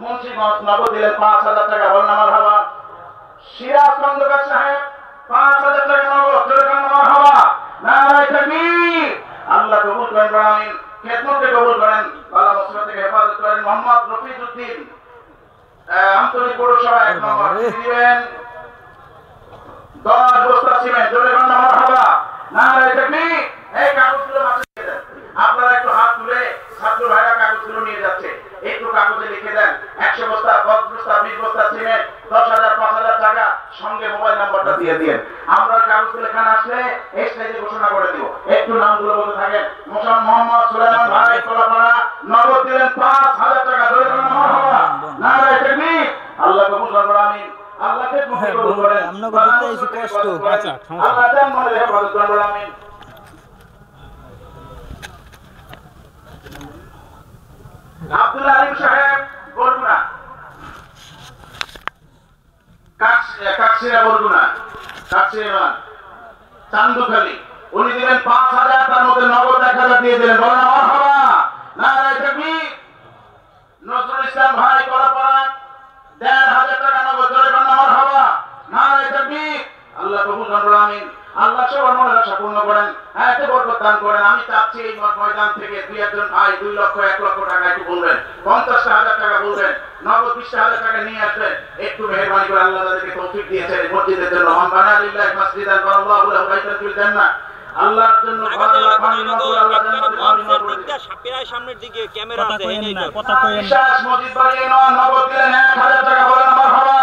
মুন্সিগঞ্জ নগদ দিলেন ৫,০০০ টাকা, বলেন মারহাবা। সিরাজ খন্দকার সাহেব ৫,০০০ টাকা নগদ, জোরে বলেন মারহাবা। নারায়ে তাকবীর। আল্লাহ কবুল করেন, আমিন। খেদমতকে কবুল করেন, বালা মুসিবত থেকে হেফাজত করেন। মোহাম্মদ রফিজউদ্দিন আমতলী পৌরসভা ১ নম্বর দিবেন ১০ বস্তা সিমেন্ট, জোরে বলেন মারহাবা। নারায়ে তাকবীর। এই কাগজগুলো মাঝে দিয়ে দেন। আপনারা একটু হাত তুলে ছাত্র ভাইরা কাগজগুলো নিয়ে যাচ্ছে, একটু কাগজে লিখে দেন ১০০ বস্তা, ১০ বস্তা, ২০ বস্তা সিমেন্ট, ১০,০০০, ৫,০০০ টাকা, সঙ্গে মোবাইল নাম্বারটা দিয়ে দিন। আমরা কাগজগুলো এখানে আসলে এই স্টেজে ঘোষণা করে দিব। একটু নামগুলো বলতে থাকেন। মোহাম্মদ সুলাইমান ভাই কলাপাড়া নগদ দিলেন ৫,০০০ টাকা, জোরে বলেন মারহাবা। নারায়ে তাকবীর। আল্লাহ কবুল করুন, আমিন। আল্লাহকে কবুল করেন। আমরা করতে এসে কষ্ট। আচ্ছা, আল্লাহ জান মনে হেফাজত করুন, আমিন। আব্দুল আলিম সাহেব বরগুনা, কাকসিরা বরগুনা, কাকসিরা চান্দুখালী, উনি দিলেন ৫,০০০, তার মধ্যে নগদ ১,০০০ দিয়ে দিলেন, বলেন মারহাবা। নারায়ে তাকবীর। নজরুল ইসলাম ভাই কলাপাড়া ১,৫০০ টাকা নগদ, জোরে বলেন মারহাবা। নারায়ে তাকবীর। আল্লাহ কবুল করুন, আমিন। আল্লাহ সবার মনের আশা পূর্ণ করেন, হায়াতে বরকত দান করেন। আমি চাচ্ছি এই ময়দান থেকে ২ ভাই ২ লক্ষ ১ লক্ষ টাকা একটু বলবেন, ৫০,০০০ টাকা বলবেন, নগদ ২০,০০০ টাকা নিয়ে আসবেন। একটু মেহেরবানি করে, আল্লাহ তাদেরকে তৌফিক দিয়েছেন মসজিদের জন্য। মান বানা লিল্লাহি মাসজিদান ফাল্লাহু লাহু বাইতান ফিল জান্নাহ। আল্লাহর জন্য আল্লাহ সামনের দিকে ক্যামেরা আছে, বিশ্বাস মসজিদ বাড়িয়ে নেওয়া নগদ দিলেন ১,০০০ টাকা, বলেন মারহাবা।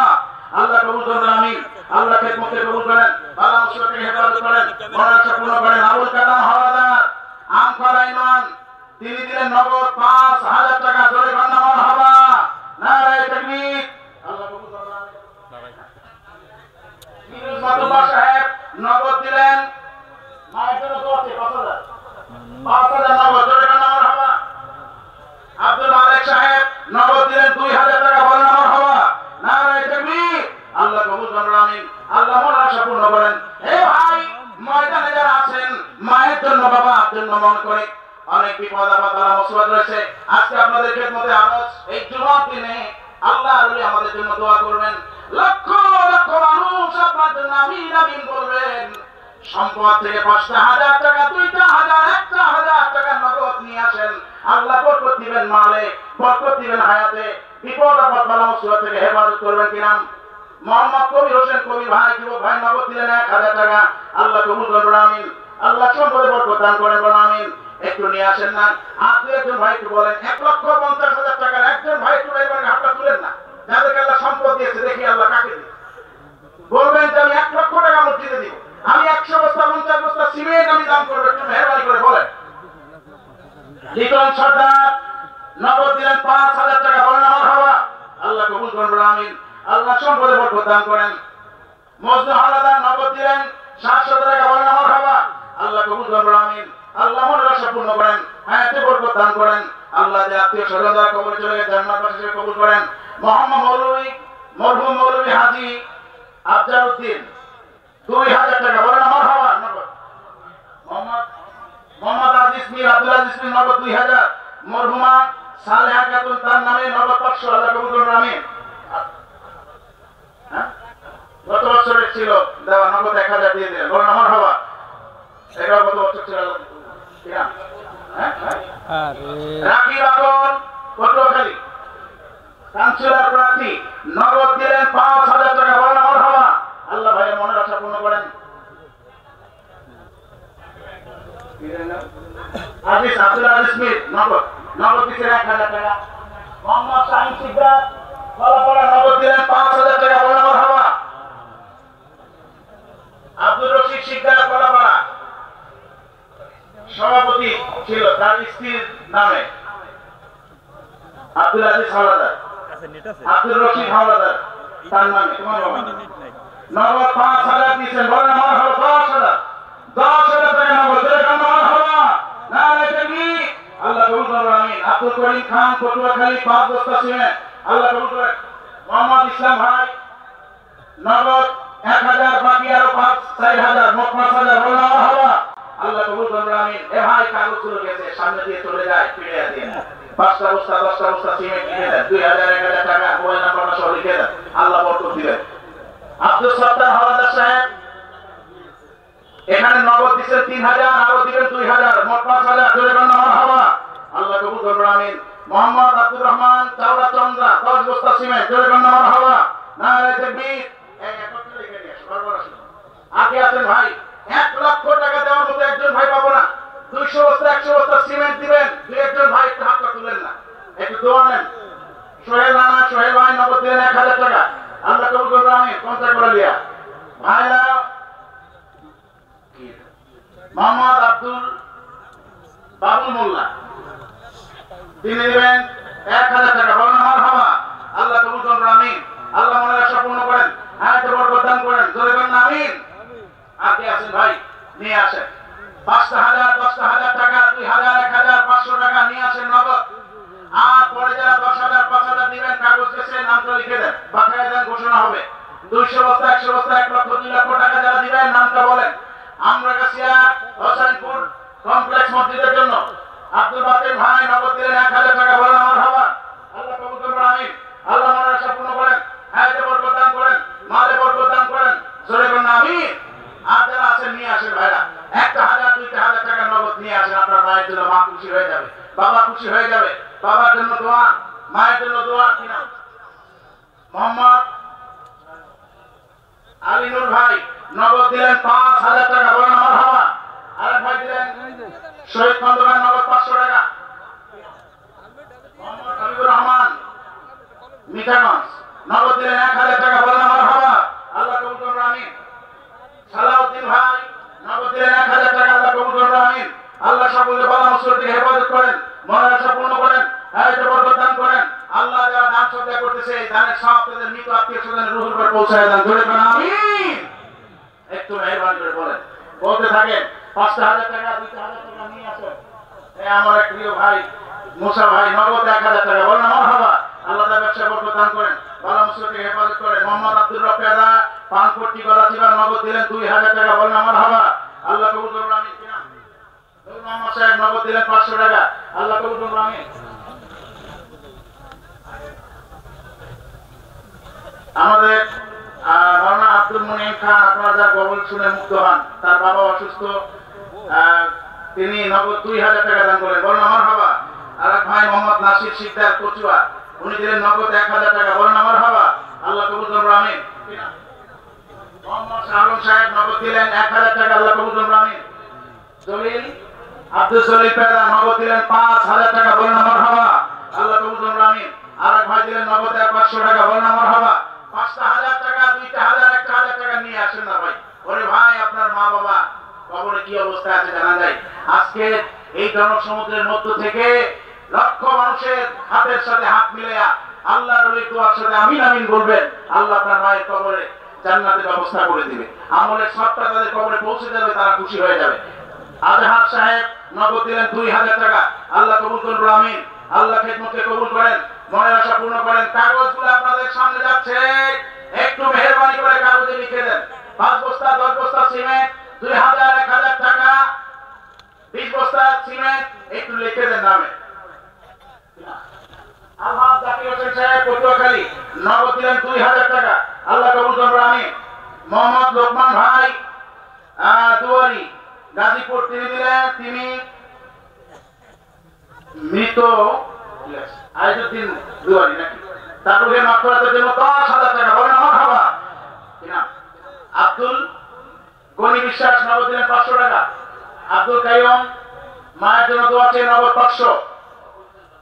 আল্লাহ কবুল করুন, আমিন। আল্লাহ খেদমতকে কবুল করেন, বালা মুসিবত থেকে হেফাজত করেন, মনের আশা পূর্ণ করেন। আবুল কালাম হাওলাদার আমপাড়া ইউনিয়ন, তিনি দিলেন নগদ ৫,০০০ টাকা, জোরে বলেন মারহাবা। নারায়ে তাকবীর। আল্লাহ কবুল করুন, আমিন। ফিরোজ মাতুব্বার সাহেব নগদ দিলেন, মায়ের জন্য দোয়া আছে ৫,০০০, ৫,০০০ নগদ, জোরে বলেন মারহাবা। আব্দুল মালিক সাহেব নগদ দিলেন ২,০০০ টাকা, বলেন মারহাবা। নারায়ে তাকবীর। আল্লাহ কবুল করুন, আমিন। আল্লাহ মনের আশা পূর্ণ করেন। হে ভাই, ময়দানে যারা আছেন, মায়ের জন্য, বাবার জন্য মন করে অনেক বিপদ আপদ বালা মুসিবত রয়েছে। আজকে আপনাদের খেদমতে আরজ এই জুমার দিনে আল্লাহর ওলি আমাদের জন্য দোয়া করবেন। লক্ষ লক্ষ মানুষ আপনার জন্য আমিন আমিন বলবেন। সম্পদ থেকে ৫,০০০ টাকা, ২,০০০, ১,০০০ টাকা নগদ নিয়ে আসেন। আল্লাহ বরকত দিবেন মালে, বরকত দিবেন হায়াতে, বিপদ আপদ বালা মুসিবত থেকে হেফাজত করবেন। কি নাম? মোহাম্মদ কবির হোসেন কবির ভাই, যুবক ভাই নগদ দিলেন ১,০০০ টাকা। আল্লাহ কবুল করুন, আমিন। আল্লাহ সম্পদে বরকত দান করেন, বলেন আমিন। একটু নিয়ে আসেন না, আপনি একজন ভাই একটু বলেন ১,৫০,০০০ টাকার একজন ভাই একটু এবার হাতটা তুলেন না। যাদেরকে আল্লাহ সম্পদ দিয়েছে, দেখি আল্লাহ কাকে দিন। বলবেন যে আমি ১ লক্ষ টাকা মসজিদে দিব, আমি ১০০ বস্তা ৫০ বস্তা সিমেন্ট আমি দান করবো, একটু মেহরবানি করে বলেন। লিটন সর্দার নগদ দিলেন ৫,০০০ টাকা, বলেন মারহাবা। আল্লাহ কবুল করুন, আমিন। আল্লাহ সম্পদে বরকত দান করেন। মজনু হাওলাদার নগদ দিলেন ৭০০ টাকা, বলেন মারহাবা। আল্লাহ কবুল করুন, আমিন। আল্লাহ মনের আশা পূর্ণ করেন, হায়াতে বরকত দান করেন। আল্লাহ যে আত্মীয় স্বজন কবরে চলে গেছে, জান্নাত বাসী কবুল করেন। মোহাম্মদ মৌলভী, মরহুম মৌলভী হাজী আফজালউদ্দিন ২,০০০ টাকা, বলেন মারহাবা। নগদ মোহাম্মদ আজিজ মীর, আব্দুল আজিজ মীর নগদ ২,০০০। মরহুমা সালেহা খাতুন, তার নামে নগদ ৫০০। আল্লাহ কবুল করুন, আমিন। গত বছরের ছিল দেওয়া নগদ ১,০০০ দিয়ে দিলেন, বলেন মারহাবা। এটাও গত বছর ছিল। রাকিব আকন পটুয়াখালী কাউন্সিলর প্রার্থী নগদ দিলেন ৫,০০০ টাকা, বলেন মারহাবা। আল্লাহ ভাইয়ের মনের আশা পূর্ণ করেন। আজিজ আব্দুল আজিজ মির নগদ দিচ্ছেন ১,০০০ টাকা। মোহাম্মদ শাহিন সিকদার কলাপাড়া নগদ দিলেন ৫,০০০ টাকা, বলেন মারহাবা। আব্দুর রশিদ সিকদার কলাপাড়া সভাপতি ছিল, তার স্ত্রীর নামে আব্দুল আজিজ হাওলাদার, আব্দুর রশিদ হাওলাদার তার নামে নগদ ৫,০০০ দিয়েছেন, বলেন মারহাবা। ১০,০০০ টাকা নগদ, বলেন মারহাবা। নারায়ে তাকবীর। আল্লাহ কবুল করুন, আমিন। আব্দুল করিম খান পটুয়াখালী ৫ বস্তা সিমেন্ট, আল্লাহ কবুল করেন। মোহাম্মদ ইসলাম ভাই নগদ ১,০০০, বাকি আরো ৪,০০০, মোট ৫,০০০, বলেন মারহাবা। আল্লাহ কবুল করুন, আমিন। এ ভাই কাগজগুলো গেছে, সামনে দিয়ে চলে যায়, ফিরে দিয়ে 5টা বস্তা 10টা বস্তা সিমেন্ট লিখে দেন, 2000 1000 টাকা মোবাইল নাম্বারটা সহ লিখে দেন, আল্লাহ বরকত দিবেন। আব্দুল সত্তার হাওলাদার সাহেব এখানে নগদ দিচ্ছেন 3000, আরো দিবেন 2000, মোট 5000। জোরে বলেন মারহাবা, আল্লাহ কবুল করুন, আমিন। মোহাম্মদ আব্দুর রহমান চাওড়া চন্দ্রা 10 বস্তা সিমেন্ট, জোরে বলেন মারহাবা, নারে তাকবীর। এই একত্রে লিখে নিয়ে আসো, বারবার আসুন। আগে আছেন ভাই, 1 লক্ষ টাকা দেওয়ার মতো একজন ভাই পাবো না। 200 বস্তা 100 বস্তা সিমেন্ট দিবেন, দুই একজন ভাই একটু হাতটা তুলেন না, একটু দোয়া নেন। সোহেল রানা, সোহেল ভাই নগদ দিলেন 1000 টাকা, আল্লাহ কবুল করুন, আমিন। পঞ্চাশ করে লিয়া ভাইরা মোহাম্মদ আব্দুল বাবুল মোল্লা তিনি দিবেন 1000 টাকা, বলেন মারহাবা, আল্লাহ কবুল করুন, আমিন। আল্লাহ মনের আশা পূর্ণ করেন, হায়াতে বরকত দান করেন, জোরে বলেন আমিন। আগে আছেন ভাই, নিয়ে আসেন 5000, 10,000 টাকা, 2000, 1000, 500 টাকা নিয়ে আসেন নগদ। আর পরে যারা 10,000, 5,000 দিবেন কাগজ কেসে নামটা লিখে দেন, বাকায়া দেন, ঘোষণা হবে। 200 বস্তা 100 বস্তা 1 লক্ষ 2 লক্ষ টাকা যারা দিবেন নামটা বলেন। আমরা কাছিয়া হোসেনপুর কমপ্লেক্স মসজিদের জন্য আব্দুল বাতিল ভাই নগদ দিলেন 1000 টাকা, বলেন মারহাবা, আল্লাহ কবুল করুন, আমিন। আল্লাহ মনের আশা পূর্ণ করেন, হায়াতে বরকত দান করেন, মালে বরকত দান করেন, জোরে বলেন আমিন। আর যারা আছেন নিয়ে আসেন ভাইরা, 1000, 2000 টাকা নগদ নিয়ে আসেন। আপনার মায়ের জন্য মা খুশি হয়ে যাবে, বাবা খুশি হয়ে যাবে। বাবার জন্য দোয়া, মায়ের জন্য দোয়া। কিনা মোহাম্মদ আলিনুর ভাই নগদ দিলেন 5000 টাকা, বলেন মারহাবা। আরেক ভাই দিলেন শহীদ খন্দকার নগদ 500 টাকা। মোহাম্মদ হাবিবুর রহমান মিঠাগঞ্জ নগদ দিলেন 1000 টাকা, বলেন মারহাবা, আল্লাহ কবুল করুন, আমিন। সালাউদ্দিন ভাই নগদ দিলেন 1000 টাকা, আল্লাহ কবুল করুন, আমিন। আল্লাহ সকলকে বালা মুসিবত থেকে হেফাজত করেন, মনের আশা পূর্ণ করেন, হায়াতে বরকত দান করেন। আল্লাহ যারা দান সদকা করতেছে এই দানের সওয়াব তাদের মৃত আত্মীয়-স্বজনের রুহুর উপর পৌঁছায় দেন, জোরে বলেন আমিন। একটু মেহেরবানি করে বলেন, বলতে থাকেন। 5000 টাকা 2000 টাকা নিয়ে আসেন। এই আমার এক প্রিয় ভাই মুসা ভাই নগদ 1000 টাকা, বলেন মারহাবা, আল্লাহ তার ব্যবসা বরকত দান করেন, বালা মুসিবত থেকে হেফাজত করেন। মোহাম্মদ আব্দুর রফেদা পানপট্টি গলাচিবা নগদ দিলেন 2000 টাকা, বলেন মারহাবা, আল্লাহ কবুল করুন, আমিন। কিনা মোহাম্মদ সাহেব নগদ দিলেন 500 টাকা, আল্লাহ কবুল করুন, আমিন। আমাদের মাওলানা আব্দুল মুনিম খান, আপনারা যার গবল শুনে মুক্ত হন, তার বাবা অসুস্থ, তিনি নগদ 2000 টাকা দান করেন, বলেন মারহাবা। আরেক ভাই মোহাম্মদ নাসির শিকদার কচুয়া, উনি দিলেন নগদ 1000 টাকা, বলেন মারহাবা, আল্লাহ কবুল করুন, আমিন। মোহাম্মদ শাহরুখ সাহেব নগদ দিলেন 1000 টাকা, আল্লাহ কবুল করুন, আমিন। জলিল আব্দুল জলিল পেদা নগদ দিলেন 5000 টাকা, বলেন মারহাবা, আল্লাহ কবুল করুন, আমিন। আরেক ভাই দিলেন নগদ 500 টাকা, বলেন মারহাবা। 5000 টাকা 2000 1000 টাকা নিয়ে আসেন না ভাই। ওরে ভাই আপনার মা বাবা কবরে কি অবস্থা আছে জানা যায়। আজকে এই জনসমুদ্রের মধ্য থেকে লক্ষ মানুষের হাতের সাথে হাত মিলাইয়া আল্লাহর ওই দোয়ার সাথে আমিন আমিন বলবেন, আল্লাহ আপনার মায়ের কবরে জান্নাতের ব্যবস্থা করে দিবে। আমলের সবটা তাদের কবরে পৌঁছে যাবে, তারা খুশি হয়ে যাবে। আজহার সাহেব নগদ দিলেন 2000 টাকা, আল্লাহ কবুল করুন, আমিন। আল্লাহ খেদমতকে কবুল করেন, মনের আশা পূর্ণ করেন। কাগজগুলো আপনাদের সামনে যাচ্ছে, একটু মেহেরবানি করে কাগজে লিখে দেন। 5 বস্তা 10 বস্তা সিমেন্ট, 2000 1000 টাকা, 20 বস্তা সিমেন্ট, একটু লিখে দেন নামে। আল্লাহ জাকির হোসেন সাহেব পটুয়াখালী নগদ দিলেন 2000 টাকা, আল্লাহ কবুল করুন, আমিন। মোহাম্মদ লোকমান ভাই দুয়ারি গাজীপুর তিনি দিলেন, তিনি মৃত আইজুদ্দিন দুয়ারি নাকি, তার রুহে মাগফিরাতের জন্য 10,000 টাকা, বলেন মারহাবা। কিনা আব্দুল গনি বিশ্বাস নগদ দিলেন 500 টাকা। আব্দুল কাইয়ুম মায়ের জন্য দোয়া চেয়ে নগদ 500।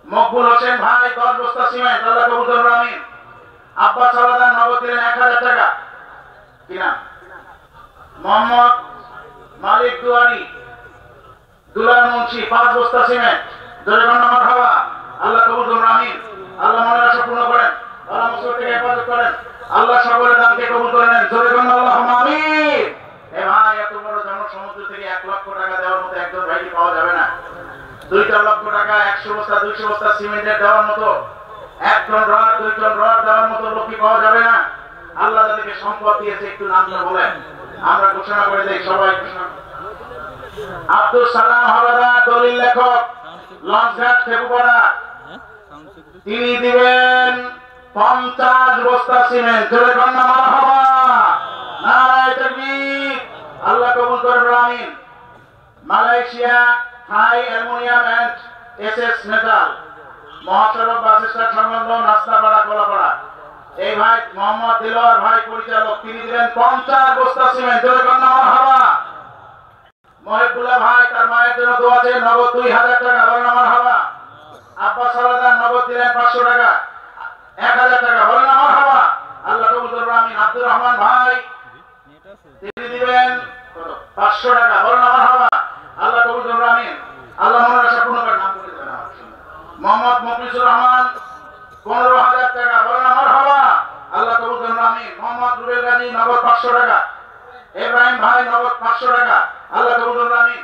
মকবুল হোসেন ভাই 10 বস্তা সিমেন্ট, আল্লাহ কবুল করুন, আমিন। আব্বাস সালাদান নগদ দিলেন 1000 টাকা। কিনা মোহাম্মদ মালিক দুয়ারি দুলাল মুন্সি 5 বস্তা সিমেন্ট, জোরে বলেন মারহাবা, আল্লাহ কবুল করুন, আমিন। আল্লাহ মনের আশা পূর্ণ করেন, আল্লাহ মুসিবত থেকে হেফাজত করেন, আল্লাহ সকলের দানকে কবুল করে নেন, জোরে বলেন আল্লাহুম্মা আমিন। এ ভাই এত বড় জনসমুদ্র থেকে 1 লক্ষ টাকা দেওয়ার মতো একজন ভাইকে পাওয়া যাবে না। 2 লক্ষ টাকা 100 বস্তা 200 বস্তা সিমেন্টের দেওয়ার মতো, 1 টন রড 2 টন রড দেওয়ার মতো লোকই পাওয়া যাবে না। আল্লাহ যাদেরকে সম্পদ দিয়েছে একটু নামটা বলেন, আমরা ঘোষণা করে দেই সবাই। আব্দুল সালাম হাওলাদার দলিল লেখক লঞ্চঘাট খেপুপাড়া তিনি দিবেন 50 বস্তা সিমেন্ট। জোরে কন্যা মারহাবা, নারায়ে তাকবীর। আল্লাহ কবুল করুন, আমিন। Malaysia high aluminium and SS metal মহাসড়ক বাস স্ট্যান্ড সংলগ্ন নাস্তাপাড়া কলাপাড়া, এই ভাই মোহাম্মদ দিলওয়ার ভাই পরিচালক, তিনি দিবেন 50 বস্তা সিমেন্ট। জোরে কন্যা মারহাবা। মহিবুল্লাহ ভাই তার মায়ের জন্য দোয়া চেয়ে নগদ 2000 টাকা। বলেন মারহাবা। আব্বাস সালাদার নগদ দিলেন 500 টাকা, 1000 টাকা। বলেন মারহাবা। আল্লাহ কবুল করুন, আমিন। আব্দুর রহমান ভাই তিনি দিবেন 500 টাকা। বলেন মারহাবা। আল্লাহ কবুল করুন, আমিন। আল্লাহ মনের আশা পূর্ণ করেন। নাম করে দেবেন আমার সামনে। মোহাম্মদ মুখলিসুর রহমান 15000 টাকা। বলেন মারহাবা। আল্লাহ কবুল করুন, আমিন। মোহাম্মদ রুবেল গাজী নগদ 500 টাকা। ইব্রাহিম ভাই নগদ 500 টাকা। আল্লাহ কবুল করুন, আমিন।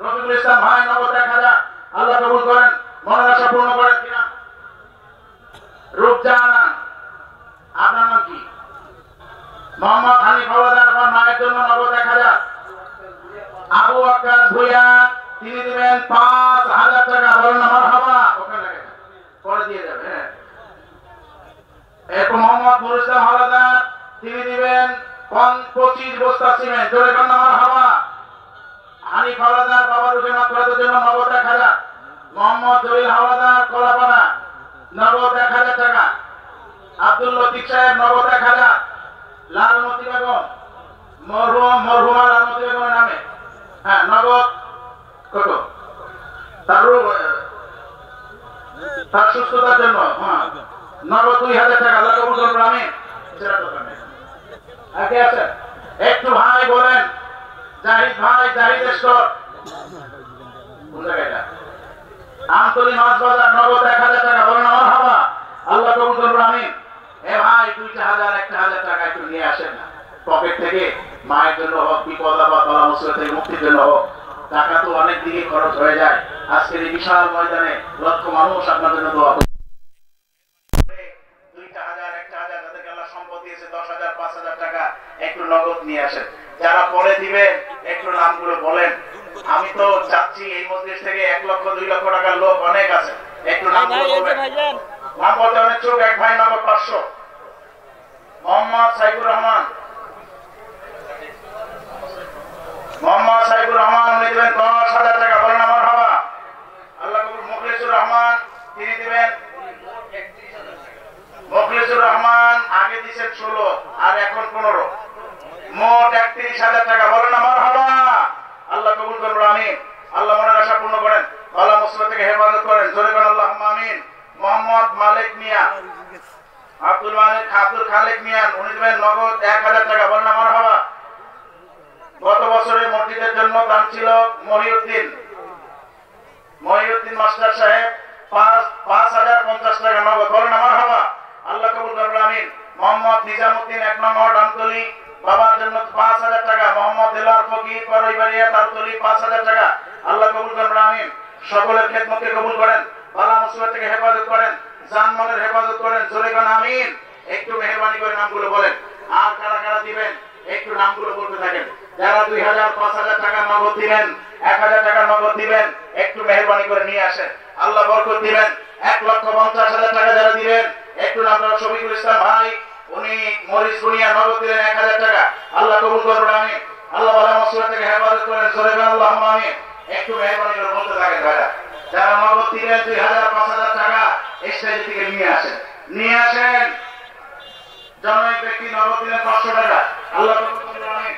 রফিকুল ইসলাম ভাই নগদ 1000। আল্লাহ কবুল করেন, মনের আশা পূর্ণ করেন। কি নাম? রূপজাহান। আপনার নাম কি? মোহাম্মদ হানিফ হাওলাদার আপনার মায়ের জন্য নগদ 1000। আবু আক্কাস ভুইয়া তিনি দিবেন 5000 টাকা। বলেন মারহাবা। ওখানে লাগে পরে দিয়ে যাবে। হ্যাঁ, এরপর মোহাম্মদ নুরুল ইসলাম হাওলাদার তিনি দিবেন 25 বস্তা সিমেন্ট। জোরে কন্যা মারহাবা। হানিফ হাওলাদার বাবার রুজে মাত্রাদের জন্য নগদ 1000। মোহাম্মদ জলিল হাওলাদার কলাপাড়া নগদ 1000 টাকা। আব্দুল লতিফ সাহেব নগদ 1000। লালমতি বেগম মরহুমা লালমতি বেগমের নামে, হ্যাঁ, নগদ কত? তার সুস্থতার জন্য, হ্যাঁ, নগদ 2000 টাকা। আল্লাহ কবুল করুন, আমিন। আগে আছেন একটু ভাই বলেন। জাহিদ ভাই, জাহিদ স্টোর কোন জায়গাটা? আমতলী মাছ বাজার নগদ 1000 টাকা। বলেন মারহাবা। আল্লাহ কবুল করুন, আমিন। এ ভাই 2000 1000 টাকা একটু নিয়ে আসেন না পকেট থেকে, মায়ের জন্য হোক, বিপদ আপদ বালা মুসিবত থেকে মুক্তির জন্য হোক। টাকা তো অনেক দিকে খরচ হয়ে যায়। আজকের এই বিশাল ময়দানে লক্ষ মানুষ আপনার জন্য দোয়া করবে। 2000 1000 যাদেরকে আল্লাহ সম্পদ দিয়েছে 10000 5000 টাকা একটু নগদ নিয়ে আসেন। যারা পরে দিবেন একটু নামগুলো বলেন। আমি তো চাচ্ছি এই মজলিস থেকে 1 লক্ষ 2 লক্ষ টাকার লোক অনেক আছে, একটু নামগুলো বলবেন। নাম বলতে অনেক চোখ। এক ভাই নগদ 500। মোহাম্মদ সাইফুর রহমান, মোহাম্মদ সাইফুর রহমান উনি দিবেন 10000 টাকা। বলেন মারহাবা। আল্লাহ কবুল। মুখলিসুর রহমান তিনি দিবেন, মুখলিসুর রহমান আগে দিয়েছেন 16 আর এখন 15, মোট 31000 টাকা। বলেন মারহাবা। আল্লাহ কবুল করুন, আমিন। আল্লাহ মনের আশা পূর্ণ করেন, বালা মুসিবত থেকে হেফাজত করেন। জোরে বলেন আল্লাহুম্মা আমিন। মোহাম্মদ মালিক মিয়া, আব্দুল খালেক মিয়া উনি দিবেন নগদ 1000 টাকা। বলেন মারহাবা। গত বছরের মসজিদের জন্য দান ছিল মহিউদ্দিন মাস্টার সাহেব 5050 টাকা নগদ। বলেন মারহাবা। আল্লাহ কবুল করুন, আমিন। মোহাম্মদ নিজামউদ্দিন 1 নম্বর ডামতলী বাবার জন্য 5000 টাকা। মোহাম্মদ দিলওয়ার ফকির পারইবাড়িয়া তালতলী 5000 টাকা। আল্লাহ কবুল করুন, আমিন। সকলের খেদমতকে কবুল করেন, বালা মুসিবত থেকে হেফাজত করেন, জানমালের হেফাজত করেন। জোরে বলেন আমিন। একটু মেহেরবানি করে নামগুলো বলেন। আর কারা কারা দিবেন একটু নামগুলো বলতে থাকেন। যারা 2000 5000 টাকা নগদ দিবেন, 1000 টাকা নগদ দিবেন, একটু মেহেরবানি করে নিয়ে আসেন। আল্লাহ বরকত দিবেন। 1,50,000 টাকা যারা দিবেন একটু নাম। শফিকুল ইসলাম ভাই উনি মরিচ গুনিয়া নগদ দিলেন 1000 টাকা। আল্লাহ কবুল করুন, আমিন। আল্লাহ বালা মুসিবত থেকে হেফাজত করেন। জোরে বলেন আল্লাহুম্মা আমিন। একটু মেহেরবানি করে বলতে থাকেন ভাইরা। যারা নগদ দিবেন 2000 5000 টাকা স্টেজ থেকে নিয়ে আসেন, নিয়ে আসেন। জনৈক ব্যক্তি নগদ দিলেন 500 টাকা। আল্লাহ কবুল করুন, আমিন।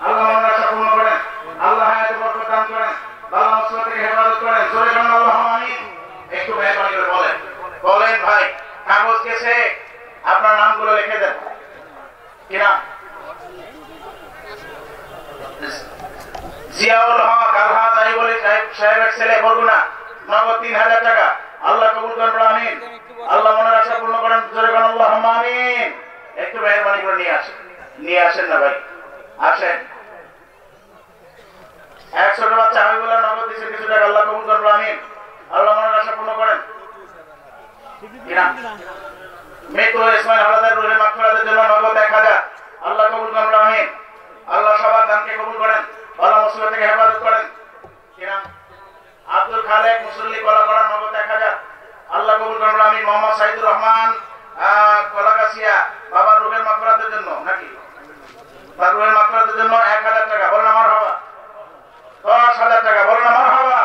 আল্লাহ মনের আশা পূর্ণ করেন, আল্লাহ হায়াতে বরকত দান করেন, বালা মুসিবত থেকে হেফাজত করেন। জোরে বলেন আল্লাহুম্মা আমিন। একটু মেহেরবানি করে বলেন। বলেন ভাই। কাগজ গেছে, আপনার নামগুলো লিখে দেন। কি নাম? জিয়াউল হক আলহাজ আইবলি সাহেবের ছেলে বরগুনা নগদ 3000 টাকা। আল্লাহ কবুল করুন, আমিন। আল্লাহ মনের আশা পূর্ণ করেন। জোরে বলেন আল্লাহুম্মা আমিন। একটু মেহেরবানি করে নিয়ে আসেন, নিয়ে আসেন না ভাই, আসেন। 1 ছোট বাচ্চা হাবিবুল্লাহ নগদ দিয়েছেন কিছু টাকা। আল্লাহ কবুল করুন, আমিন। আল্লাহ মনের আশা পূর্ণ করেন। মৃত ইসমাইল হাওলাদার রুহের মাগফিরাতের জন্য নগদ 1000। আল্লাহ কবুল করুন, আমিন। আল্লাহ সবার দানকে কবুল করেন, বালা মুসিবত থেকে হেফাজত করেন। কি নাম? আব্দুল খালেক মুসল্লি কলাপাড়া নগদ 1000। আল্লাহ আল্লাহ কবুল করুন আমিন। মোহাম্মদ সাইদুর রহমান কলাগাছিয়া বাবার রুহের মাগফিরাতের জন্য নাকি তার রুহের মাগফিরাতের জন্য 1000 টাকা, বলেন আমার হবা 10,000 টাকা, বলেন আমার হবা।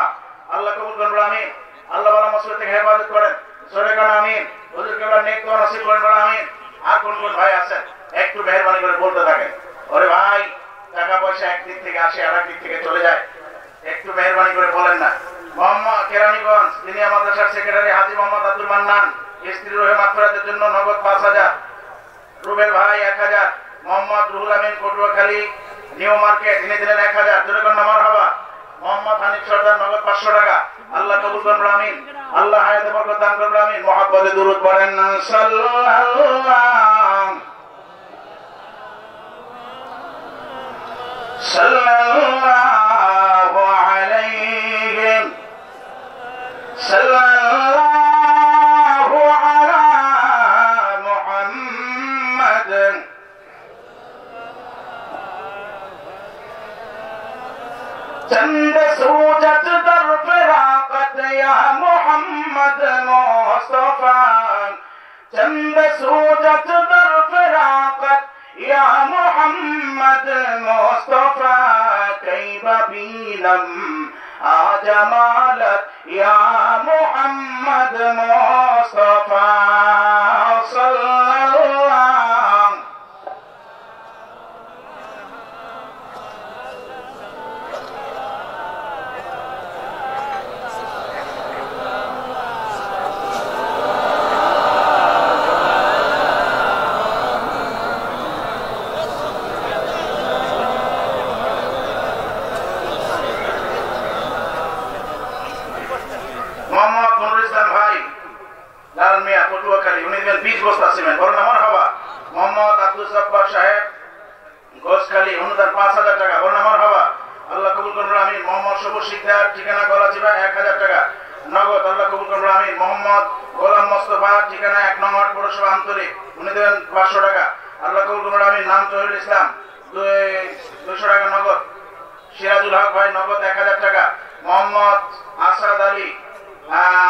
আল্লাহ কবুল করুন আমিন। আল্লাহ বালা মুসিবত থেকে হেফাজত করেন, সরে কান আমিন। হুজুর কেবলা নেক তো নসিব করেন, বলেন আমিন। আর কোন কোন ভাই আছেন একটু মেহেরবানি করে বলতে থাকেন, ওরে ভাই টাকা পয়সা একদিক থেকে আসে আর একদিক থেকে চলে যায়, একটু মেহেরবানি করে বলেন না। মোহাম্মদ কেরানীগঞ্জ তিনি মাদ্রাসার সেক্রেটারি হাজী মোহাম্মদ আব্দুল মান্নান স্ত্রী রুহে মাগফিরাতের জন্য নগদ 5,000, রুবেল ভাই 1000, মোহাম্মদ রুহুল আমিন পটুয়াখালী নিউ মার্কেট তিনি দিলেন 1000, জোরে নামার হবা। মোহাম্মদ হানিফ সর্দার নগদ 500 টাকা। আল্লাহ কবুল করুন আমিন। আল্লাহ হায়াতে বরকত দান করুন আমিন। মুহাব্বতে দুরূদ পড়েন সাল্লাল্লাহু আলাইহি সাল্লাল্লাহু আলা মুহাম্মাদ चंद सूरज दर फिराकत या मोहम्मद मुस्तफा, चंद सूरज दर फिराकत या मोहम्मद मुस्तफा, कई बबीलम आजमालत या मोहम्मद मुस्तफा सल्लल्लाहु। মোহাম্মদ নুরুল ইসলাম ভাই লাল মিয়া পটুয়াখালী উনি দিবেন 20 বস্তা সিমেন্ট, বলেন আমার হবা। মোহাম্মদ আব্দুল সাব্বার সাহেব গোসখালী অনুদান 5,000 টাকা, বলেন আমার হবা। আল্লাহ কবুল করুন আমিন। মোহাম্মদ সবুজ শিকদার ঠিকানা করাচিবা 1000 টাকা নগদ, আল্লাহ কবুল করুন আমিন। মোহাম্মদ গোলাম মোস্তফা ঠিকানা 1 নং ওয়ার্ড পৌরসভা আন্তরিক উনি দেবেন 500 টাকা, আল্লাহ কবুল করুন আমিন। নাম তহিরুল ইসলাম 200 টাকা নগদ। সিরাজুল হক ভাই নগদ 1000 টাকা। মোহাম্মদ আসাদ আলী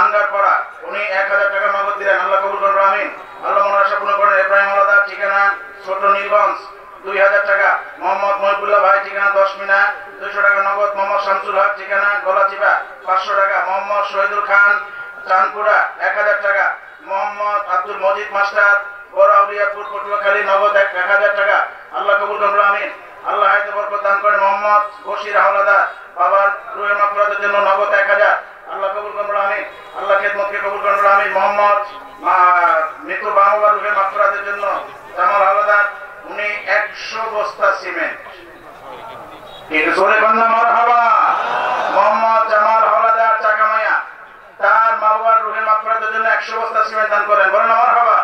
আঙ্গারপাড়া উনি 1000 টাকা নগদ দিলেন, আল্লাহ কবুল করুন আমিন। আল্লাহ মনোরা পূর্ণ করেন। ইব্রাহিম আলাদা ঠিকানা ছোট নীলগঞ্জ 2000 টাকা। মোহাম্মদ মহিবুল্লাহ ভাই ঠিকানা 10 মিনা 200 টাকা নগদ। মোহাম্মদ শামসুল হক ঠিকানা গলাচিপা 500 টাকা। মোহাম্মদ শহীদুল খান চাঁদপুরা 1000 টাকা। মোহাম্মদ আব্দুল মজিদ মাস্টার বড়াউলিয়াপুর পটুয়াখালী নগদ 1000 টাকা, আল্লাহ কবুল করুন আমিন। আল্লাহ হায়াতে বরকত দান করেন। মোহাম্মদ বশির হাওলাদার বাবার রুহের মাগফিরাতের জন্য নগদ 1000, আল্লাহ কবুল করুন আমিন। আল্লাহ খেদমতকে কবুল করুন আমিন। মোহাম্মদ মৃত বাবার রুহের মাগফিরাতের জন্য জামাল হাওলাদার উনি 100 বস্তা সিমেন্ট, একটু জোরে বলুন মারহাবা। মোহাম্মদ জামাল হাওলাদার চাকামায়া তার মা বাবার রুহের মাগফিরাতের জন্য 100 বস্তা সিমেন্ট দান করেন, বলেন মারহাবা।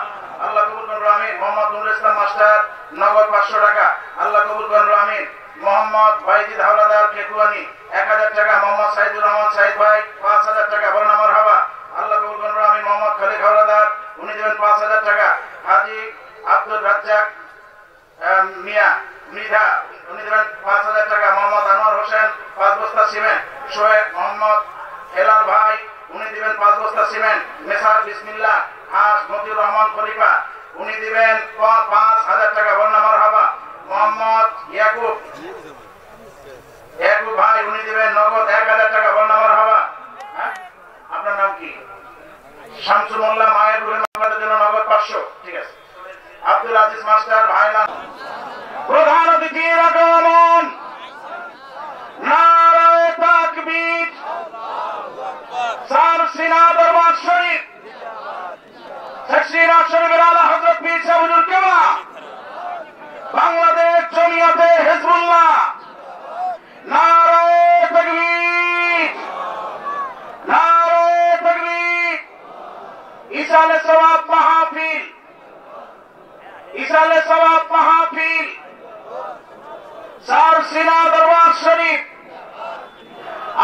আল্লাহ কবুল করুন আমিন। মোহাম্মদ নুরুল ইসলাম মাস্টার নগদ 500 টাকা, আল্লাহ কবুল করুন আমিন। মোহাম্মদ বাইজিদ হাওলাদার কেকুয়ানি 1000 টাকা। মোহাম্মদ সাইদুর রহমান সাইদ ভাই 5000 টাকা, বলেন মারহাবা। আল্লাহ কবুল করুন আমিন। মোহাম্মদ খালিক হাওলাদার উনি দেবেন 5000 টাকা। হাজী আব্দুল রাজ্জাক মিয়া মৃধা উনি দেবেন 5000 টাকা। মোহাম্মদ আনোয়ার হোসেন 5 বস্তা সিমেন্ট। শোয়েব মোহাম্মদ হেলাল ভাই উনি দিবেন 5 বস্তা সিমেন্ট। মেসার বিসমিল্লাহ হাস মতিউর রহমান খলিফা উনি দিবেন 5000 টাকা, বলেন মারহাবা। মোহাম্মদ ইয়াকুব ভাই উনি দিবেন নগদ 1000 টাকা, বলেন মারহাবা। আপনার নাম কি? শামসুল মোল্লা মায়ের রুহের মাগফিরাতের জন্য নগদ 500, ঠিক আছে। আব্দুল আজিজ মাস্টার ভাইলান প্রধান অতিথির আগমন, নারায়ে তাকবীর, সারসিনা দরবার শরীফ, সারসিনা শরীফের আলা হযরত পীর সাহেব হুজুর কেবলা, বাংলাদেশ জমিয়তে হিজবুল্লাহ, নারায়ে তাকবীর, নারায়ে তাকবীর। ইসালে সওয়াব মাহফিল, ইসালে সওয়াব মাহফিল, সারসিনা দরবার শরীফ,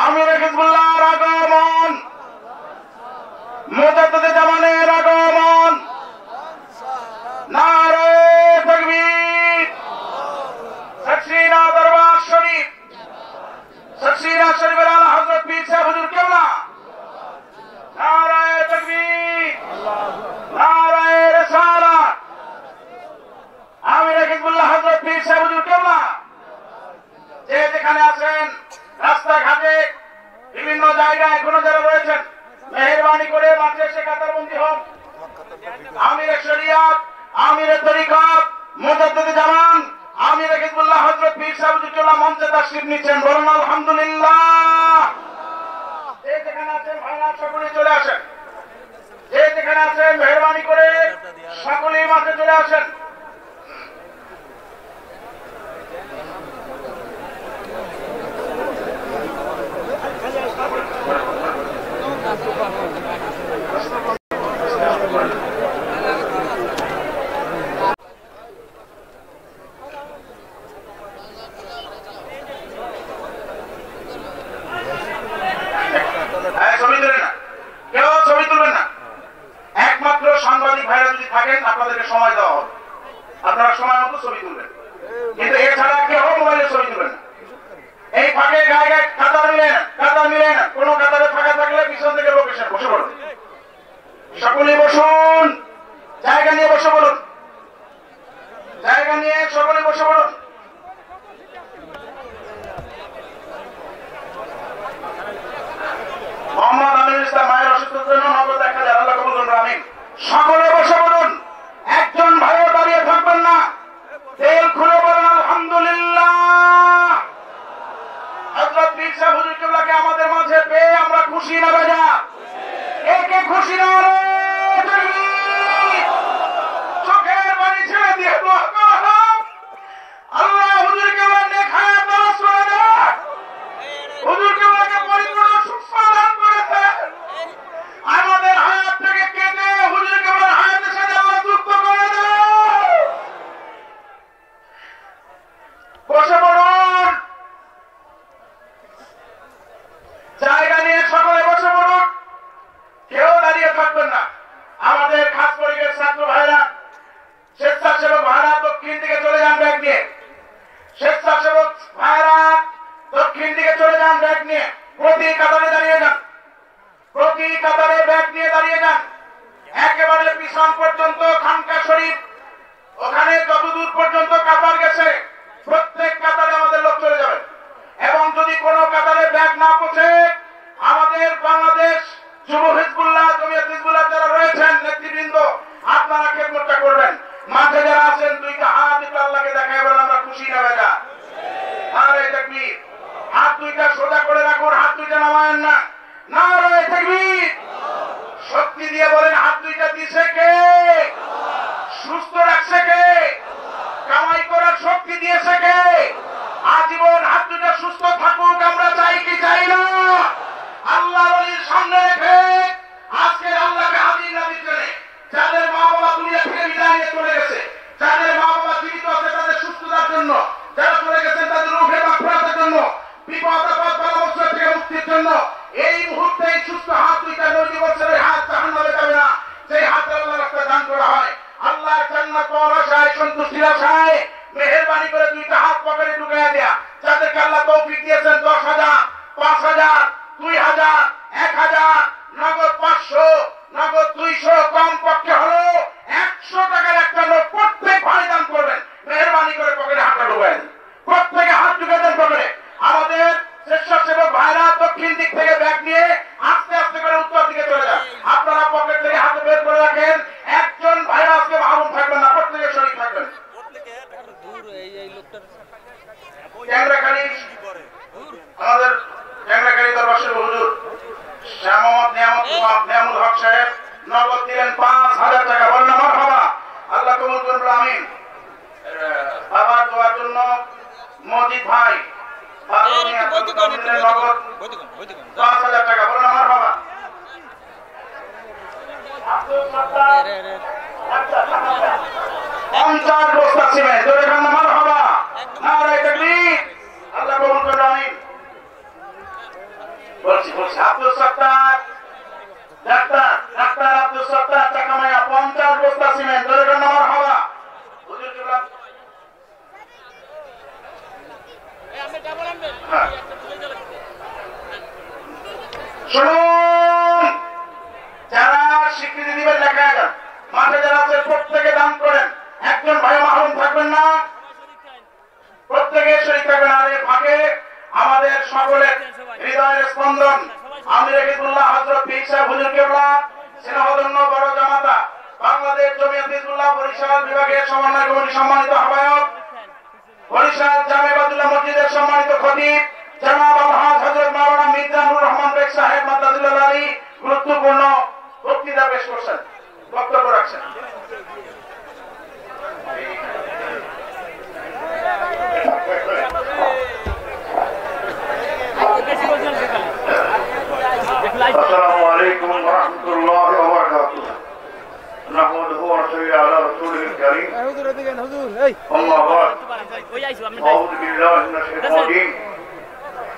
আমির হিজবুল্লাহর আগমন, মুজাদ্দিদ জামানের আগমন, নারায়ে তাকবীর। সারসিনা দরবার শরীফ, সারসিনা শরীফের আলা হযরত পীর সাহেব হুজুর কেবলা, নারায়ে তাকবীর। দিচ্ছেন, বলুন আলহামদুলিল্লাহ। যে যেখানে আছেন ভাইরা সকলে চলে আসেন, যে যেখানে আছেন মেহরবানি করে সকলেই মাঠে চলে আসেন। ছবি তুলেন না, কেউ ছবি তুলবেন না। একমাত্র সাংবাদিক ভাইরা যদি থাকেন আপনাদেরকে সময় দেওয়া হবে, আপনারা সময় মতো ছবি তুলবেন, কিন্তু এছাড়া কেউ মোবাইলে ছবি তুলবেন না। এই ফাঁকে গায়ে গায়ে কাতার মিলে না, কোন কাতারে ফাঁকা থাকলে পিছন থেকে লোক এসে বসে পড়ুন, সকলেই বসুন, জায়গা নিয়ে বসে পড়ুন, জায়গা নিয়ে সকলে বসে পড়ুন। মোহাম্মদ আমিনুল ইসলাম মায়ের অসুস্থতার জন্য নগদ 1000, আল্লাহ কবুল করুন, আমিন। সকলে বসে পড়ুন, একজন ভাইও দাঁড়িয়ে থাকবেন না, তেল খুলে বলেন আলহামদুলিল্লাহ। হযরত পীর সাহেব হুজুর কিবলাকে আমাদের মাঝে পেয়ে আমরা খুশি না বেজা? কে খুশি না? চোখের পানি ছেড়ে দিয়ে দোয়া করো, আল্লাহ হুজুর কিবলার নেক হায়াত দারাজ করে দেন, হুজুর কিবলাকে পরিপূর্ণ সুস্থ দান করে দেন, আমাদের হায়াত থেকে কেটে হুজুর কিবলার হায়াতের সাথে আল্লাহ যুক্ত করে দেন। বসে পড়ুন, জায়গা নিয়ে সকলে বসে পড়ুন, কেউ দাঁড়িয়ে থাকবেন না। আমাদের খাস পরিবেশ ছাত্র ভাইরা, স্বেচ্ছাসেবক ভাইরা দক্ষিণ দিকে চলে যান ব্যাগ নিয়ে, স্বেচ্ছাসেবক ভাইরা দক্ষিণ দিকে চলে যান ব্যাগ নিয়ে, প্রতি কাতারে দাঁড়িয়ে যান, প্রতি কাতারে ব্যাগ নিয়ে দাঁড়িয়ে যান, একেবারে পিছন পর্যন্ত খানকা শরীফ, ওখানে যতদূর পর্যন্ত কাতার গেছে প্রত্যেক কাতারে আমাদের লোক চলে যাবে। এবং যদি কোনো কাতারে ব্যাগ না পৌঁছে, আমাদের বাংলাদেশ যুব হিজবুল্লাহ, জমিয়ত হিজবুল্লাহ যারা রয়েছেন নেতৃবৃন্দ, আপনারা খেদমতটা করবেন। মাঠে যারা আছেন দুইটা হাত একটু আল্লাহকে দেখায় বলেন আমরা খুশি না বেজা? নারে তাকবীর। হাত দুইটা সোজা করে রাখুন, হাত দুইটা নামায়েন না। নারে তাকবীর। শক্তি দিয়ে বলেন হাত দুইটা দিছে কে? সুস্থ রাখছে কে? কামাই করার শক্তি দিয়েছে কে? আজীবন হাত দুইটা সুস্থ থাকুক আমরা চাই কি চাই না? আল্লাহর ওলির সামনে রেখে আজকে আল্লাহকে হাজির নাজির করে যাদের মা বাবা দুনিয়া থেকে বিদায় নিয়ে চলে গেছে, যাদের মা বাবা জীবিত আছে তাদের সুস্থতার জন্য, যারা চলে গেছেন তাদের রূহে মাগফিরাতের জন্য, বিপদ আপদ বালা মুসিবত থেকে মুক্তির জন্য এই মুহূর্তে এই সুস্থ হাত দুইটা 90 বছরের হাত জাহান্নামে যাবে না, সেই হাতে আল্লাহর রাস্তায় দান করা হয়। আল্লাহর জান্নাত পাওয়ার আশায়, সন্তুষ্টির আশায় মেহেরবানি করে দুইটা হাত পকেটে ঢুকাইয়া দেয়া, যাদেরকে আল্লাহ তৌফিক দিয়েছেন 10,000, 5,000, 2,000, 1,000, নগদ 500, নগদ 200, কম পক্ষে হলো 100 টাকার একটা নোট প্রত্যেক ভাই দান করবেন। মেহেরবানি করে পকেটে হাতটা ঢুকাই দেন, প্রত্যেকে হাত ঢুকাই দেন পকেটে। আমাদের স্বেচ্ছাসেবক ভাইরা দক্ষিণ দিক থেকে ব্যাগ নিয়ে আস্তে আস্তে করে উত্তর দিকে চলে যান। আপনারা পকেট থেকে হাতে বের করে রাখেন, একজন ভাইরা আজকে মাহরুম থাকবেন না, প্রত্যেকে শরীর থাকবেন। আমাদের ট্যাংরাখালী দরবার হুজুর শ্যামত নিয়ামুল হক সাহেব নগদ দিলেন 5,000 টাকা, বলেন মারহাবা, আল্লাহ কবুল করুন, আমিন। বাবার দোয়ার জন্য মজিদ ভাই নগদ 5,000 টাকা, বলেন মারহাবা। 50 বস্তা সিমেন্ট, জোরে কান্না মারহাবা, নারে তাকবীর, আল্লাহ কবুল করুন, আমিন। বলছি আব্দুল সত্তার, ডাক্তার আব্দুল সত্তার চাকামাইয়া 50 বস্তা সিমেন্ট, জোরে কান্না মারহাবা। হুজুর কিবলা শুনুন, যারা স্বীকৃতি দিবেন লেখায় যান, মাঠে যারা আছে প্রত্যেকে দান করেন, একজন ভাই মাহরুম থাকবেন না, প্রত্যেকে শরীর থাকবেন। আর এই ফাঁকে আমাদের সকলের হৃদয়ের স্পন্দন আমির হিজবুল্লাহ হযরত পীর সাহেব হুজুর কিবলা স্নেহধন্য বড় জামাতা বাংলাদেশ জমিয়ত হিজবুল্লাহ বরিশাল বিভাগের সমন্বয় কমিটির সম্মানিত আহ্বায়ক বরিশাল জামে বাদুল্লাহ মসজিদের সম্মানিত খতিব জনাব আলহাজ হযরত মাওলানা মির্জানুর রহমান বেগ সাহেব মাদ্দাদুল্লাহ আলী গুরুত্বপূর্ণ বক্তৃতা পেশ করছেন, বক্তব্য রাখছেন। السلام عليكم ورحمة الله وبركاته. نحمده ونصلي على رسوله الكريم. أما بعد أعوذ بالله من الشيطان الرجيم.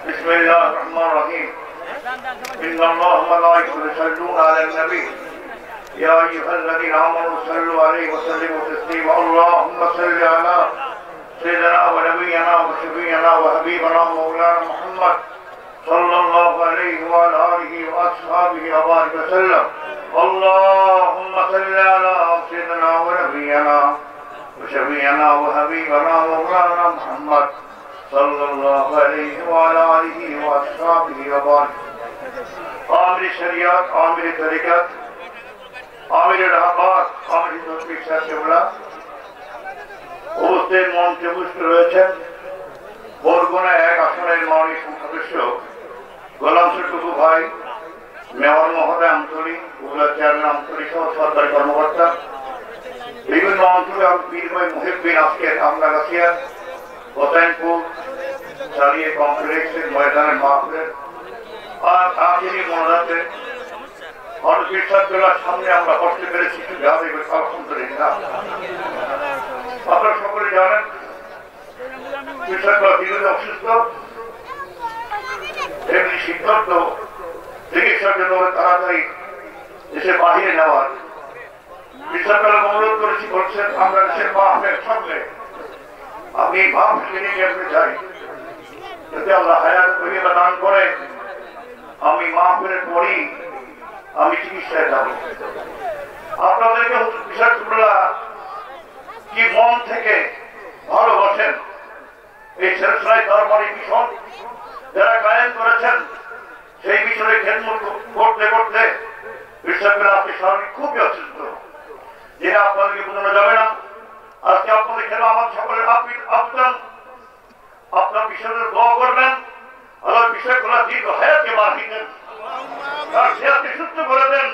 بسم الله الرحمن الرحيم. إن الله وملائكته يصلون على النبي يا أيها الذين آمنوا صلوا عليه وسلموا تسليما. اللهم صل على سيدنا ونبينا وشفيعنا وحبيبنا مولانا محمد صلى الله عليه وعلى آله وأصحابه وبارك وسلم. اللهم صل على سيدنا ونبينا وشفيعنا وحبيبنا مولانا محمد صلى الله عليه وعلى آله وأصحابه وبارك. آمر الشريعة آمر الطريقة آمر الأحبار آمر التوفيق সাহেবরা উপস্থিত মঞ্চে উপস্থিত রয়েছেন বরগুনা 1 আসনের মাননীয় সদস্য গোলাম টুকু ভাই, মেয়র মহোদয় আন্তরিক, উপজেলা চেয়ারম্যান আন্তরিক সহ সরকারি কর্মকর্তা, বিভিন্ন অঞ্চলে পীর ভাই মুহিউদ্দিন আজকের আমলাগাছিয়া হোসেনপুর চালিয়ে কমপ্লেক্সের ময়দানের মাহফিলের আর আখেরি মোনাজাতে হরপীর সাহেবের সামনে আমরা বসতে পেরেছি। আলহামদুলিল্লাহ। আপনারা সকলে জানেন পীর সাহেব দীর্ঘদিন অসুস্থ, এমনি সিদ্ধান্ত চিকিৎসার জন্য তাড়াতাড়ি দেশের বাহিরে নেওয়ার বিশ্বকাল অনুরোধ করেছি। বলছেন আমরা দেশের মাহফিলের সামনে আপনি মাহফিলকে নিয়ে যেতে চাই, যদি আল্লাহ হায়াত করিয়া দান করে আমি মাহফিলের পরই আমি চিকিৎসায় যাব। আপনাদেরকে বিষয়গুলা কি মন থেকে ভালোবাসেন এই শেরশাহী দরবারি মিশন যারা কায়েম করেছেন, সেই মিশনে খেদমত করতে করতে বিশ্বকাল আপনি স্বাভাবিক খুবই অসুস্থ, যেটা আপনাদেরকে বোঝানো যাবে না। আজকে আপনাদের খেলা আমার সকলের আবেদন, আপনার বিষয়ের দোয়া করবেন, আল্লাহ বিষয়গুলো দীর্ঘ হায়াতকে বাড়িয়ে দেন, তার সেহাতকে সুস্থ করে দেন,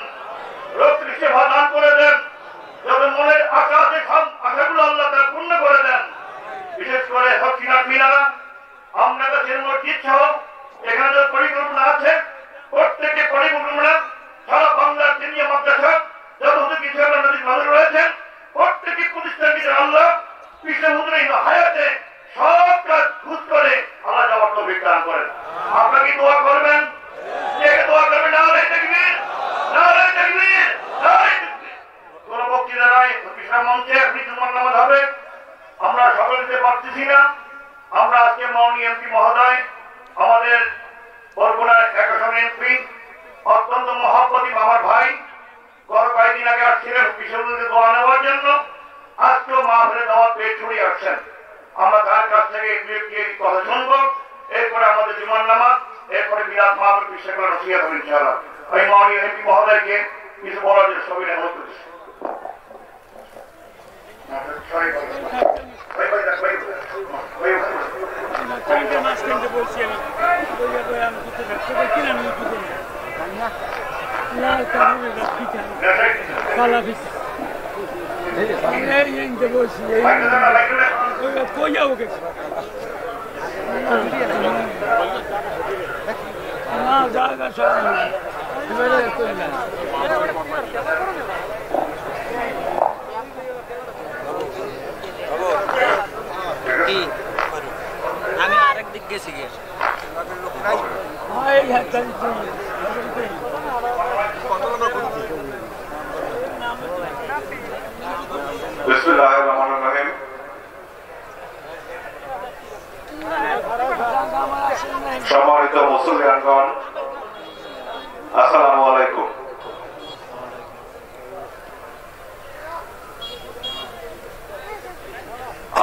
রোগ সেবা দান করে দেন, যাদের মনের আশা আছে আশাগুলো আল্লাহ তারা পূর্ণ করে দেন। বিশেষ করে হকিনাথ মিনারা আপনার কাছে মসজিদ সহ এখানে যে পরিকল্পনা আছে প্রত্যেকে পরিকল্পনা সারা বাংলার দিনিয়া মাদ্রাসা যত কিছু নদীর মানুষ রয়েছেন প্রত্যেকে প্রতিষ্ঠানকে আল্লাহ কৃষ্ণ হুজুরের হায়াতে সব কাজ ঘুষ করে আল্লাহ যাওয়ার তো বিজ্ঞান করেন। আপনাকে দোয়া করবেন, দোয়া করবেন, নারায়ে তাকবীর, নারায়ে তাকবীর, নারায়ে তাকবীর। কোন বক্তৃতা নাই, কৃষ্ণ মঞ্চে আপনি জুমার নামাজ হবে, আমরা সকলে দিতে পারতেছি না। আমরা আজকে মাননীয় এমপি মহোদয়, আমাদের বরগুনার 1 আসনের এমপি, অত্যন্ত মহব্বতী আমার ভাই, গত কয়েকদিন আগে আসছিলেন বিশ্ববিদ্যালয়ে দোয়া নেওয়ার জন্য, আজকেও মাহফিলে দাওয়াত পেয়ে ছড়িয়ে আসছেন। আমরা তার কাছ থেকে একটু কথা শুনবো, এরপরে আমাদের জুমার নামাজ, এরপরে বিরাট মাহফিল বিশ্বাস করে নসিহত হবে ইনশাআল্লাহ। আমি মাননীয় এমপি মহোদয়কে কিছু বলার জন্য সবাই অনুরোধ করছি। আমি আরেক দিক গেছি গিয়ে বিসমিল্লাহির রহমানির রহিম। সম্মানিত মুসলিমগণ, আসসালামু আলাইকুম।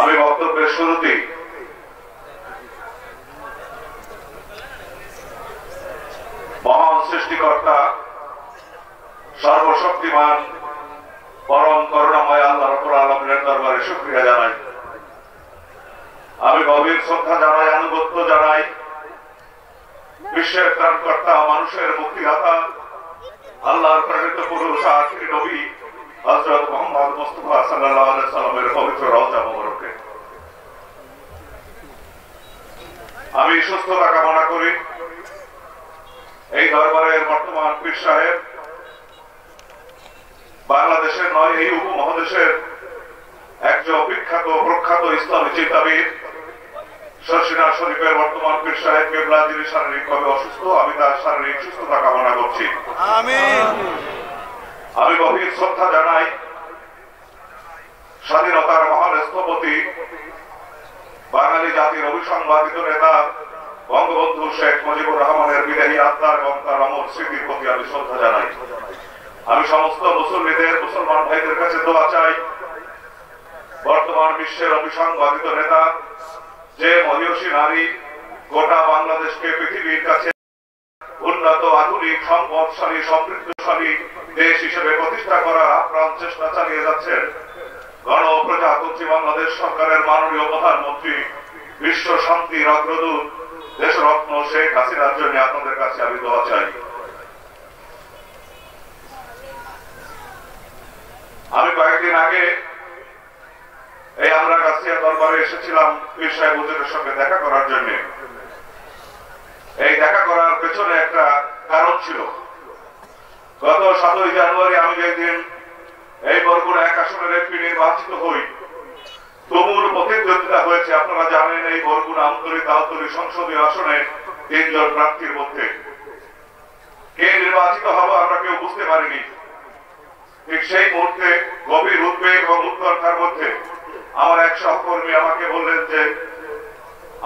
আমি বক্তব্যের শুরুতেই মহান সৃষ্টিকর্তা সর্বশক্তিমান পরম করুণাময় আল্লাহ রাব্বুল আলামিনের দরবারে শুকরিয়া জানাই। আমি গভীর শ্রদ্ধা জানাই, আনুগত্য জানাই বিশ্বের ত্রাণকর্তা, মানুষের মুক্তিদাতা, আল্লাহর প্রেরিত পুরুষ আখিরি নবী হযরত মুহাম্মদ মুস্তাফা সাল্লাল্লাহু আলাইহি সাল্লামের পবিত্র রওজা মুবারকে। আমি সুস্থতা কামনা করি। এই দরবারের বর্তমান পীর সাহেব বাংলাদেশের নয়, এই উপমহাদেশের একজন বিখ্যাত প্রখ্যাত ইসলামী চিন্তাবিদ শর্ষিনা শরীফের বর্তমান পীর সাহেব কেবলা, যিনি শারীরিকভাবে অসুস্থ, আমি তার শারীরিক সুস্থতা কামনা করছি। আমি গভীর শ্রদ্ধা জানাই স্বাধীনতার মহান স্থপতি, বাঙালি জাতির অভিসংবাদিত নেতা বঙ্গবন্ধু শেখ মুজিবুর রহমানের বিদায়ী আত্মা এবং তার অমর স্মৃতির প্রতি আমি শ্রদ্ধা জানাই। আমি সমস্ত মুসল্লিদের, মুসলমান ভাইদের কাছে দোয়া চাই, বর্তমান বিশ্বের অভিসংবাদিত নেতা, যে মহিষী নারী গোটা বাংলাদেশকে পৃথিবীর কাছে উন্নত, আধুনিক, সম্পদশালী, সমৃদ্ধশালী দেশ হিসেবে প্রতিষ্ঠা করার আপ্রাণ চেষ্টা চালিয়ে যাচ্ছেন, গণপ্রজাতন্ত্রী বাংলাদেশ সরকারের মাননীয় প্রধানমন্ত্রী, বিশ্ব শান্তির অগ্রদূত, দেশরত্ন শেখ হাসিনার জন্য আপনাদের কাছে আমি দোয়া চাই। আমি কয়েকদিন আগে এই আমরা গাছিয়া দরবারে এসেছিলাম পীর সাহেব হুজুরের সঙ্গে দেখা করার জন্য। এই দেখা করার পেছনে একটা কারণ ছিল। গত 7ই জানুয়ারি আমি যেদিন এই বরগুনা 1 আসনের এমপি নির্বাচিত হই, তুমুল প্রতিদ্বন্দ্বিতা হয়েছে। আপনারা জানেন এই বরগুনা আমতলী তালতলী সংসদীয় আসনে 3 জন প্রার্থীর মধ্যে কে নির্বাচিত হবে আমরা কেউ বুঝতে পারিনি। ঠিক সেই মুহূর্তে গভীর উদ্বেগ এবং উৎকণ্ঠার মধ্যে আমার এক সহকর্মী আমাকে বললেন যে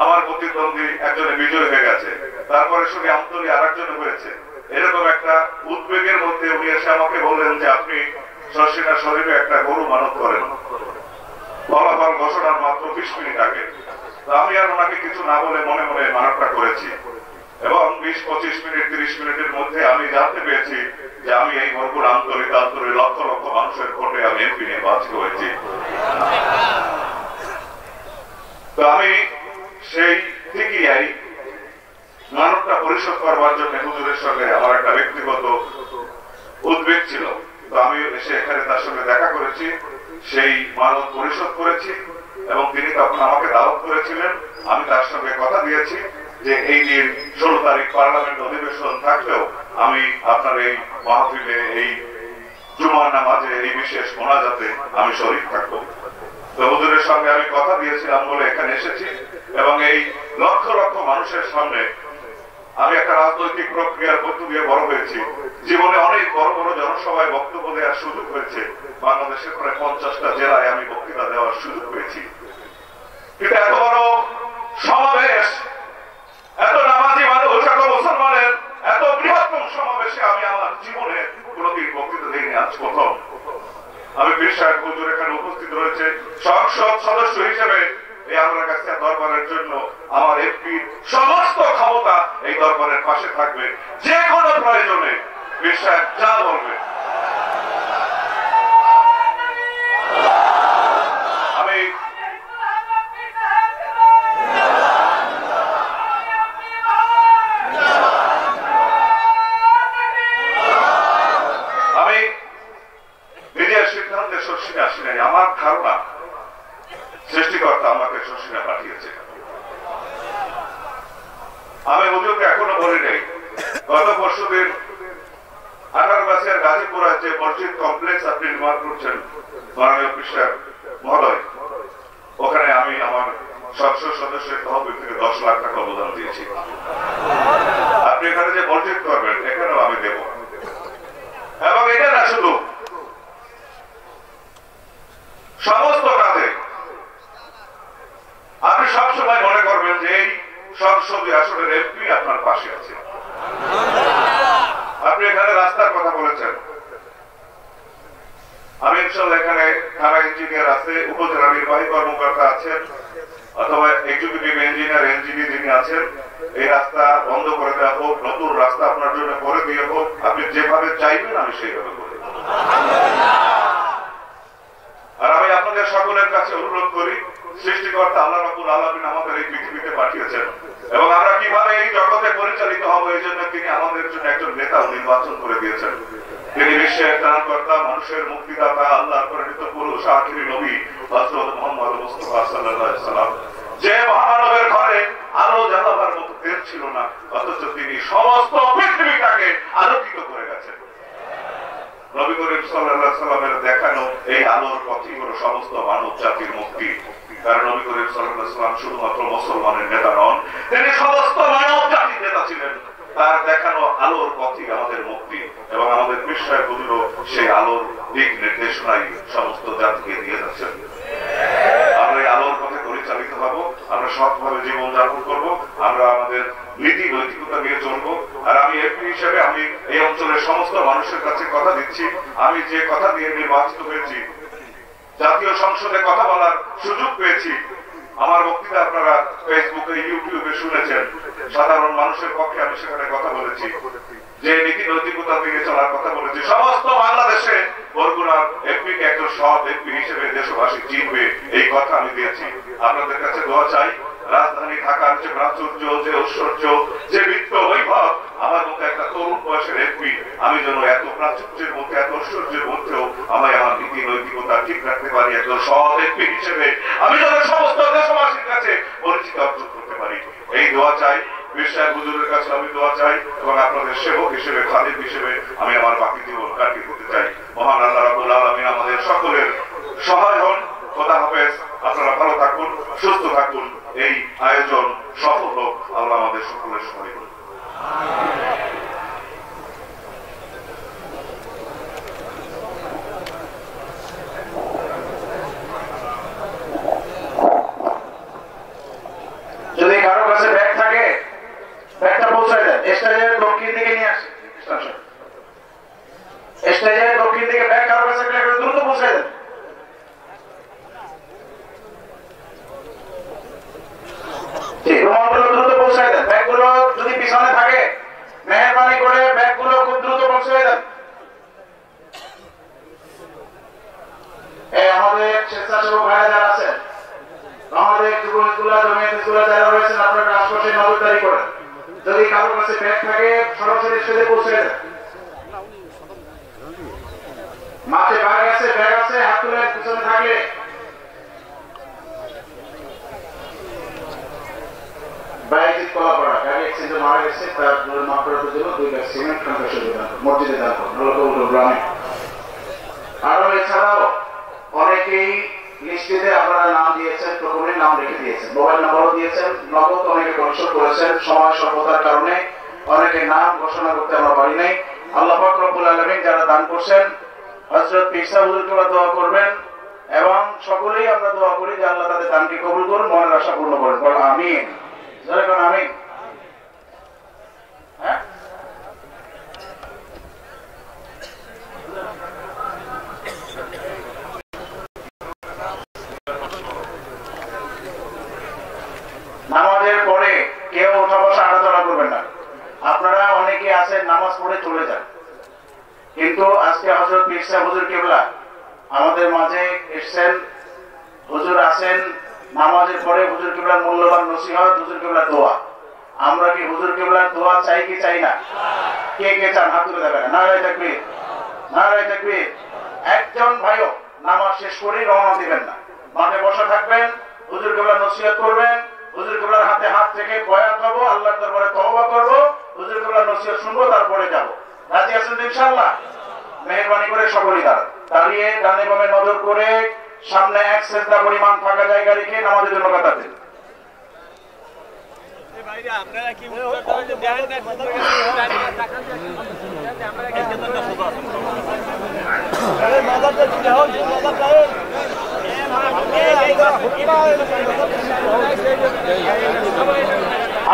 আমার প্রতিদ্বন্দ্বী একজনে বিজয় হয়ে গেছে, তারপরে শুনে আমতলী আরেকজনে হয়েছে। এরকম একটা উদ্বেগের মধ্যে উনি এসে আমাকে বললেন যে আপনি শর্ষিনা শরীফে একটা গরু মানত করেন, ফলাফল ঘোষণার মাত্র 20 মিনিট আগে। তো আমি আর ওনাকে কিছু না বলে মনে মনে মানবটা করেছি এবং 20-25 মিনিট 30 মিনিটের মধ্যে আমি জানতে পেরেছি যে আমি এই বরগুনা আমতলী তালতলী লক্ষ লক্ষ মানুষের ভোটে আমি এমপি নির্বাচিত হয়েছি। তো আমি সেই থেকেই এই মানবটা পরিশোধ করবার জন্য হুজুরের সঙ্গে আমার একটা ব্যক্তিগত উদ্বেগ ছিল। তো আমি এসে এখানে তার সঙ্গে দেখা করেছি, সেই মানব পরিশোধ করেছি এবং তিনি তখন আমাকে দাওয়াত করেছিলেন। আমি তার সঙ্গে কথা দিয়েছি যে এই দিন 16 তারিখ পার্লামেন্ট অধিবেশন থাকলেও আমি আপনার এই মাহফিলে, এই জুমার নামাজে, এই বিশেষ মোনাজাতে আমি শরীক থাকবো। তো হুজুরের সঙ্গে আমি কথা দিয়েছিলাম বলে এখানে এসেছি এবং এই লক্ষ লক্ষ মানুষের সামনে আমি একটা রাজনৈতিক প্রক্রিয়ার মধ্য দিয়ে বড় হয়েছি। জীবনে অনেক বড় বড় জনসভায় বক্তব্য দেওয়ার সুযোগ হয়েছে। বাংলাদেশের প্রায় 50টা জেলায় আমি বক্তৃতা দেওয়ার সুযোগ পেয়েছি। কিন্তু এত বড় সমাবেশ, এত নামাজি মানুষ, এত মুসলমানের এত বৃহত্তম সমাবেশে আমি আমার জীবনে কোনদিন বক্তৃতা দিইনি, আজ প্রথম। আমি পীর সাহেব হুজুর এখানে উপস্থিত রয়েছে, সংসদ সদস্য হিসেবে এই আমরা গাছিয়া দরবারের জন্য আমার এমপির সমস্ত ক্ষমতা এই দরবারের পাশে থাকবে, যে কোনো প্রয়োজনে পীর সাহেব যা বলবে। আমি নিজের সিদ্ধান্তে শর্ষিনা আসি নাই। আমার ধারণা সৃষ্টিকর্তা আমাকে শর্ষিনা পাঠিয়েছে। আমি হুজুরকে এখনো বলি নাই। গত পরশুদিন আঠারগাছিয়ার গাজীপুরে যে মসজিদ কমপ্লেক্স আপনি নির্মাণ করছেন মাননীয় পীর সাহেব মহোদয়, ওখানে আমি আমার সংসদ সদস্যের তহবিল থেকে 10 লাখ টাকা অবদান দিয়েছি। আপনি এখানে যে মসজিদ করবেন এখানেও আমি দেব। এবং এটা না শুধু, সমস্ত কাজে আপনি সবসময় মনে করবেন যে এই সংসদীয় আসনের এমপি আপনার পাশে আছে। আপনি এখানে রাস্তার কথা বলেছেন, আমি ইনশাল্লাহ এখানে থানা ইঞ্জিনিয়ার আছে, উপজেলা নির্বাহী কর্মকর্তা আছেন অথবা এক্সিকিউটিভ ইঞ্জিনিয়ার এনজিনি যিনি আছেন, এই রাস্তা বন্ধ করে দেওয়া হোক, নতুন রাস্তা আপনার জন্য করে দিয়ে হোক, আপনি যেভাবে চাইবেন আমি সেইভাবে করে। আর আমি আপনাদের সকলের কাছে অনুরোধ করি, সৃষ্টিকর্তা আল্লাহ রাব্বুল আলামিন আমাদের এই পৃথিবীতে পাঠিয়েছেন এবং আমরা কিভাবে এই জগতে পরিচালিত হব এই জন্য তিনি আমাদের জন্য একজন নেতা নির্বাচন করে দিয়েছেন। তিনি বিশ্বের ত্রাণকর্তা, মানুষের মুক্তিদাতা, আল্লাহর প্রেরিত পুরুষ আখিরি নবী হযরত মুহাম্মদ মুস্তাফা সাল্লাল্লাহু আলাইহি সাল্লাম। যে মহামানবের ঘরে আলো জ্বালাবার মতো তেল ছিল না, অথচ তিনি সমস্ত পৃথিবীটাকে আলোকিত করে গেছেন। নবী করিম সাল্লাল্লাহু আলাইহি সাল্লামের দেখানো এই আলোর পথই হলো সমস্ত মানব জাতির মুক্তি। কারণ নবী করিম সাল্লাল্লাহু আলাইহি সাল্লাম শুধুমাত্র মুসলমানের নেতা নন, তিনি সমস্ত মানব জাতির নেতা ছিলেন। তার দেখানো আলোর পথই আমাদের মুক্তি এবং আমাদের বিশ্বাস হুজুরও সেই আলোর দিক নির্দেশনাই সমস্ত জাতিকে দিয়ে যাচ্ছেন। আমরা এই আলোর পথে পরিচালিত হব, আমরা সৎভাবে জীবনযাপন করব, আমরা আমাদের নীতি নৈতিকতা নিয়ে চলবো। আর আমি এমপি হিসেবে আমি এই অঞ্চলের সমস্ত মানুষের কাছে কথা দিচ্ছি, আমি যে কথা দিয়ে নির্বাচিত হয়েছি, জাতীয় সংসদে কথা বলার সুযোগ পেয়েছি। আমার বক্তৃতা আপনারা ফেসবুকে ইউটিউবে শুনেছেন। সাধারণ মানুষের পক্ষে আমি সেখানে কথা বলেছি, যে নীতি নৈতিকতা দিয়ে চলার কথা বলেছি। সমস্ত বাংলাদেশে বরগুনার এমপিকে একজন সৎ এমপি হিসেবে দেশবাসী চিনবে, এই কথা আমি দিয়েছি। আপনাদের কাছে দোয়া চাই, রাজধানী ঢাকার যে প্রাচুর্য, যে ঐশ্বর্য, যে বৃত্ত বৈভব, আমার মতো একটা তরুণ বয়সের এমপি আমি যেন এত প্রাচুর্যের মধ্যে, এত ঐশ্বর্যের মধ্যেও আমায় আমার নীতি নৈতিকতা ঠিক রাখতে পারি। একজন সৎ এমপি হিসেবে আমি যেন সমস্ত দেশবাসীর কাছে পরিচিত অর্জন করতে পারি, এই দোয়া চাই। বিশ্বাস হুজুরের কাছে আমি দোয়া চাই এবং আপনাদের সেবক হিসেবে, খাদিম হিসেবে আমি আমার বাকি জীবন কাটিয়ে দিতে চাই। মহান আল্লাহ রাব্বুল আলামিন আমাদের সকলের সহায় হন। খোদা হাফেজ। আপনারা ভালো থাকুন, সুস্থ থাকুন। এই আয়োজন সফল হোক, আল্লাহ আমাদের সকলের সহায় করুন। যদি কারো কাছে ব্যাগ থাকে, ব্যাগটা পৌঁছায় দেন। স্টেজের দক্ষিণ দিকে নিয়ে আসে, স্টেজের দক্ষিণ দিকে ব্যাগ কারো কাছে দ্রুত পৌঁছায় দেন। দ্রুত পৌঁছায় দেন। ব্যাগগুলো যদি পিছনে থাকে, মেহরবানি করে ব্যাগগুলো খুব দ্রুত পৌঁছায় দেন। আমাদের স্বেচ্ছাসেবক ভাইরা যারা আছেন, আমাদের যুবকগুলা, জমিয়তগুলা যারা রয়েছেন, আপনারা আশপাশে নজরদারি করেন। যদি কারোর কাছে ব্যাগ থাকে সরাসরি স্টেজে পৌঁছে দেন। মাঠে ব্যাগ আছে, হাত তুলে পিছনে থাকলে। মারা গেছে, তার মাফ করার জন্য 2 ব্যাগ সিমেন্ট মসজিদে দান করুন গ্রামে। আরো এছাড়াও অনেকেই লিস্টিতে আপনারা নাম দিয়েছেন, প্রথমে নাম রেখে দিয়েছেন, মোবাইল নাম্বারও দিয়েছেন, নগদ অনেকে কনসল করেছেন। সময় স্বল্পতার কারণে অনেকে নাম ঘোষণা করতে আমরা পারি নাই। আল্লাহ পাক রব্বুল আলামিন যারা দান করছেন, হযরত পীর সাহেব হুজুরকে দোয়া করবেন এবং সকলেই আমরা দোয়া করি যে আল্লাহ তাদের দানকে কবুল করুন, মনের আশা পূর্ণ করেন। বলেন আমিন। জোরে বলেন আমিন। হ্যাঁ, নামাজের পরে কেউ ওঠা বসা আড়াচড়া করবেন না। আপনারা অনেকে আছেন নামাজ পড়ে চলে যান, কিন্তু আজকে হযরত পীর সাহেব হুজুর কেবলা আমাদের মাঝে এসেছেন। হুজুর আছেন, নামাজের পরে হুজুর কেবলার মূল্যবান নসিহত, হুজুর কেবলার দোয়া। আমরা কি হুজুর কেবলার দোয়া চাই কি চাই না? কে কে চান হাত তুলে দেবেন। নারায়ে তাকবীর, নারায়ে তাকবীর। একজন ভাইও নামাজ শেষ করেই রওনা দিবেন না, মাঠে বসে থাকবেন, হুজুর কেবলার নসিহত করবেন, হুজুর কেবলার হাতে হাত থেকে বয়াত পাবো, আল্লাহর দরবারে তওবা করব, হুজুর কেবলার নসিহত শুনবো, তারপরে যাব। রাজি আছেন ইনশাআল্লাহ? মেহেরবানি করে সকলেই দাঁড়িয়ে ডানে বামে নজর করে সামনে 1 সেজদা পরিমাণ ফাঁকা জায়গা রেখে নামাজের জন্য কাতার দিন। আপনারা কি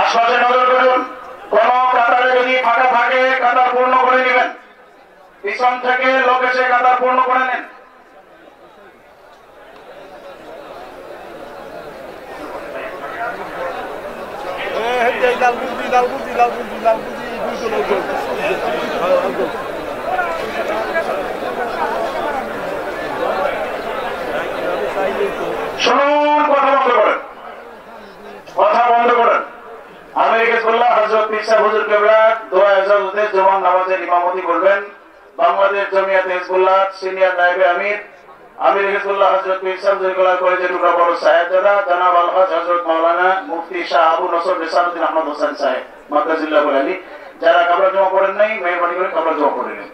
আশপাশে নজর করুন, কোন কাতারে যদি ফাঁকা থাকে কাতার পূর্ণ করে নেবেন। পিছন থেকে লোক এসে কাতার পূর্ণ করে নেন। সভাপতি করবেন বাংলাদেশ জমিয়াতে হিজবুল্লাহ সিনিয়র নায়েবে আমির হিজবুল্লাহ হযরত পীর সামজুল্লাহ কলেজের টুকরা বড় সাহেবজাদা জনাব আলহাজ হযরত মাওলানা মুফতি শাহ আবু নসর নিসারউদ্দিন আহমদ হোসেন সাহেব মাদ্রাজিল্লাহ বলানি যারা কাবরা জমা করেন নাই মেহরবানি করে কাবরা জমা করে নিন।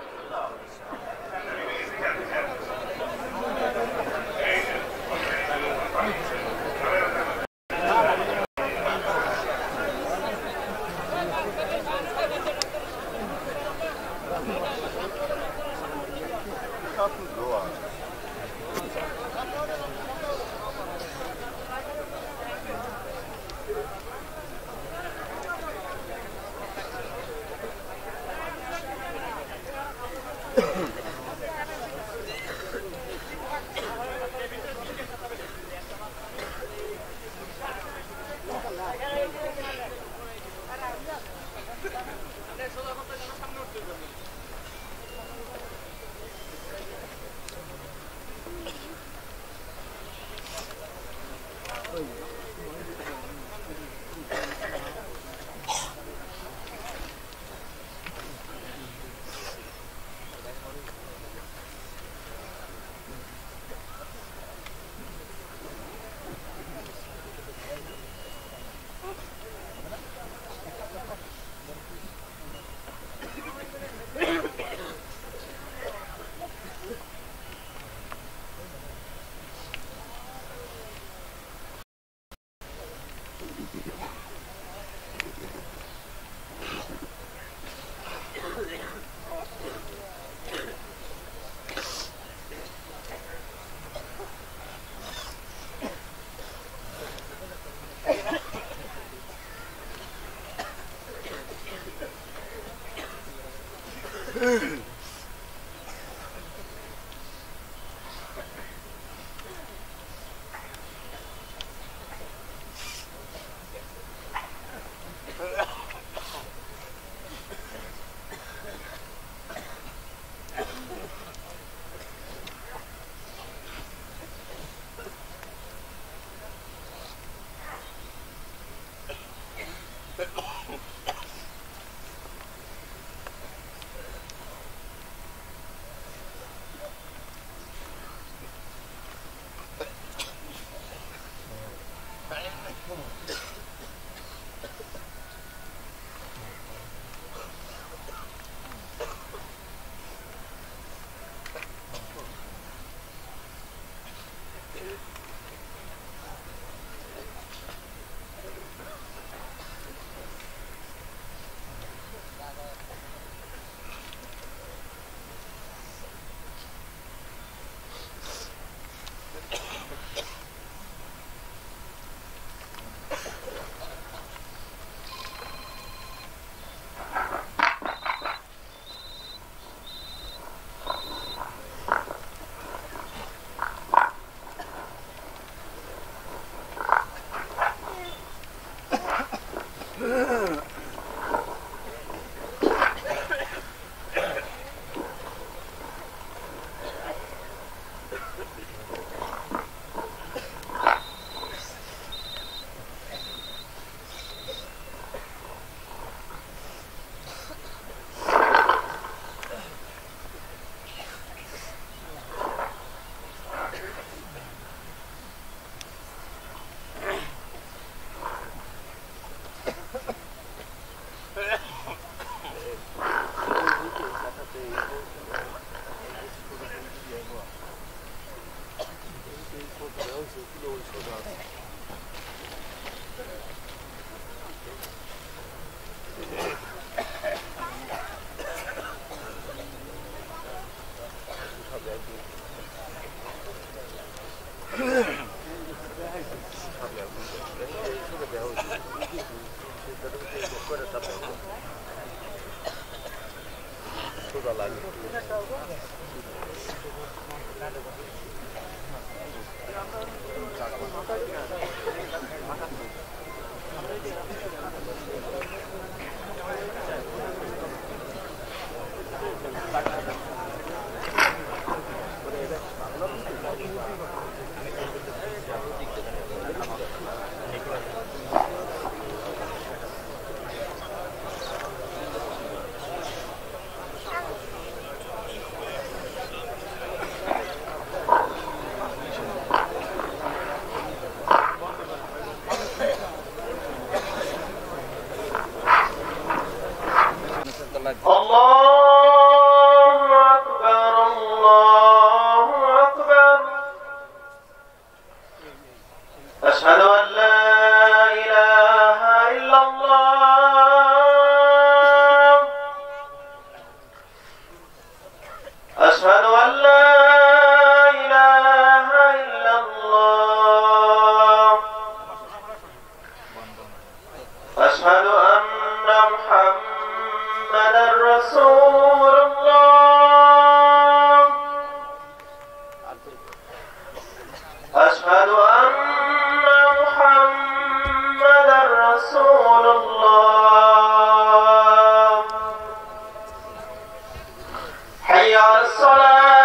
الصلاة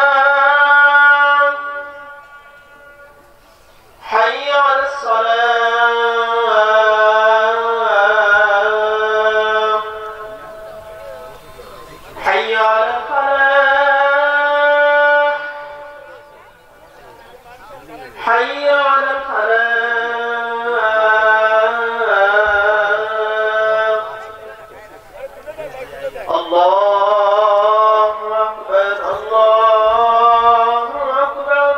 حي على الصلاة حي على الفلاح حي على الفلاح الله أكبر الله أكبر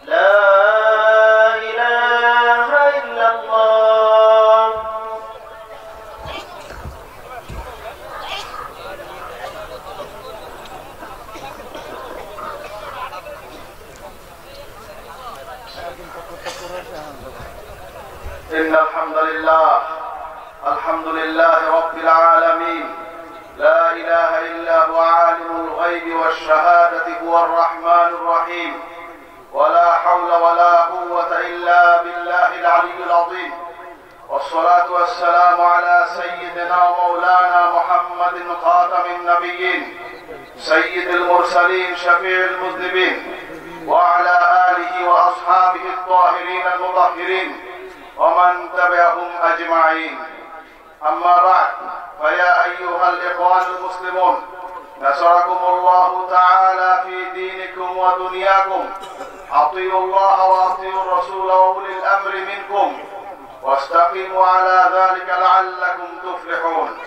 لا إله إلا الله إن الحمد لله رب العالمين لا إله إلا هو عالم الغيب والشهادة هو الرحمن الرحيم ولا حول ولا قوة إلا بالله العلي العظيم والصلاة والسلام على سيدنا ومولانا محمد خاتم النبيين سيد المرسلين شفيع المذنبين وعلى آله وأصحابه الطاهرين المطهرين ومن تبعهم أجمعين أما بعد فيا أيها الإخوان المسلمون نصركم الله تعالى في دينكم ودنياكم أطيعوا الله وأطيعوا الرسول وأولي الأمر منكم واستقيموا على ذلك لعلكم تفلحون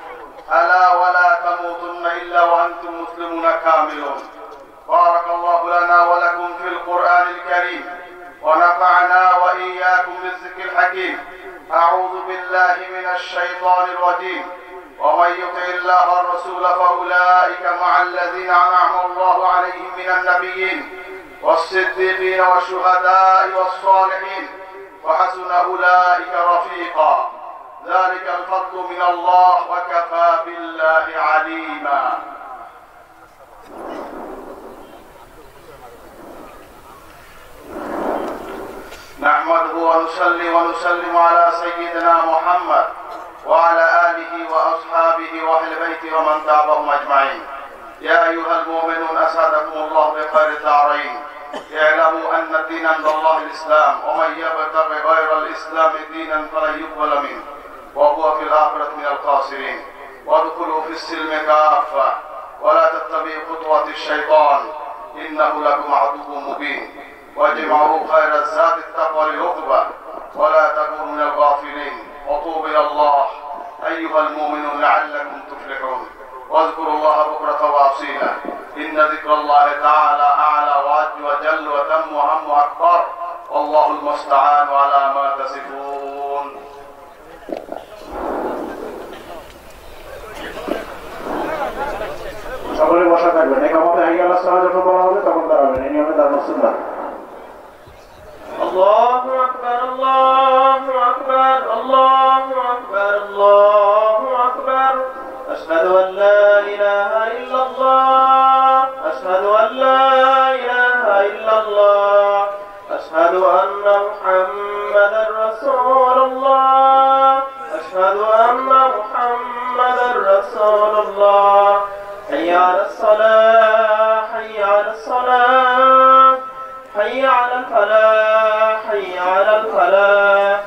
ألا ولا تموتن إلا وأنتم مسلمون كاملون بارك الله لنا ولكم في القرآن الكريم ونفعنا وإياكم بالذكر الحكيم أعوذ بالله من الشيطان الرجيم ومن يطع الله والرسول فأولئك مع الذين أنعم الله عليهم من النبيين والصديقين والشهداء والصالحين وحسن أولئك رفيقا ذلك الفضل من الله وكفى بالله عليما نحمده ونصلي ونسلم على سيدنا محمد وعلى آله وأصحابه وأهل بيته ومن تابعهم أجمعين يا أيها المؤمنون أسعدكم الله بخير الدارين اعلموا أن الدين عند الله الإسلام ومن يبتغ غير الإسلام دينا فلن يقبل منه وهو في الآخرة من الخاسرين وادخلوا في السلم كافة ولا تتبعوا خطوات الشيطان إنه لكم عدو مبين واجمعوا خير الزاد التقوى للعقبى ولا تكونوا من الغافلين وطوبوا إلى الله أيها المؤمنون لعلكم تفلحون واذكروا الله بكرة وأصيلا إن ذكر الله تعالى أعلى وأجل وجل وتم وهم أكبر والله المستعان على ما تصفون সকলে বসা থাকবেন একামতে হাইয়া আলাস সালাত যখন বলা হবে তখন দাঁড়াবেন এই নিয়মে দাঁড়ানো সুন্নাত الله أكبر الله أكبر الله أكبر الله أكبر أشهد أن لا إله إلا الله أشهد أن لا إله إلا الله أشهد أن محمدا رسول الله أشهد أن محمدا رسول الله حي على الصلاة حي على الصلاة حي على الفلاح حي على الفلاح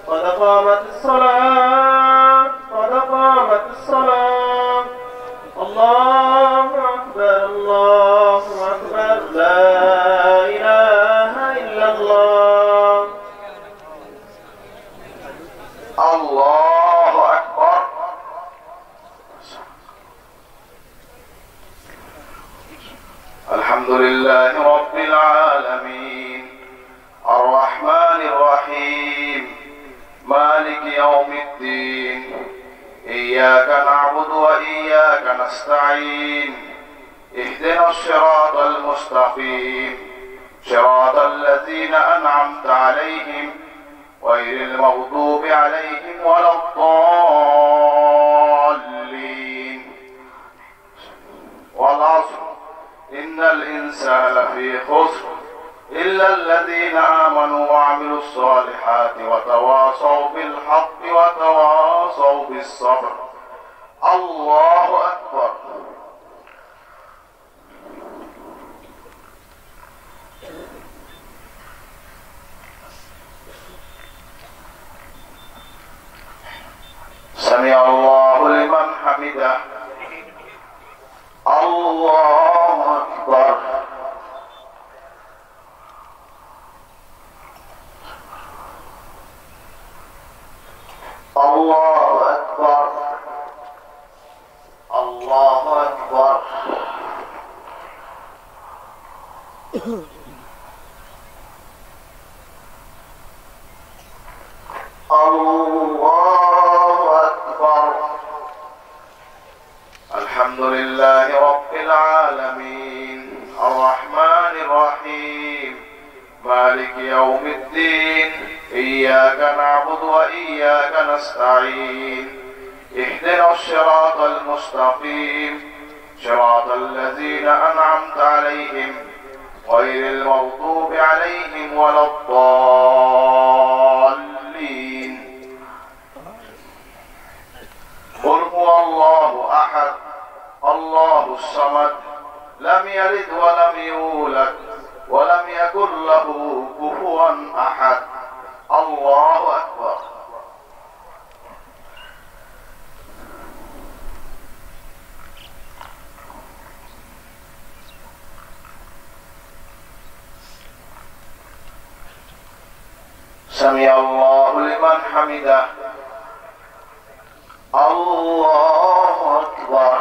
قد قامت الصلاة قد قامت الصلاة الله أكبر الله أكبر لا إله إلا الله الله أكبر الحمد لله رب العالمين الرحمن الرحيم مالك يوم الدين إياك نعبد وإياك نستعين اهدنا الصراط المستقيم صراط الذين أنعمت عليهم غير المغضوب عليهم ولا الضالين والعصر إن الإنسان لفي خسر إلا الذين آمنوا وعملوا الصالحات وتواصوا بالحق وتواصوا بالصبر الله أكبر الله أكبر الحمد لله رب العالمين الرحمن الرحيم مالك يوم الدين إياك نعبد وإياك نستعين اهدنا الصراط المستقيم صراط الذين أنعمت عليهم غير المغضوب عليهم ولا الضالين قل هو الله أحد الله الصمد لم يلد ولم يولد ولم يكن له كفوا أحد الله أكبر سمع الله لمن حمده الله أكبر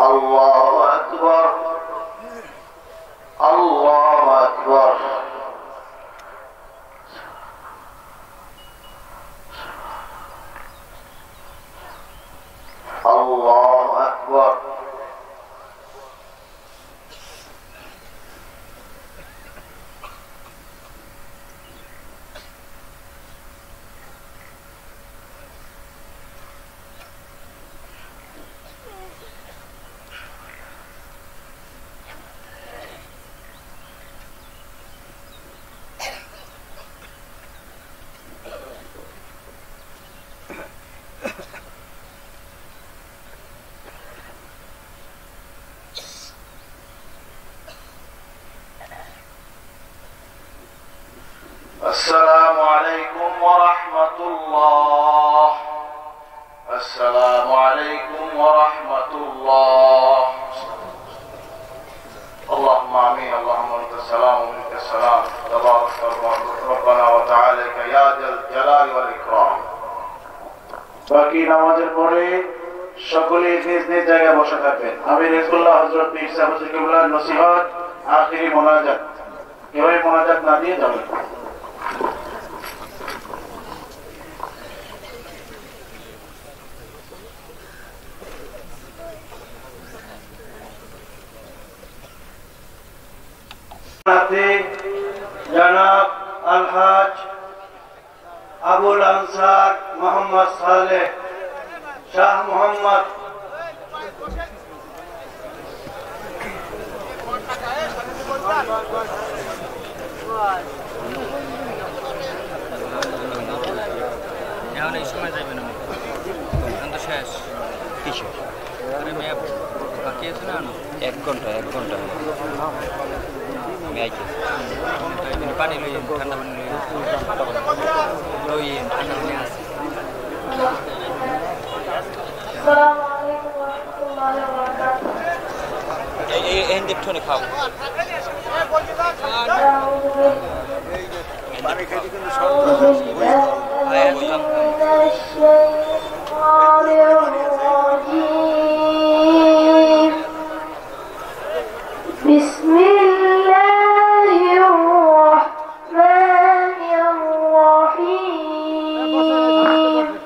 الله أكبر الله أكبر الله أكبر السلام عليكم ورحمة الله السلام عليكم ورحمة الله اللهم آمين اللهم أنت السلام ومنك السلام تبارك ربنا وتعالى يا ذا الجلال والإكرام বাকি নামাজের পরে সকলে নিজ নিজ জায়গায় বসে থাকবেন আমি রিজকুল্লাহ হযরত পীর সাহেব হুজুর কিবলার নসিহত আখিরি মোনাজাত কেউই মোনাজাত না দিয়ে যাবেন জনাব আলহাজ আবুল আনসার মোহাম্মদ সালেহ শাহ মোহাম্মদ এখন এই সময় যাবে না এখন তো শেষ কিছু আরে মেয়ে বাকি আছে না এক ঘন্টা আমি আইছি পানি লই ঠান্ডা পানি লই ঠান্ডা পানি আছে আসসালামু আলাইকুম ওয়া রাহমাতুল্লাহি ওয়া বারাকাতুহু এই দেখছনি খাও পানি খেতে কিন্তু সব بسم الله الرحمن الرحيم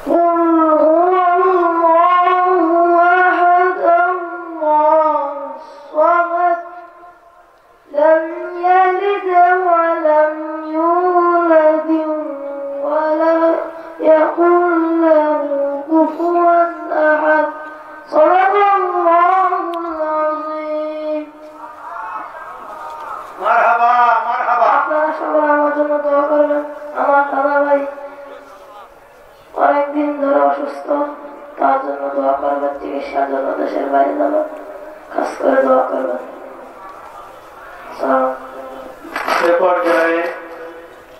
قل هو الله أحد الله الصمد لم يلد ولم يولد ولم يكن له كفوا أحد صدق الله العظيم মারহাবা মারহাবা আপনারা সবাই আমার জন্য দোয়া করবেন আমার দাদা ভাই অনেকদিন ধরে অসুস্থ তার জন্য দোয়া করবেন চিকিৎসার জন্য দেশের বাইরে যাবে খাস করে দোয়া করবেন এ পর্যায়ে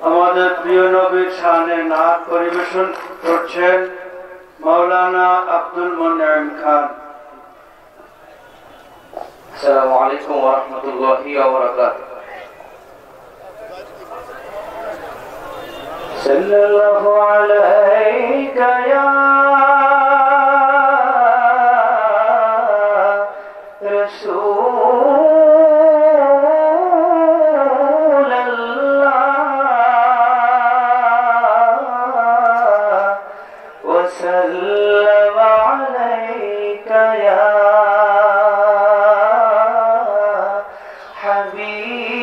আমাদের প্রিয় নবীর শানে নাত পরিবেশন করছেন মাওলানা আব্দুল মুনঈম খান আসসালামু আলাইকুম ওয়া রাহমাতুল্লাহি ওয়া বারাকাতুহু সাল্লাল্লাহু আলাইকা ইয়া وسلم عليك يا حبيب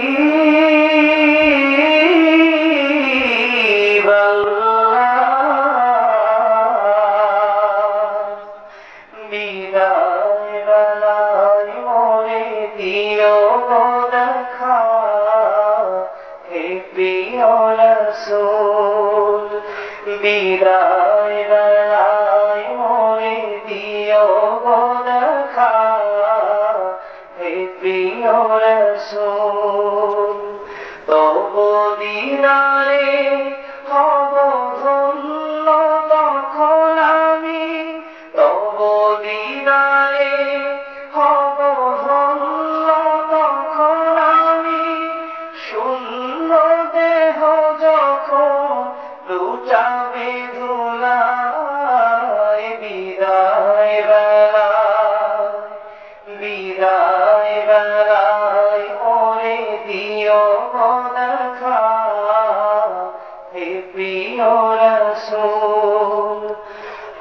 الله বিদায় বেলায় মরে দিও দেখা হে প্রিয় রাসূল বিদায় বেলায় মরে দিও দেখা হে প্রিয় রাসূল তবু দিদারে হব ধন্য তখন আমি তবু দিদারে হব ধন্য তখন আমি শূন্য দেহ যখন লুটাবে ধুলায় বিদায় বেলায় ওরে দিও দেখা হে প্রিয় রাসূল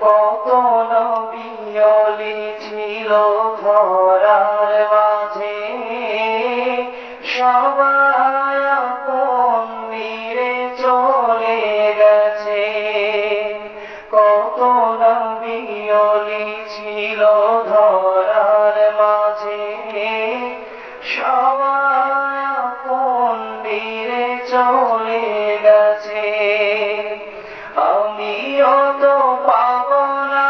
কত নবী ওলি ছিল ধরার মাঝে সবাই আপন নিরে চলে গেছে কত নবী ওলি ছিল ধরার মাঝে সবাই আপন নিরে চলে গেছে আমিও তো পাব না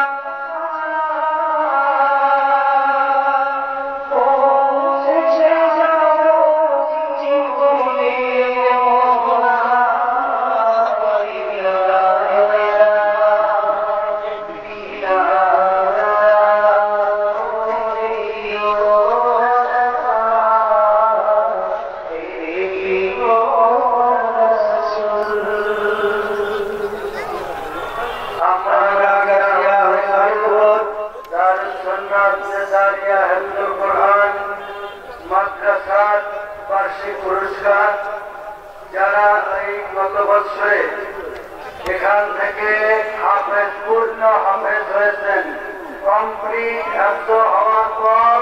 পৌঁছে যাব জীবনের মাদ্রাসার বার্ষিক পুরস্কার যারা এই গত বছরে এখান থেকে পূর্ণ হাফেজ হয়েছেন কমপ্লিট একশো হওয়ার পর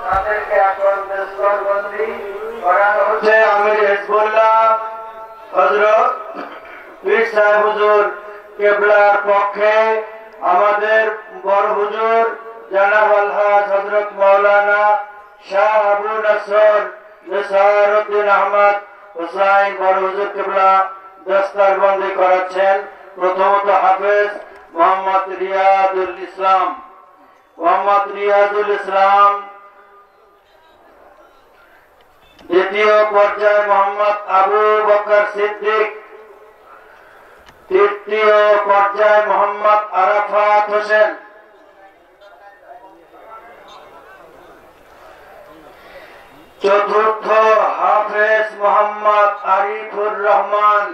তাদেরকে এখন স্তরবন্দি করানো হচ্ছে আমির হিজবুল্লাহ হযরত পীর সাহেব হুজুর কেবলার পক্ষে আমাদের বড় হুজুর জনাব আলহাজ হযরত মাওলানা শাহ আবু নসর নিসারউদ্দিন আহমদ হুসাইন বড় হুজুর কেবলা দস্তরবন্দি করাচ্ছেন। প্রথমত হাফেজ মোহাম্মদ রিয়াজুল ইসলাম, দ্বিতীয় পর্যায়ে মোহাম্মদ আবু বকর সিদ্দিক, তৃতীয় পর্যায়ে মোহাম্মদ আরাফাত হোসেন, চতুর্থ হাফেজ মোহাম্মদ আরিফুর রহমান,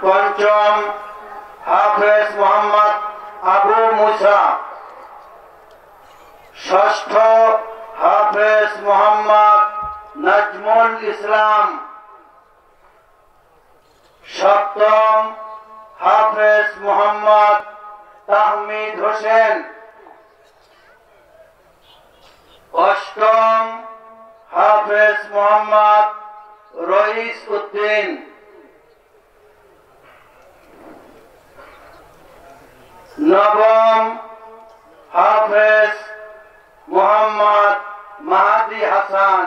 পঞ্চম হাফেজ মোহাম্মদ আবু মুসা, ষষ্ঠ হাফেজ মোহাম্মদ নাজমুল ইসলাম, সপ্তম হাফেজ মোহাম্মদ তাহমিদ হোসেন, অষ্টম হাফেজ মোহাম্মদ রইস উদ্দিন, নবম হাফেজ মোহাম্মদ মাহাদি হাসান,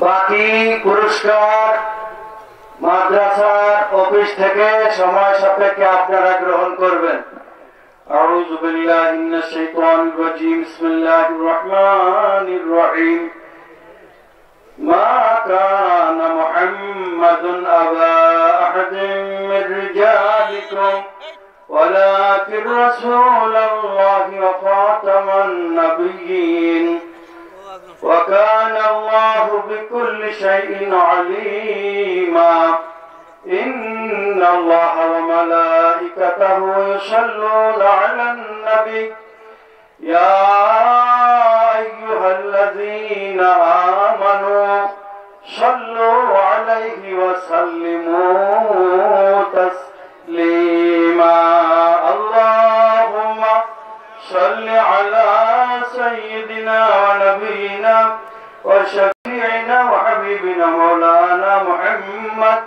বাকি পুরস্কার মাদ্রাসার অফিস থেকে সময় সাপেক্ষে আপনারা গ্রহণ করবেন। أعوذ بالله من الشيطان الرجيم بسم الله الرحمن الرحيم ما كان محمد أبا أحد من رجالكم ولكن رسول الله وخاتم النبيين وكان الله بكل شيء عليما إن الله وملائكته يصلون على النبي يا أيها الذين آمنوا صلوا عليه وسلموا تسليما اللهم صل على سيدنا ونبينا وشفيعنا وحبيبنا مولانا محمد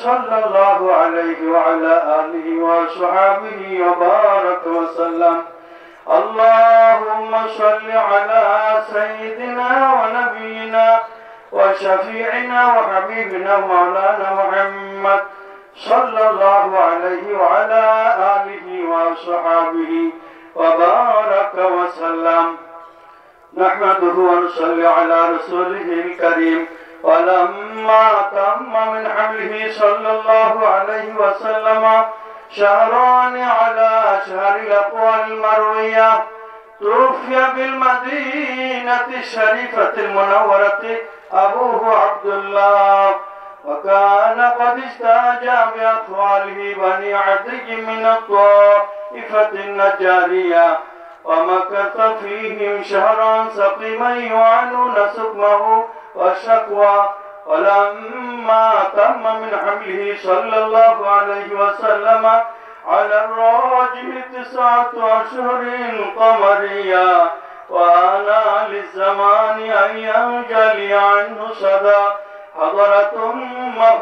صلى الله عليه وعلى آله وصحبه وبارك وسلم اللهم صل على سيدنا ونبينا وشفيعنا وحبيبنا مولانا محمد صلى الله عليه وعلى آله وصحبه وبارك وسلم نحمده ونصلي على رسوله الكريم ولما تم من حمله صلى الله عليه وسلم شهران على شهر الأقوال المروية توفي بالمدينة الشريفة المنورة أبوه عبد الله وكان قد استاجى بأطفاله بني عدي من الطائفة النجارية ومكث فيهم شهرا سقيما يعنون سقمه والشكوى ولما تم من حمله صلى الله عليه وسلم على الراجح 9 أشهر قمرية وأنا للزمان أن ينجلي عنه صدى حضرت أمه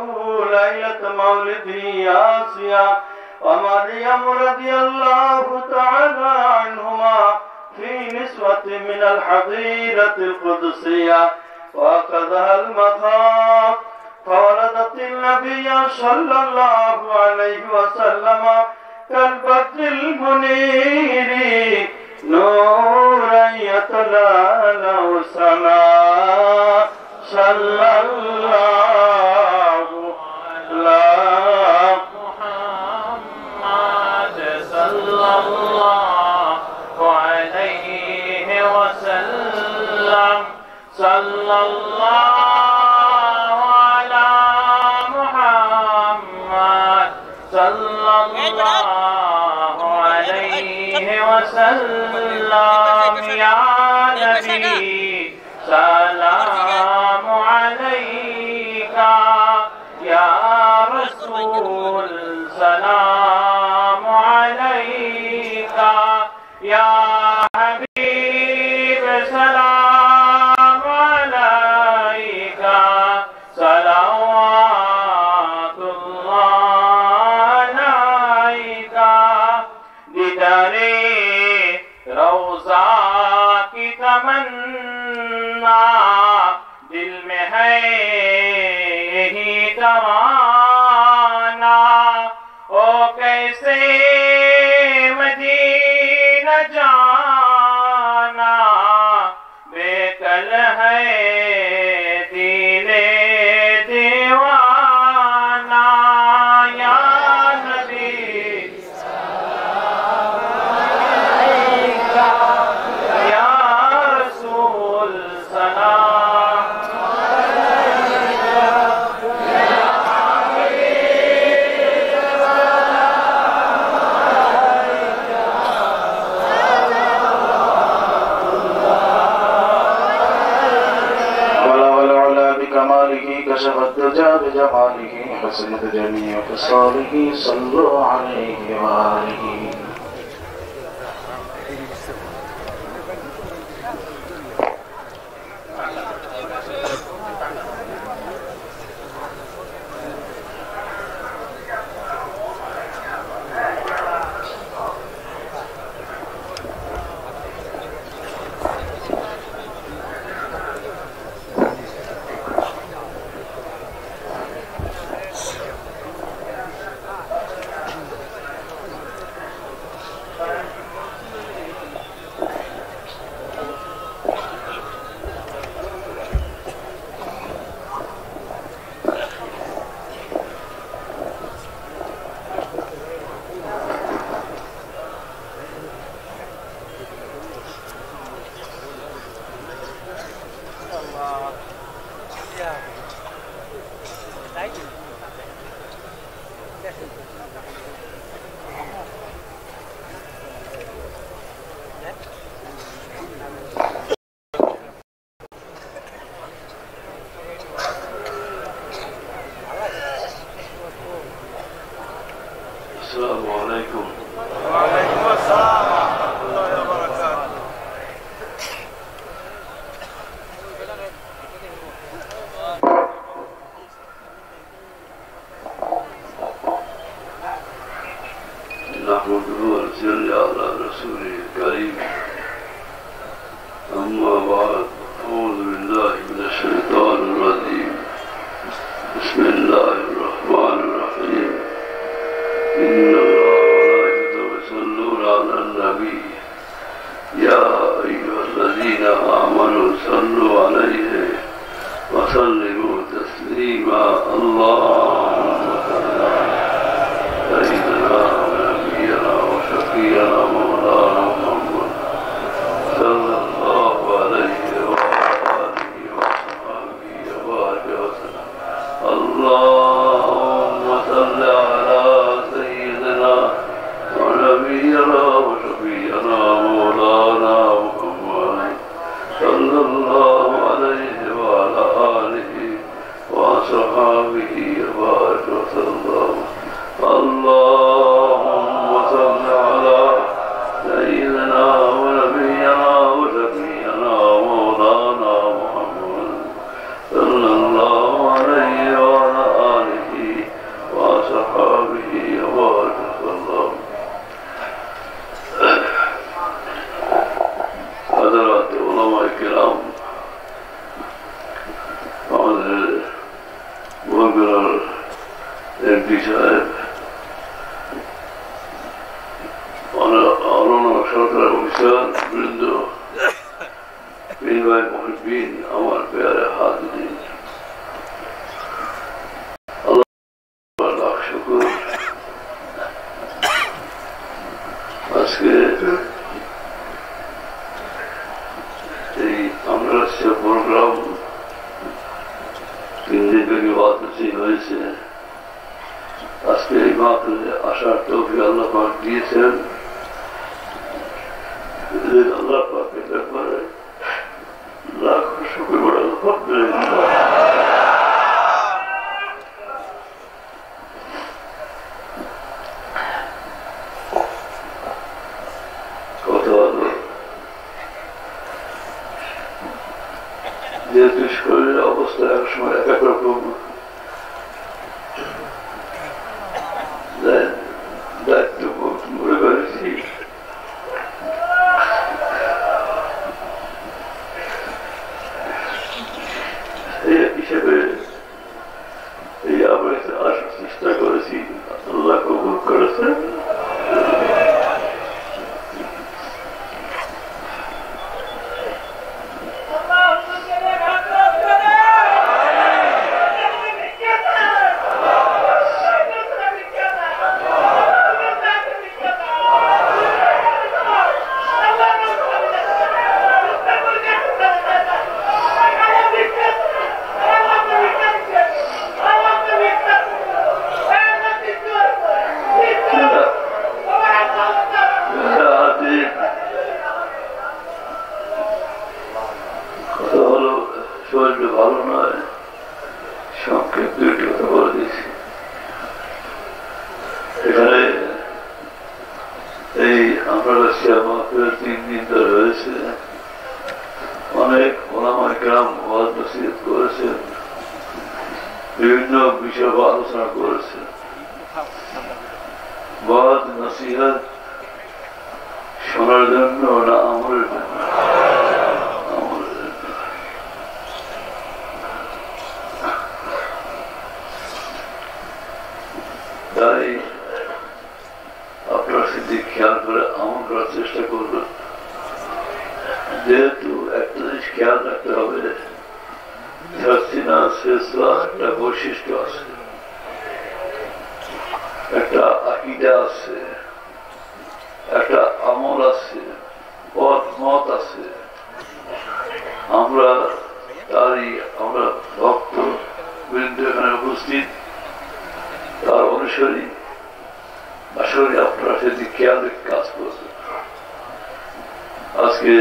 ليلة مولده آسيا ومريم رضي الله تعالى عنهما في نسوة من الحظيرة القدسية وأخذها المخاض فولدت النبي صلى الله عليه وسلم كالبدر المنير نورا يتلالى سنا صلى الله على محمد صلى الله عليه وسلم صلى الله على محمد صلى الله عليه وسلم يا نبي سلام عليك يا رسول سلام عليك يا حبيب سلام عليك صلوات الله عليك دیدارے روضہ کی تمنا دل میں ہے یہی ترانا او کیسے مدینہ جانا بے کل ہے دل دیوانا یا نبی یا رسول سلام كشف الدجى بجماله حسنت جميع خصاله صلوا عليه وآله السلام عليكم. وعليكم السلام ورحمة الله وبركاته. نحمده ونصلي على رسوله الكريم. أما بعد، أعوذ بالله من الشيطان الرجيم. بسم الله الرحمن الرحيم. إن الله وملائكته يصلون على النبي يا أيها الذين آمنوا صلوا عليه وسلموا تسليما. اللهم صل على سيدنا ونبينا وشفيعنا مولانا محمد صلى الله عليه وعلى آله وصحبه وبارك وسلم. اللهم صل على سيدنا ونبينا وشفيعنا مولانا محمد صلى الله عليه وعلى آله وصحبه وبارك وسلم. اللهم صل على سيدنا ونبينا وشفيعنا مولانا محمد صلى الله عليه وعلى آله وصحبه وبارك وسلم. حضرات علماء کرام، আমাদের বগুড়ার এমপি সাহেব, অরণ্য সরকার অফিসার বৃন্দ, ভাই মহিবিন, আমার পেয়ারে হাত দিন, আল্লাহ লাখ শুকর। আজকে এই আমরা প্রোগ্রাম 3 দিন ব্যাপী বাদী হয়েছে। আজকে এই মাহফিলে আসার তৌফিক আল্লাহ পাক দিয়েছেন। আল্লাহ পাকের ব্যাপারে লাখ শুকর বড় আলহামদুলিল্লাহ। কথা হলো, যেহেতু শরীরের অবস্থা এক সময় এক এক রকম, দায়িত্ব মনে করেছি হিসেবে এই আমরা আসার চেষ্টা করেছি। আল্লাহ কবুল করেছে। শরীরটা ভালো নয়, সংক্ষেপ দুইটি কথা বলে দিয়েছি। এখানে এই আমরা মাহফিল 3 দিন ধরে হয়েছে। অনেক ওলামায়ে কেরাম ওয়াজ নসিহত করেছেন, বিভিন্ন বিষয় আলোচনা করেছেন। ওয়াজ নসিহত শোনার জন্য না আমলের জন্য? তাই আপনারা সেদিক খেয়াল করে আমল করার চেষ্টা করবেন। যেহেতু একটা জিনিস খেয়াল রাখতে হবে, একটা বৈশিষ্ট্য আছে, একটা আকীদা আছে, একটা আমল আছে, পথ মত আছে। আমরা তার যারই আমরা ভক্ত বৃন্দ এখানে উপস্থিত তার অনুসারী আসলে আপনারা সেদিক খেয়াল রেখে কাজ করছেন। আজকে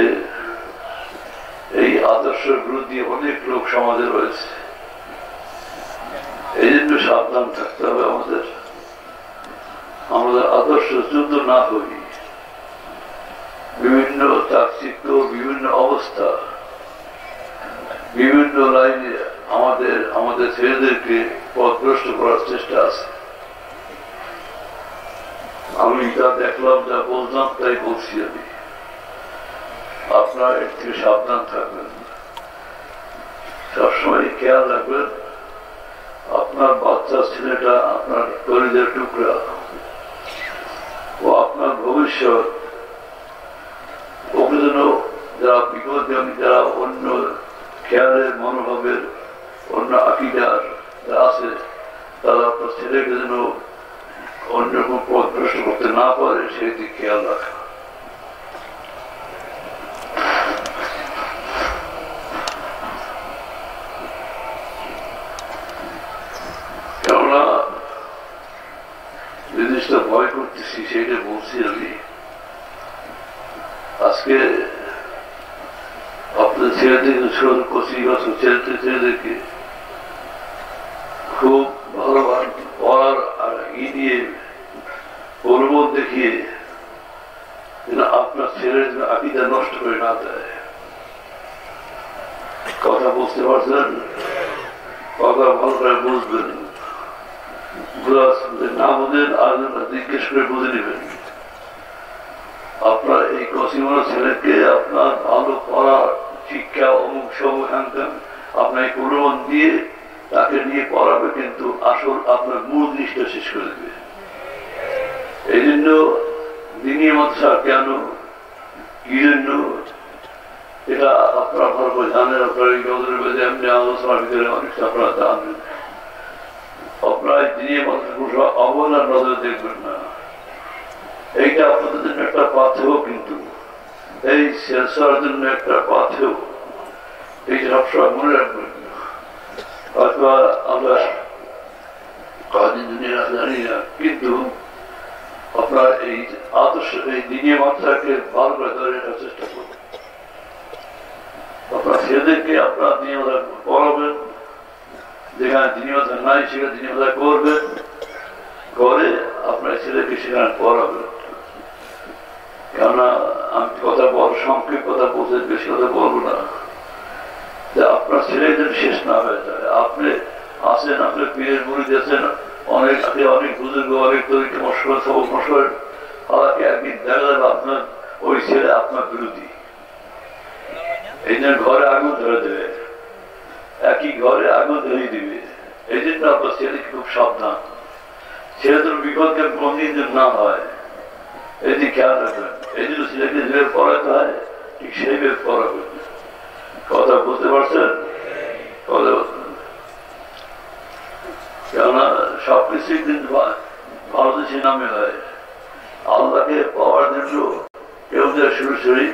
এই আদর্শের বিরোধী অনেক লোক সমাজে রয়েছে, এই জন্য সাবধান থাকতে হবে আমাদের আদর্শ যুদ্ধ না হই। বিভিন্ন চাকচিক্য, বিভিন্ন অবস্থা, বিভিন্ন লাইনে আমাদের ছেলেদেরকে পথভ্রষ্ট করার চেষ্টা আছে। আমি যা দেখলাম, যা বললাম তাই বলছি। আমি আপনার এর থেকে সাবধান থাকবেন, সবসময় খেয়াল রাখবেন আপনার বাচ্চা ছেলেটা আপনার কলিজার টুকরা ও আপনার ভবিষ্যৎ, ওকে যেন যারা বিপদগামী, যারা অন্য খেয়ালের মনোভাবের, অন্য আকিদার যারা আছে, তারা আপনার ছেলেকে যেন অন্যরকম পথভ্রষ্ট করতে না পারে সেই দিক খেয়াল রাখা। কেননা জিনিসটা ভয় করতেছি সেইটা বলছি আমি। আজকে আপনার ছেলেদেরকে ছেলেদেরকে খুব ভালোভাবে পড়ার আর দিয়ে প্রলোভন দেখিয়ে আপনার ছেলের আকিদা নষ্ট করে না দেয়। কথা বুঝতে পারছেন? কথা ভালো করে বুঝবেন, না বুঝেন আর জিজ্ঞেস করে বুঝে নেবেন। আপনার এই কসিমার ছেলেকে আপনার ভালো পড়ার শিক্ষা অমুক সমুক হ্যান আপনার এই প্রলোভন দিয়ে তাকে নিয়ে পড়াবে, কিন্তু আসল আপনার মূল জিনিসটা শেষ করে দেবে। এই জন্য দিনী মাদ্রাসা কেন, কি জন্য, এটা আপনারা ভালো করে জানেন। আপনার এই গজরের বেঁধে এমনি আলোচনার ভিতরে অনেকটা আপনারা জানেন। আপনারা দিনী মাদ্রাসা অবহেলার নজরে দেখবেন না। এইটা আপনাদের জন্য একটা পাথেও, কিন্তু এই সেন্সর জন্য একটা পাথেও। এই সবসময় মনে রাখবেন। হয়তো আমরা কদিন দুনিয়া জানি না, কিন্তু আপনার এই আদর্শ, এই দিনীয় মাত্রাকে ভালো করে ধরে রাখার চেষ্টা করবেন। আপনার ছেলেদেরকে আপনার দিনীয় মাত্রা পড়াবেন, যেখানে দিনীয় মাত্রা নাই সেখানে দিনীয় মাত্রা করবেন, করে আপনার ছেলেকে সেখানে পড়াবেন। কেননা আমি কথা সংক্ষেপ কথা বলতে, বেশি কথা বলবো না, যে আপনার ছেলেদের শেষ না হয়ে যায়। আপনি আছেন, আপনার পীরের মুরিদ আছেন, অনেক বুজুর্গ, অনেক তরিকে মশলা সবক মশলার, তাকে একদিন দেখা যাবে আপনার ওই ছেলে আপনার বিরোধী। এই জন্য ঘরে আগুন ধরে দেবে, একই ঘরে আগুন ধরিয়ে দিবে। এই জন্য আপনার ছেলেকে খুব সাবধান। ছেলেদের বিপদকে কোনদিন না হয় এদিকে খেয়াল রাখবেন। এই জন্য ছেলেকে যেভাবে পড়াতে হয় ঠিক সেইভাবে পড়াবেন। কথা বুঝতে পারছেন? কথা বলছেন? কেননা সবকিছুই কিন্তু ভারতের নামে হয়। আল্লাহকে পাওয়ার জন্য কেউ যায় সুরসরি,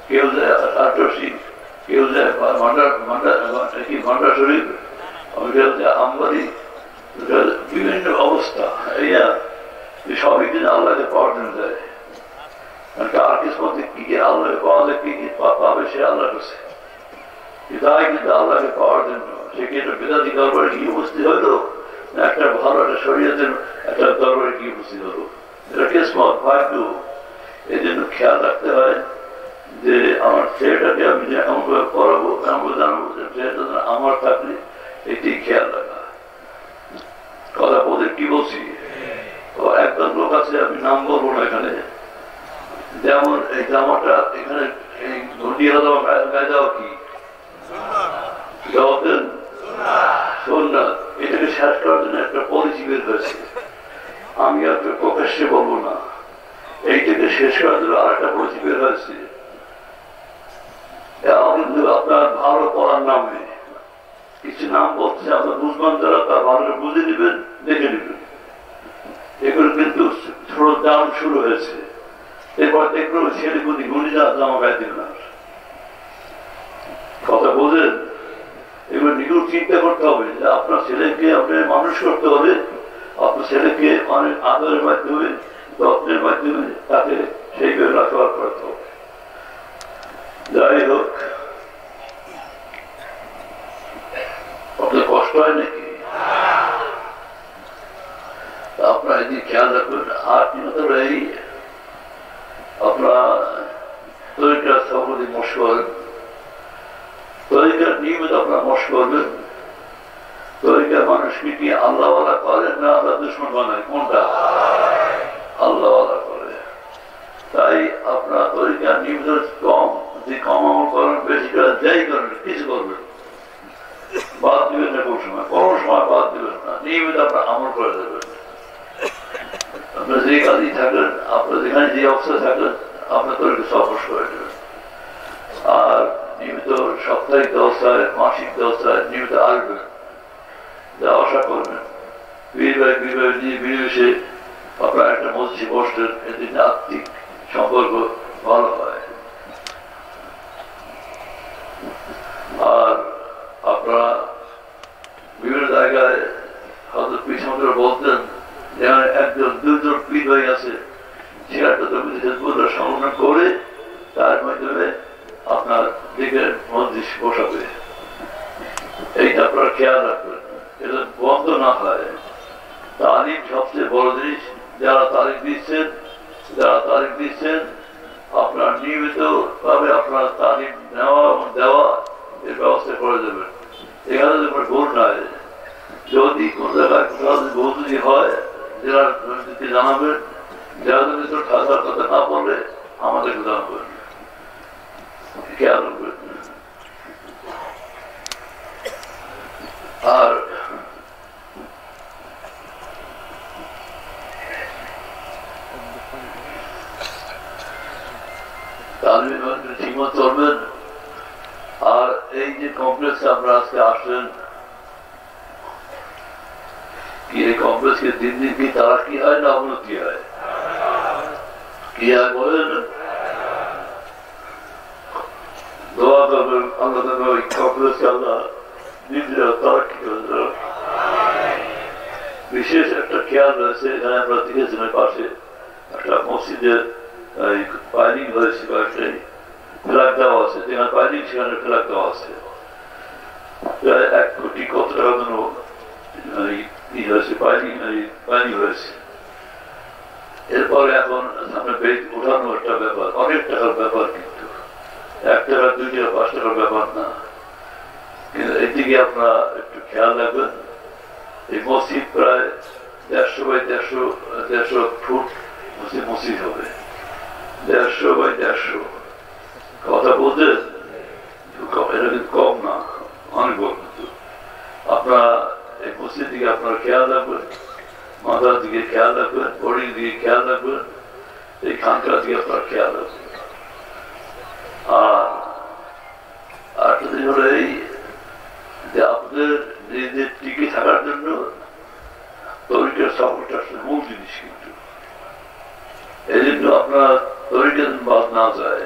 কেউ যায় আটরসি, কেউ যায় ভান্ডার শরীফ, কেউ যায় আমবাড়ি, বিভিন্ন অবস্থা। এই সবই কিন্তু আল্লাহকে পাওয়ার জন্য যায়। আর কিসমতে কি কি আল্লাহ পাওয়া যায়, কি কি পাবে সে আল্লাহ কাছে। তাই কিন্তু আল্লাহকে পাওয়ার জন্য সে কি একটা বেদাতি দরবারে গিয়ে উপস্থিত হইলো, না একটা ভালো একটা শরীয়তের একটা দরবারে গিয়ে উপস্থিত হলো। এটা কিসমত, ভাগ্য। এই জন্য খেয়াল রাখতে হয় যে আমার ছেলেটাকে আমি যে এমনভাবে পড়াবো, এমন জানাবো যে ছেলেটা আমার থাকলে এটি খেয়াল রাখা। কথা বলতে কি বলছি? তো একজন লোক আছে, আমি নাম বলবো না এখানে, যেমন এই জামাটা এখানে এই ঘটিয়া জামা গায়ে দেওয়া কি সুন্নাত, এটাকে শেষ করার জন্য একটা পলিসি বের হয়েছে। আমি আর প্রকাশ্যে বলবো না, এইটাকে শেষ করার জন্য আর একটা পলিসি বের হয়েছে। কিন্তু আপনার ভালো পড়ার নামে কিছু নাম বলছে, আপনার বুঝবেন যারা তার ভালো বুঝে নেবেন, দেখে নেবেন। এগুলো কিন্তু ছোট দাম শুরু হয়েছে। এরপর দেখলো ছেলে গুলি জামা গায়ে দিল না। কথা বোঝেন? করতে হবে যে আপনার ছেলেকে আপনি মানুষ করতে হবে, আপনার ছেলেকে অনেক আদরের মাধ্যমে যত্নের মাধ্যমে তাকে সেইভাবে রাখবার করতে হবে। যাই হোক, আপনার কষ্ট হয় নাকি? আপনার যদি খেয়াল রাখবেন, আর নিয়ত এই আপনার তরিকার সভাপতি মশ করেন, তরিকার নিয়মিত আপনার মশ করবেন। তরিকার মানুষকে কি আল্লাহওয়ালা করেন না আল্লাহ দুশ্মন বানায়? কোনটা? আল্লাহওয়ালা করে। তাই আপনার তরিকার নিয়মিত কম যে কম আমল করেন, বেশি করে যাই করেন, কিছু করবেন, বাদ দিবেন না। কোন সময় বাদ দিবেন না, নিয়মিত আপনার আমল করে দেবেন। আপনার যে কাজই থাকেন, আপনার যেখানে যে অবস্থায় থাকেন, আপনার তরিকে সফস করে দেবেন। আর নিয়মিত সাপ্তাহিক ব্যবস্থায়, মাসিক ব্যবস্থায় নিয়মিত আসবেন, যা আশা করবেন। বিনিবেশে আপনার একটা মসজিদ বসতেন, এদিন আর্থিক সম্পর্ক ভালো হয়। আর আপনারা বিভিন্ন জায়গায় হয়তো পিছনে বলতেন যেখানে একজন দুজন পীর হয়ে আছে, সেটা সংগ্রহ করে তার মাধ্যমে আপনার দিকে মসজিদ বসাবে। এইটা আপনারা খেয়াল রাখবেন, এটা বন্ধ না হয়। তালিম সবচেয়ে বড় জিনিস। যারা তারিখ দিচ্ছেন আপনার নিয়মিত ভাবে আপনার তালিম নেওয়া এবং দেওয়া এর ব্যবস্থা করে দেবেন। এখানে আপনার ভুল নাই। যদি কোন জায়গায় কোথাও ভুল যদি হয়, জেলার জানাবেন। যারা যদি ঠাসার কথা না বলে আমাদেরকে জানাবেন, খেয়াল রাখবেন। আর ঠিকমতো চলবেন। আর এই যে কমপ্লেক্সে আমরা আজকে আসলেন, কি এই কমপ্লেক্সকে দিন দিন কি তারা কি হয় না অবনতি হয়? কি হয় বলেন? দোয়া করবেন আল্লাহ ওই কমপ্লেক্সকে আল্লাহ দিন দিন তারা কি করে। বিশেষ একটা খেয়াল রয়েছে, এখানে আমরা দেখেছিলাম পাশে একটা মসজিদের পাইলিং হয়েছে, কয়েকটাই ফ্ল্যাগ দেওয়া আছে। যেখানে পাইলিং সেখানে ফ্ল্যাগ দেওয়া আছে। প্রায় 1 কোটি কত টাকা জন্য পাইলিং হয়েছে। এরপরে এখন সামনে বেদ উঠানো একটা ব্যাপার, অনেক টাকার ব্যাপার, কিন্তু 1 টাকা 2 টাকা 5 টাকার ব্যাপার না। কিন্তু এদিকে আপনারা একটু খেয়াল রাখবেন। এই মসজিদ প্রায় 150 বাই 150 ফুট মসজিদ হবে। 150 বাই 150 কথা বলতে এটা কিন্তু কম না, অনেক বড়। কিন্তু আপনারা এই মসজিদ দিকে আপনারা খেয়াল রাখবেন, মাথার দিকে খেয়াল রাখবেন, বডির দিকে খেয়াল রাখবেন, এই খানকার দিকে আপনারা খেয়াল রাখবেন। আর একটা দিন হলো এই যে আপনাদের নিজেদের টিকে থাকার জন্য তরিকার সাপোর্ট আসলে মূল জিনিস। কিন্তু এই জন্য আপনার তরিকা বাদ না যায়,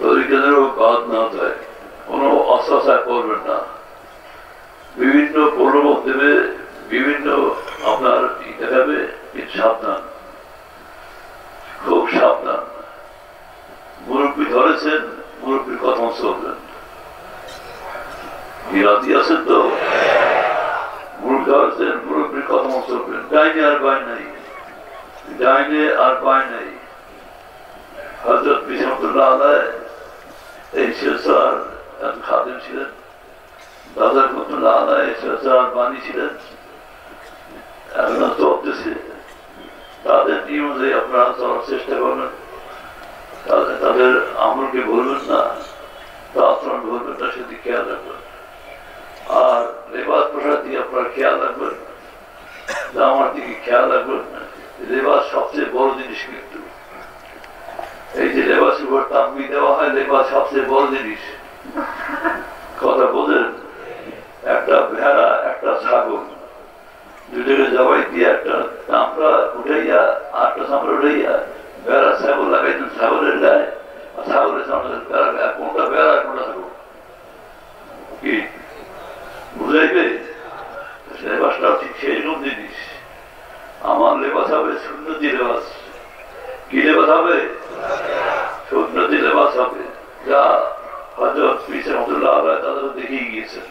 তরিকাদেরও বাদ না যায়, কোনো অস্ত্রাচার করবেন না। বিভিন্ন প্রলোভন দেবে, বিভিন্ন আপনার দেখাবে, সাবধান, খুব সাবধান। মুরব্বী ধরেছেন, মুরব্বীর কথা চলবেন। রাজি আছেন তো? মুরব্বী ধরেছেন, মুরব্বীর কথা চলবেন। ডাইনে আর বাই নাই, ডাইনে আর বাই নাই। হযরত বিসমুল্লাহ আলাইহি এই সিলসিলার খাদেম ছিলেন। দাদা রহমতুল্লাহ আলাইহি সিলসিলার বাণী ছিলেন। এখন চলতেছে। তাদের নিয়ম অনুযায়ী আপনারা চলার চেষ্টা করবেন। তাদের আমলকে বলবেন না, আচরণ বলবেন না, সেদিকে খেয়াল রাখবেন। আর লেবাস পোশাক দিয়ে আপনারা খেয়াল রাখবেন, জামার দিকে খেয়াল রাখবেন। লেবাস সবচেয়ে বড় জিনিস। কিন্তু এই যে লেবাসের উপর তাকবীর দেওয়া হয়, লেবাস সবচেয়ে বড় জিনিস। কথা বোঝেন? একটা ভেড়া, একটা ছাগল, দুটোকে জবাই দিয়ে একটা চামড়া উঠাইয়া আটটা চামড়া উঠাইয়া বেড়া ছাগল লাগাইতেন ছাগলের গায়ে, ছাগলের চামড়া বেড়া, কোনটা বেড়া কোনটা ছাগল কি বুঝে হযরত পীর রহমাতুল্লাহ আলাইহি তাদের দেখিয়ে গিয়েছেন,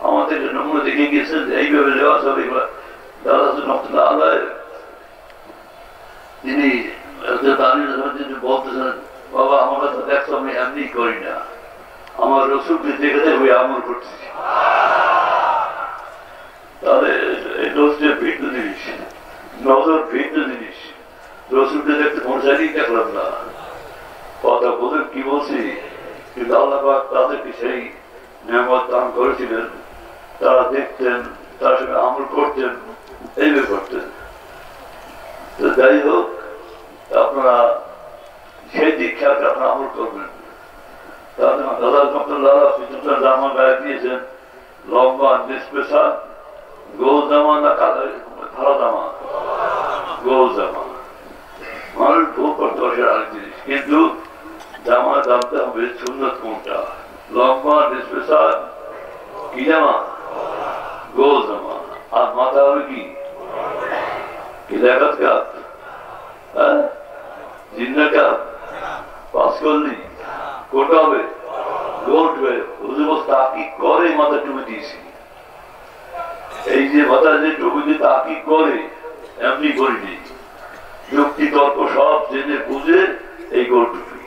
আমাদের নমুনা দেখিয়ে গিয়েছেন যে এইভাবে লেবাস হবে। দাদা রহমাতুল্লাহ আলাইহি তিনি বলতেছেন, বাবা আমার কাছে দেখছো আমি এমনি করি না, আমার রসুলকে দেখে দেখে আমল করছি। তাহলে এই রোজটা ভিন্ন জিনিস, নজর ভিন্ন জিনিস। রসুলকে দেখতে মনে চাইলেই দেখলাম না, কথা বলে কি বলছি, কিন্তু আল্লাহ পাক তাদেরকে সেই নিয়ামত দান করেছিলেন, তারা দেখতেন, তার সঙ্গে আমল করতেন, এইভাবে করতেন। তো যাই হোক, আপনারা সেই দীক্ষাকে আপনারা আমল করবেন। দাদা রহমতুল্লাহ জামা গায়ে দিয়েছেন, লম্বা নিষ্পেশা গোল জামা না খালা জামা, গোল জামা। মানুষ ভুল করতে পারছে আরেক জিনিস, কিন্তু জামা জানতে হবে সুন্নত কোনটা, লম্বা নিষ্পেশা কি জামা, গোল জামা। আর মাথা হবে কি দেখাত কাপ, হ্যাঁ জিন্না কাপ, পাস করলি কোনটা হবে, গোল হবে। হুজুর তাকিক করে মাথা টুপি দিয়েছি, এই যে মাথা যে টুপি দিয়ে তাকিক করে এমনি করিনি, যুক্তি তর্ক সব জেনে বুঝে এই গোল টুপি।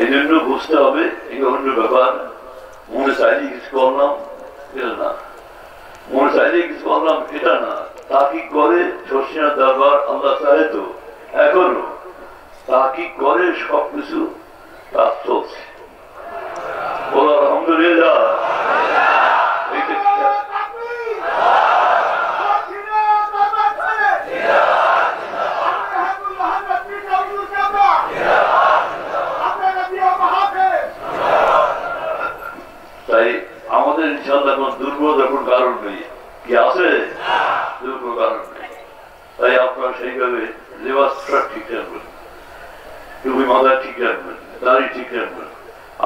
এই জন্য বুঝতে হবে এই অন্য ব্যাপার। মনে চাইলে কিছু করলাম এটা না, মনে চাইলে কিছু করলাম এটা না। তাকিক করে শর্ষিনা দরবার আল্লাহ চাহে তো এখনো তাকিক করে সবকিছু কাজ চলছে। বলো আলহামদুলিল্লাহ। তাই আমাদের ইনশাআল্লাহ কোন দুর্বলতার কোন কারণ নেই, কি আছে দুর্বল কারণ নেই। তাই আপনারা সেইভাবে লেবাসটা ঠিক রাখবেন, টুপি মাথা ঠিক রাখবেন, দাড়ি ঠিক রাখবেন।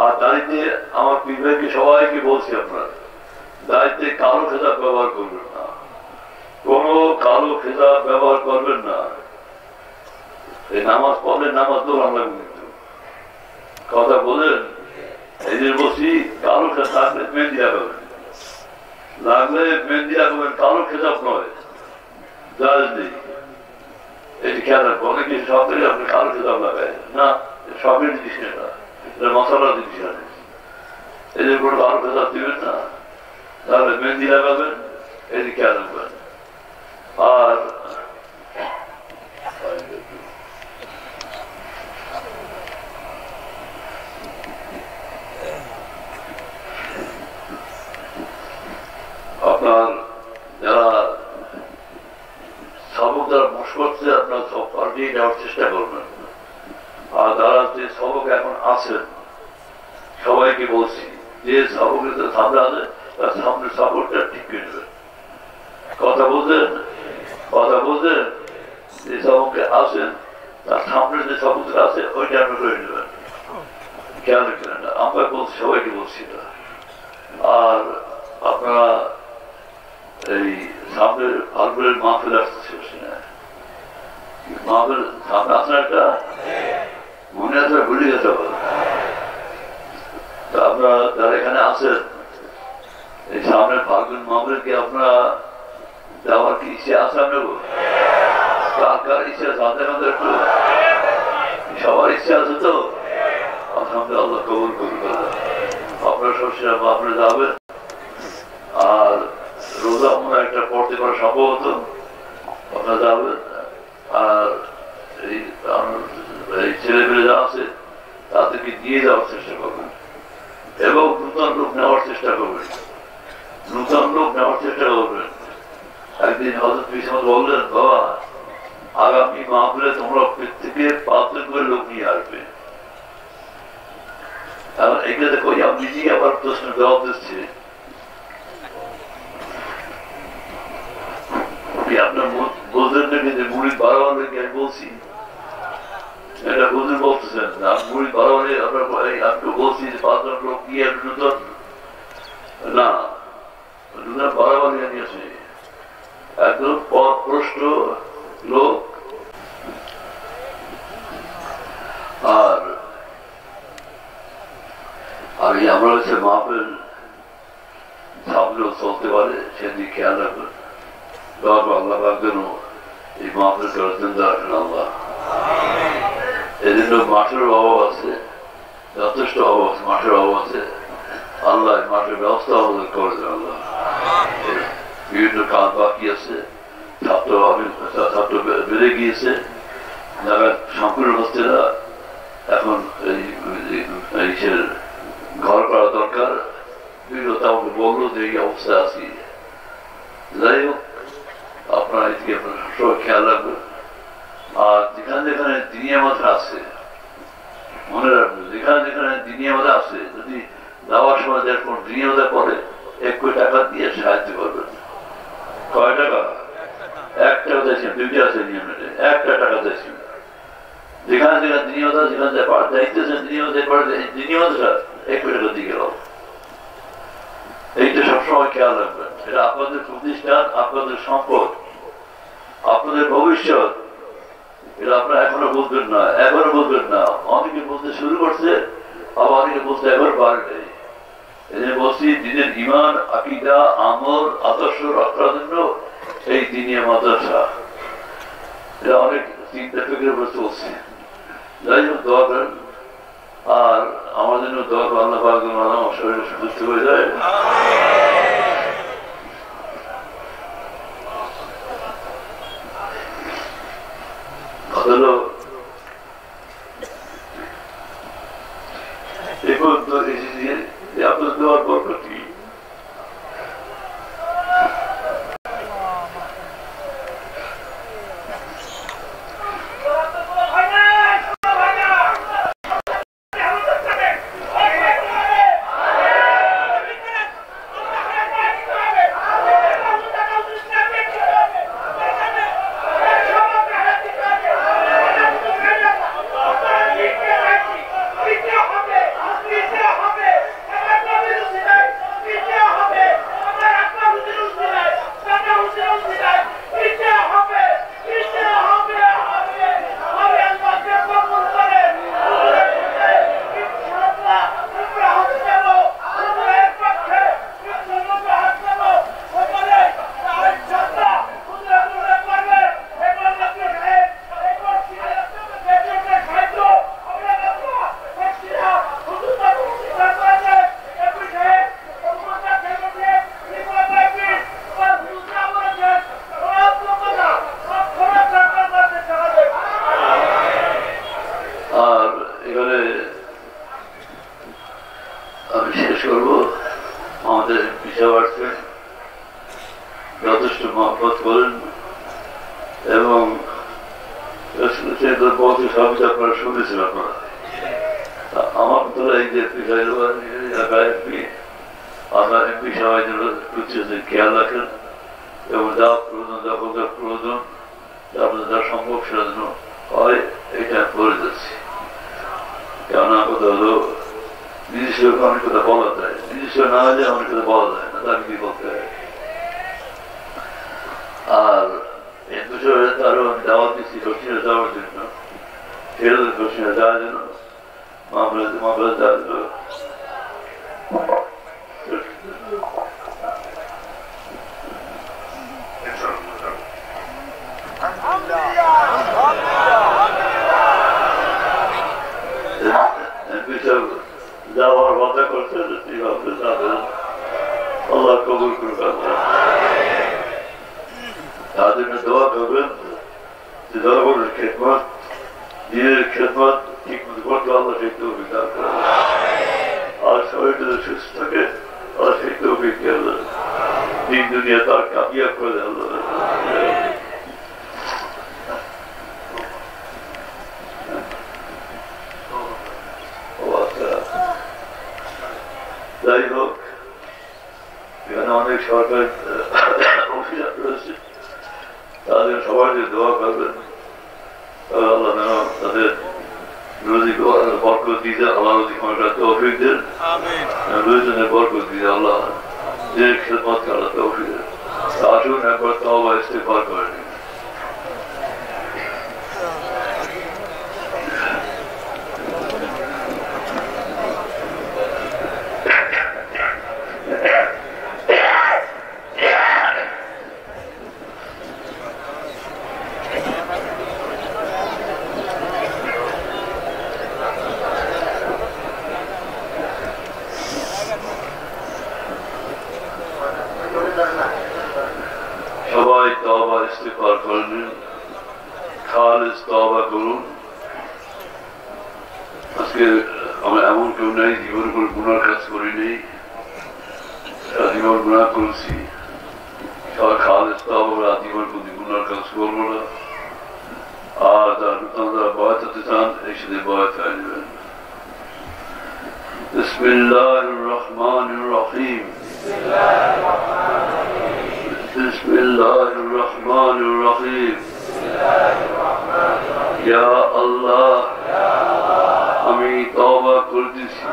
আর দাড়িতে আমার পীরকে সবাইকে বলছি, আপনার দাড়িতে কালো খেতাব ব্যবহার করবেন না, কোন কালো খেতাব ব্যবহার করবেন না। এই নামাজ পড়লে নামাজ তো বাংলা কিন্তু কথা বলেন, এই যে বলছি কালো খেতাব লাগলে মেহেন্দি লাগাবেন, লাগলে মেহেন্দি লাগাবেন, কালো খেতাব নয়, জাজ নেই। এটি খেয়াল রাখবো, অনেকে সরকারি আপনি কালো খেতাব লাগায় না, সবের জিনিস না, এটা মশলা জিনিস আছে, এদের কোনো কালো খেতাব দিবেন না, তাহলে মেহেন্দি লাগাবেন, এটি খেয়াল রাখবেন। আর আপনার যারা সবক যারা মশ করছে, আপনার সব পাল্টিয়ে নেওয়ার চেষ্টা করবেন। আর যারা যে সবক এখন আছেন সবাইকে বলছি, যে সবকের সামনে আছে তার সামনে সবকটা ঠিক করে নেবেন। কথা বলছেন, কথা বলছেন, যে সবকে আসেন তার সামনে যে সবকটা আছে ওইটা আপনি করে নেবেন, খেয়াল রাখবেন না। আমরা বলছি, সবাইকে বলছি না। আর আপনারা এই সামনে ফাল্গুনের মাহফিল আসতেছে, মাহফিল সামনে আসেন, একটা মনে আছে ভুলে যেতে হবে। তা আপনারা যারা এখানে আছেন, এই সামনে ফাল্গুন মাহফিলকে আপনারা যাওয়ার কি ইচ্ছে আছে? আপনার কার কার ইচ্ছে আছে? হাতে আমাদের একটু সবার ইচ্ছে আছে তো? আলহামদুলিল্লাহ, আল্লাহ কবুল করুন। আপনারা সবসময় আপনারা যাবেন। আর রোজা আমরা একটা পড়তে পারা সম্ভব হতো, আপনারা যাবেন। আর এই ছেলে পেলে যা আছে তাদেরকে নিয়ে যাওয়ার চেষ্টা করবেন এবং নূতন লোক নেওয়ার চেষ্টা করবেন, নূতন লোক নেওয়ার চেষ্টা করবেন। একদিন হযরত বিশ্বনাথ বললেন, বাবা আগামী মাহফিলে তোমরা প্রত্যেকে 5 জন করে লোক নিয়ে আসবে। এখন এগুলো দেখো, আমি নিজেই আবার প্রশ্নের জবাব দিচ্ছি। আপনার বলতেন নাকি যে মুড়ি বাড়াবার নাকি আমি বলছি, এটা হুজুর বলতেছেন না, মুড়ি বাড়াবারে আমি বলছি যে 5 জন লোক নিয়ে নূতন না, নূতন বাড়াবারে নিয়েছে একদম পথভ্রষ্ট লোক। আর আর এই আমরা হচ্ছে মাহফিল সামনেও চলতে পারে সেদিকে খেয়াল রাখবেন। আল্লাহ যেন এই মাহফিল করার জন্য আসেন আল্লাহ। এই জন্য মাঠের অভাব আছে, যথেষ্ট অভাব আছে, মাঠের অভাব আছে। আল্লাহ মাঠের ব্যবস্থা আমাদের করে দেন আল্লাহ। বিভিন্ন কাজ বাকি আছে, ছাত্র বেড়ে গিয়েছে, যারা সম্পূর্ণ হচ্ছে না। এখন এই ঘর করা দরকার। বিভিন্ন আমাকে বললো যে এই অবস্থায় আছি। যাই হোক, আপনারা এদিকে সবাই খেয়াল রাখবেন। আর যেখানে যেখানে দিনিয়া মাথা আছে, মনে রাখবেন, যেখানে যেখানে দিনিয়া মাথা আছে, যদি যাওয়ার সময় যেরকম দিনিয়া মাথা করে 1 কোটি টাকা দিয়ে সাহায্য করবেন। কয় টাকা? 1 টাকা চাইছেন, 2টা আছে নিয়মে, 1 টাকা চাইছেন। যেখানে যেখানে দিনিয়া মাথা, যেখানে যাইতেছেন দিনিয়া মাথাটা 1 কোটি টাকা দিয়ে গেল। এইটা সবসময় খেয়াল রাখবেন। এটা আপনাদের প্রতিষ্ঠান, আপনাদের সম্পদ, আপনাদের ভবিষ্যৎ। এটা আপনারা এখনো বুঝবেন না। অনেকে বলতে শুরু করছে, আবার অনেকে বলতে এবার বাড়বে। এদের বলছি দিনের ইমান, আকীদা, আমল, আদর্শ রক্ষার জন্য এই দিনিয়া মাদ্রাসা, এটা অনেক চিন্তা ফিকিরের উপর চলছে। যাই হোক, দোয়া করেন। আর আমার জন্য দোয়া করেন, আল্লাহ পাক যেন আমার শরীরে সুস্থ হয়ে যায়। আপনার দোয়ার বরকতি যথেষ্ট মহব্বত করেন এবং সবই আপনারা শুনেছেন। আপনারা আমার তো এই যে আমরা এমপি সবাই যেন খেয়াল রাখেন এবং যা প্রয়োজন, যখন যা প্রয়োজন, আপনাদের যা সম্ভব সেটা যেন হয়, এটা করে যাচ্ছি। কেননা কথা হলো নিজস্ব অনেক কথা বলা যায়, নিজস্ব না হলে অনেক কথা বলা যায় না, তাকে কি বলতে হয়। আর এই বিষয়ে আরো আমি দাওয়াত দিচ্ছি দক্ষিণে যাওয়ার জন্য, সেটা দক্ষিণে যাওয়ার জন্য মামলা যাওয়ার জন্য যাওয়ার কথা করছে। আল্লাহ কবুল করবেন, তার জন্য দোয়া করবেন যে জনগণের খেদমত, দিনের খেদমত ঠিক মতো করতে আল্লাহ সেই তৌফিক দান করেন। আর সবাই যদি সুস্থ থাকে আল্লাহ সেই তৌফিক দেন, দিন দুনিয়া তার কামিয়াব করে দেন। যাই হোক, এখানে অনেক সরকার অফিসার রয়েছে, তাদের সবাই যে দোয়া করবেন আল্লাহ যেন তাদের রোজি বরকত দিতে, আল্লাহ রোজি ক্ষমতা তৌফিক দেন, রোজনের বরকত দিতে আল্লাহ যে খেদমত আল্লাহ তৌফিক দেন। আসুন একবার তওবা ইস্তিগফার করে নিন। করেন খালেস তওবা করুন আজকে আমরা এমন কেউ নাই জীবন করে গুনার কাজ করিনি জীবন গুনাহ করেছি সবাই খালেস তওবা জীবন কোন গুনার কাজ করবো না আর যারা বয়াত হতে চান এই সাথে বয়াত হয়ে নেবেন بسم الله الرحمن الرحيم بسم الله الرحمن الرحيم يا الله আমি তওবা করতেছি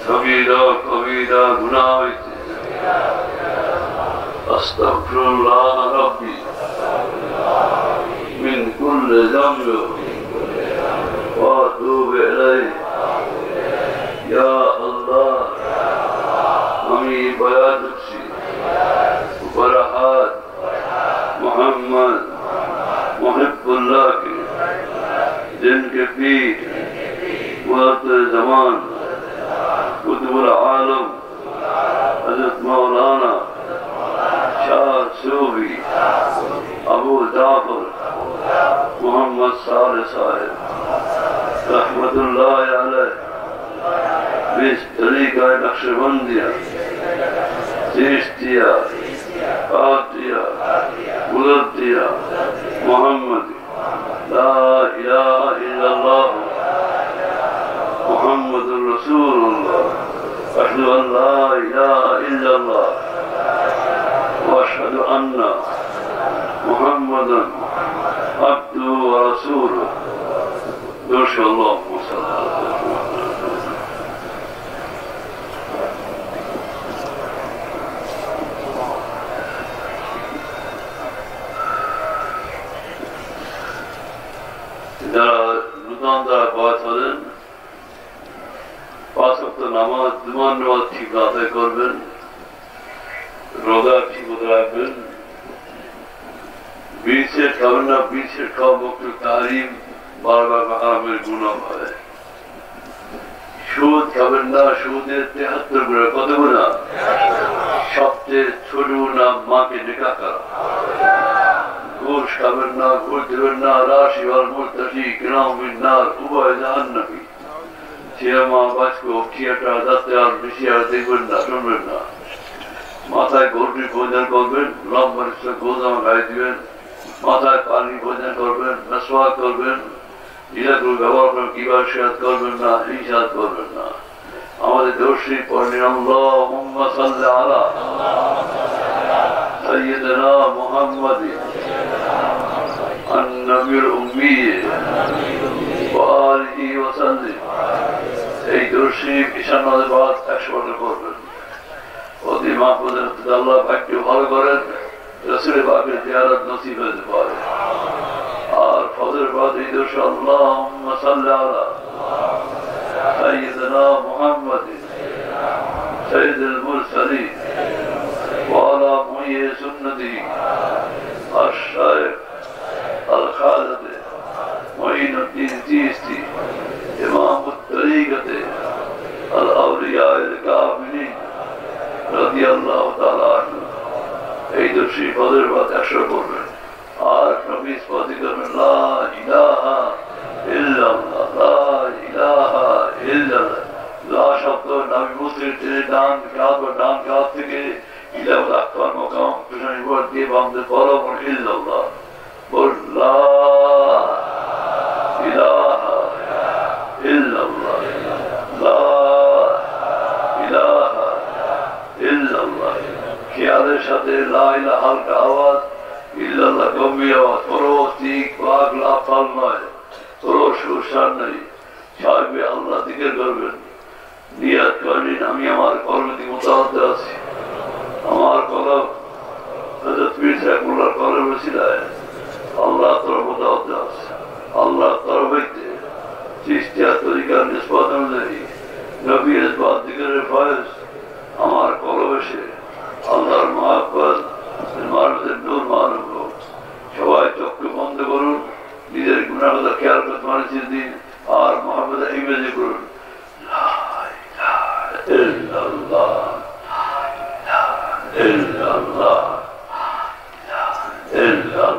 সগীরা কবিরা গুনাহ হইতে আস্তাগফিরুল্লাহ রাব্বি من كل ذنب واتوب اليه يا الله আমি বয়াত করছি ফরহাদ মোহাম্মদ মুহিব্বুল্লাহ के जिनके पीर वक्त जमान कुतुबुल आलम हजरत मौलाना शाह सूफी अबू जाफर मोहम्मद साले साहेब रहमतुल्लाह अलैह इस तरीका नक्शबंदिया चिश्तिया कादिया मुगद्दिया मोहम्मद ला इलाहा इल्लल्लाह मुहम्मदुर रसूलुल्लाह अशहदु अन ला इलाहा इल्लल्लाह व अशहदु अन्ना मुहम्मदन अब्दुहु व रसूलुहु माशाअल्लाह যারা নূতন দ্বারা বয়াত হলেন 5 ওয়াক্ত নামাজ জুমার নামাজ ঠিক আদায় করবেন রোজা ঠিক রাখবেন বিশেষ খাবেন না বিশেষ খাওয়া বক্তব্য তারিম বারবার হারামের গুনাহ হয় সুদ খাবেন না সুদের 73 গুণা কত গুণা সবচেয়ে ছোট গুণা মাকে নিকাহ করা ঘুষ খাবেন না ঘুষ দেবেন না রাশি আর মুরতাশি গ্রামীণ নার উভয় জাহান্নামী সিনেমা বাজকো থিয়েটার যাতে আর বেশি আর দেখবেন না শুনবেন না মাথায় গরুটি ভোজন করবেন লম্বা গোজামা গায়ে দিবেন মাথায় পানি ভোজন করবেন মেসওয়াক করবেন ইলাকুল ব্যবহার করে কিবার সিয়াদ করবেন না হিসাদ করবেন না আমাদের দর্শী পড়লেন আল্লাহুম্মা সাল্লি আলা সাইয়্যিদিনা মুহাম্মাদিন النبي الأمي وآله وسلم এই দর্শী ঈশান নামাজ 100 বার করবেন অতি মাহফুজের আল্লাহ ভাগ্য ভালো করেন রাসূল পাকের জিয়ারত নসিব হতে পারে আর ফজর বাদ এই দর্শী আল্লাহুম্মা সাল্লি আলা সাইয়্যিদিনা মুহাম্মাদিন সাইয়্যিদুল মুরসালিন ওয়া আলা মুহয়্যি সুন্নতিহি আশ-শায়খ الخالد معين الدين الجيستي إمام الطريقة الأولياء الكاملين رضي الله تعالى عنه عيد الشيخ فضل بعد أشرف عارف نبي صفاتك من لا إله إلا الله لا إله إلا الله لا شبط نبي مسلم تري دان كات থেকে إلى الأكبر مقام تشاني ورد دي بامد فالهم إلا الله قل لا إله إلا الله لا إله إلا الله خيالের সাথে লা ইলাহা হালকা আওয়াজ ইল্লাল্লাহ গম্ভীর আওয়াজ পরবর্তীক পাক লাফাল নয় তোর সুরসার নেই সাহেবে আল্লাহ জিকির করবেন নিয়াত করেন আমি আমার কর্মটি মোতাবদ্দ আছি আমার কলম হযরত পীর সাহেব মোল্লার কলম রসিলায় আল্লাহ তরফ মোতাবদ্দ আছে আল্লাহ তরফ হইতে চিশতিয়া তরিকার নিসবত অনুযায়ী নবী ইসবাত জিকিরের ফয়েজ আমার কলম এসে আল্লাহর মহাব্বত মারফতের নূর মালুম হোক সবাই চক্ষু বন্ধ করুন নিজের গুনাহ কথা খেয়াল করতে মানুষের দিন আর মহাব্বত ইমেজে করুন লা ইলাহা ইল্লাল্লাহ লা ইলাহা ইল্লাল্লাহ লা ইলাহা ইল্লাল্লাহ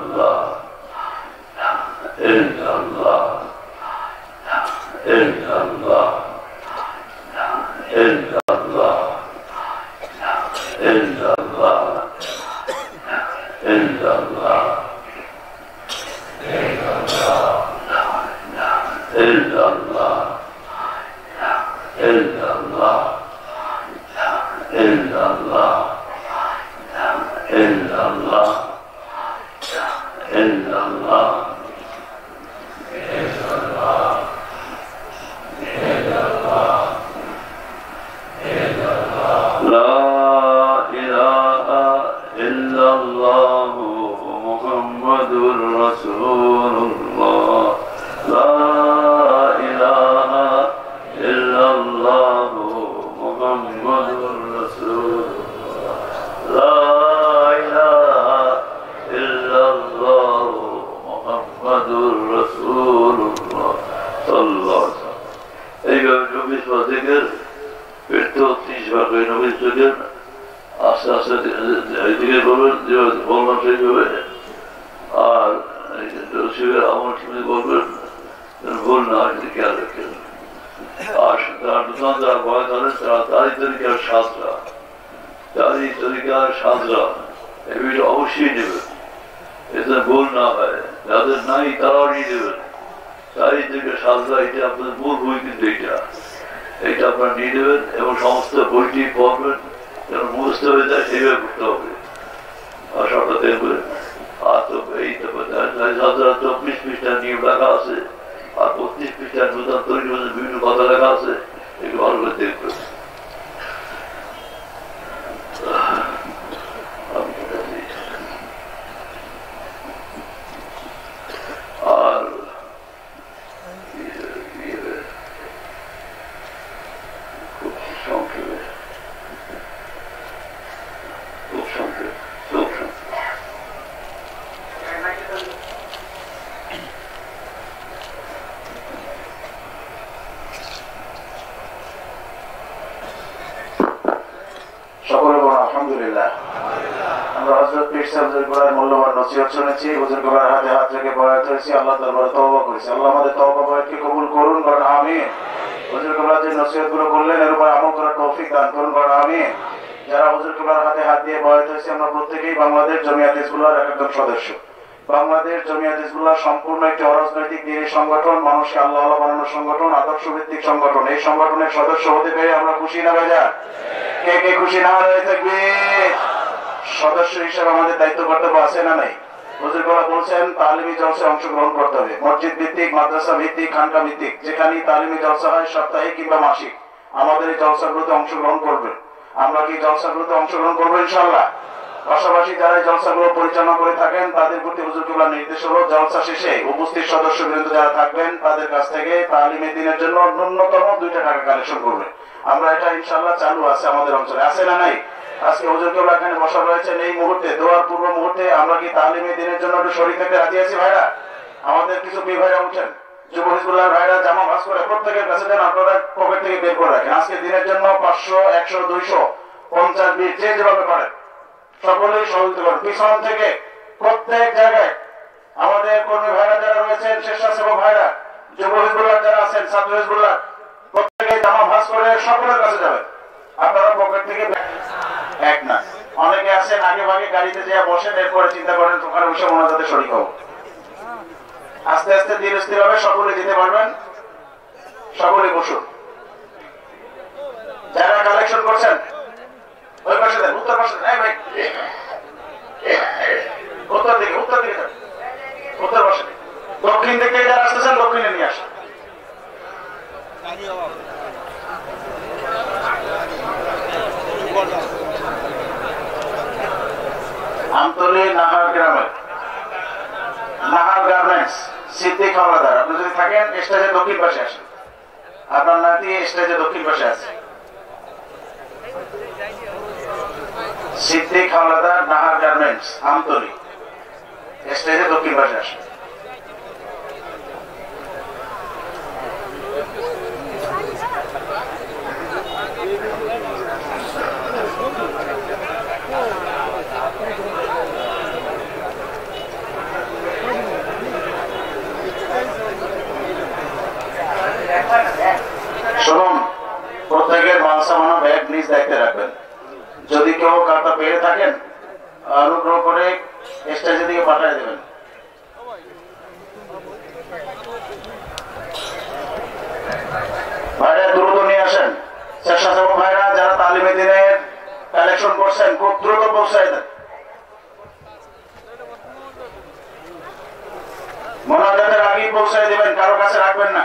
প্রত্যেক ব্যাগের মাল সামানো ব্যাগ নিজ দায়িত্বে রাখবেন। যদি কেউ কার্ডটা পেয়ে থাকেন অনুগ্রহ করে স্টেজের দিকে পাঠিয়ে দেবেন। ভাইরা দ্রুত নিয়ে আসেন। স্বেচ্ছাসেবক ভাইরা যারা তালিমে দিনের কালেকশন করছেন খুব দ্রুত পৌঁছায় দেন। মোনাজাতের আগেই পৌঁছায় দেবেন, কারো কাছে রাখবেন না।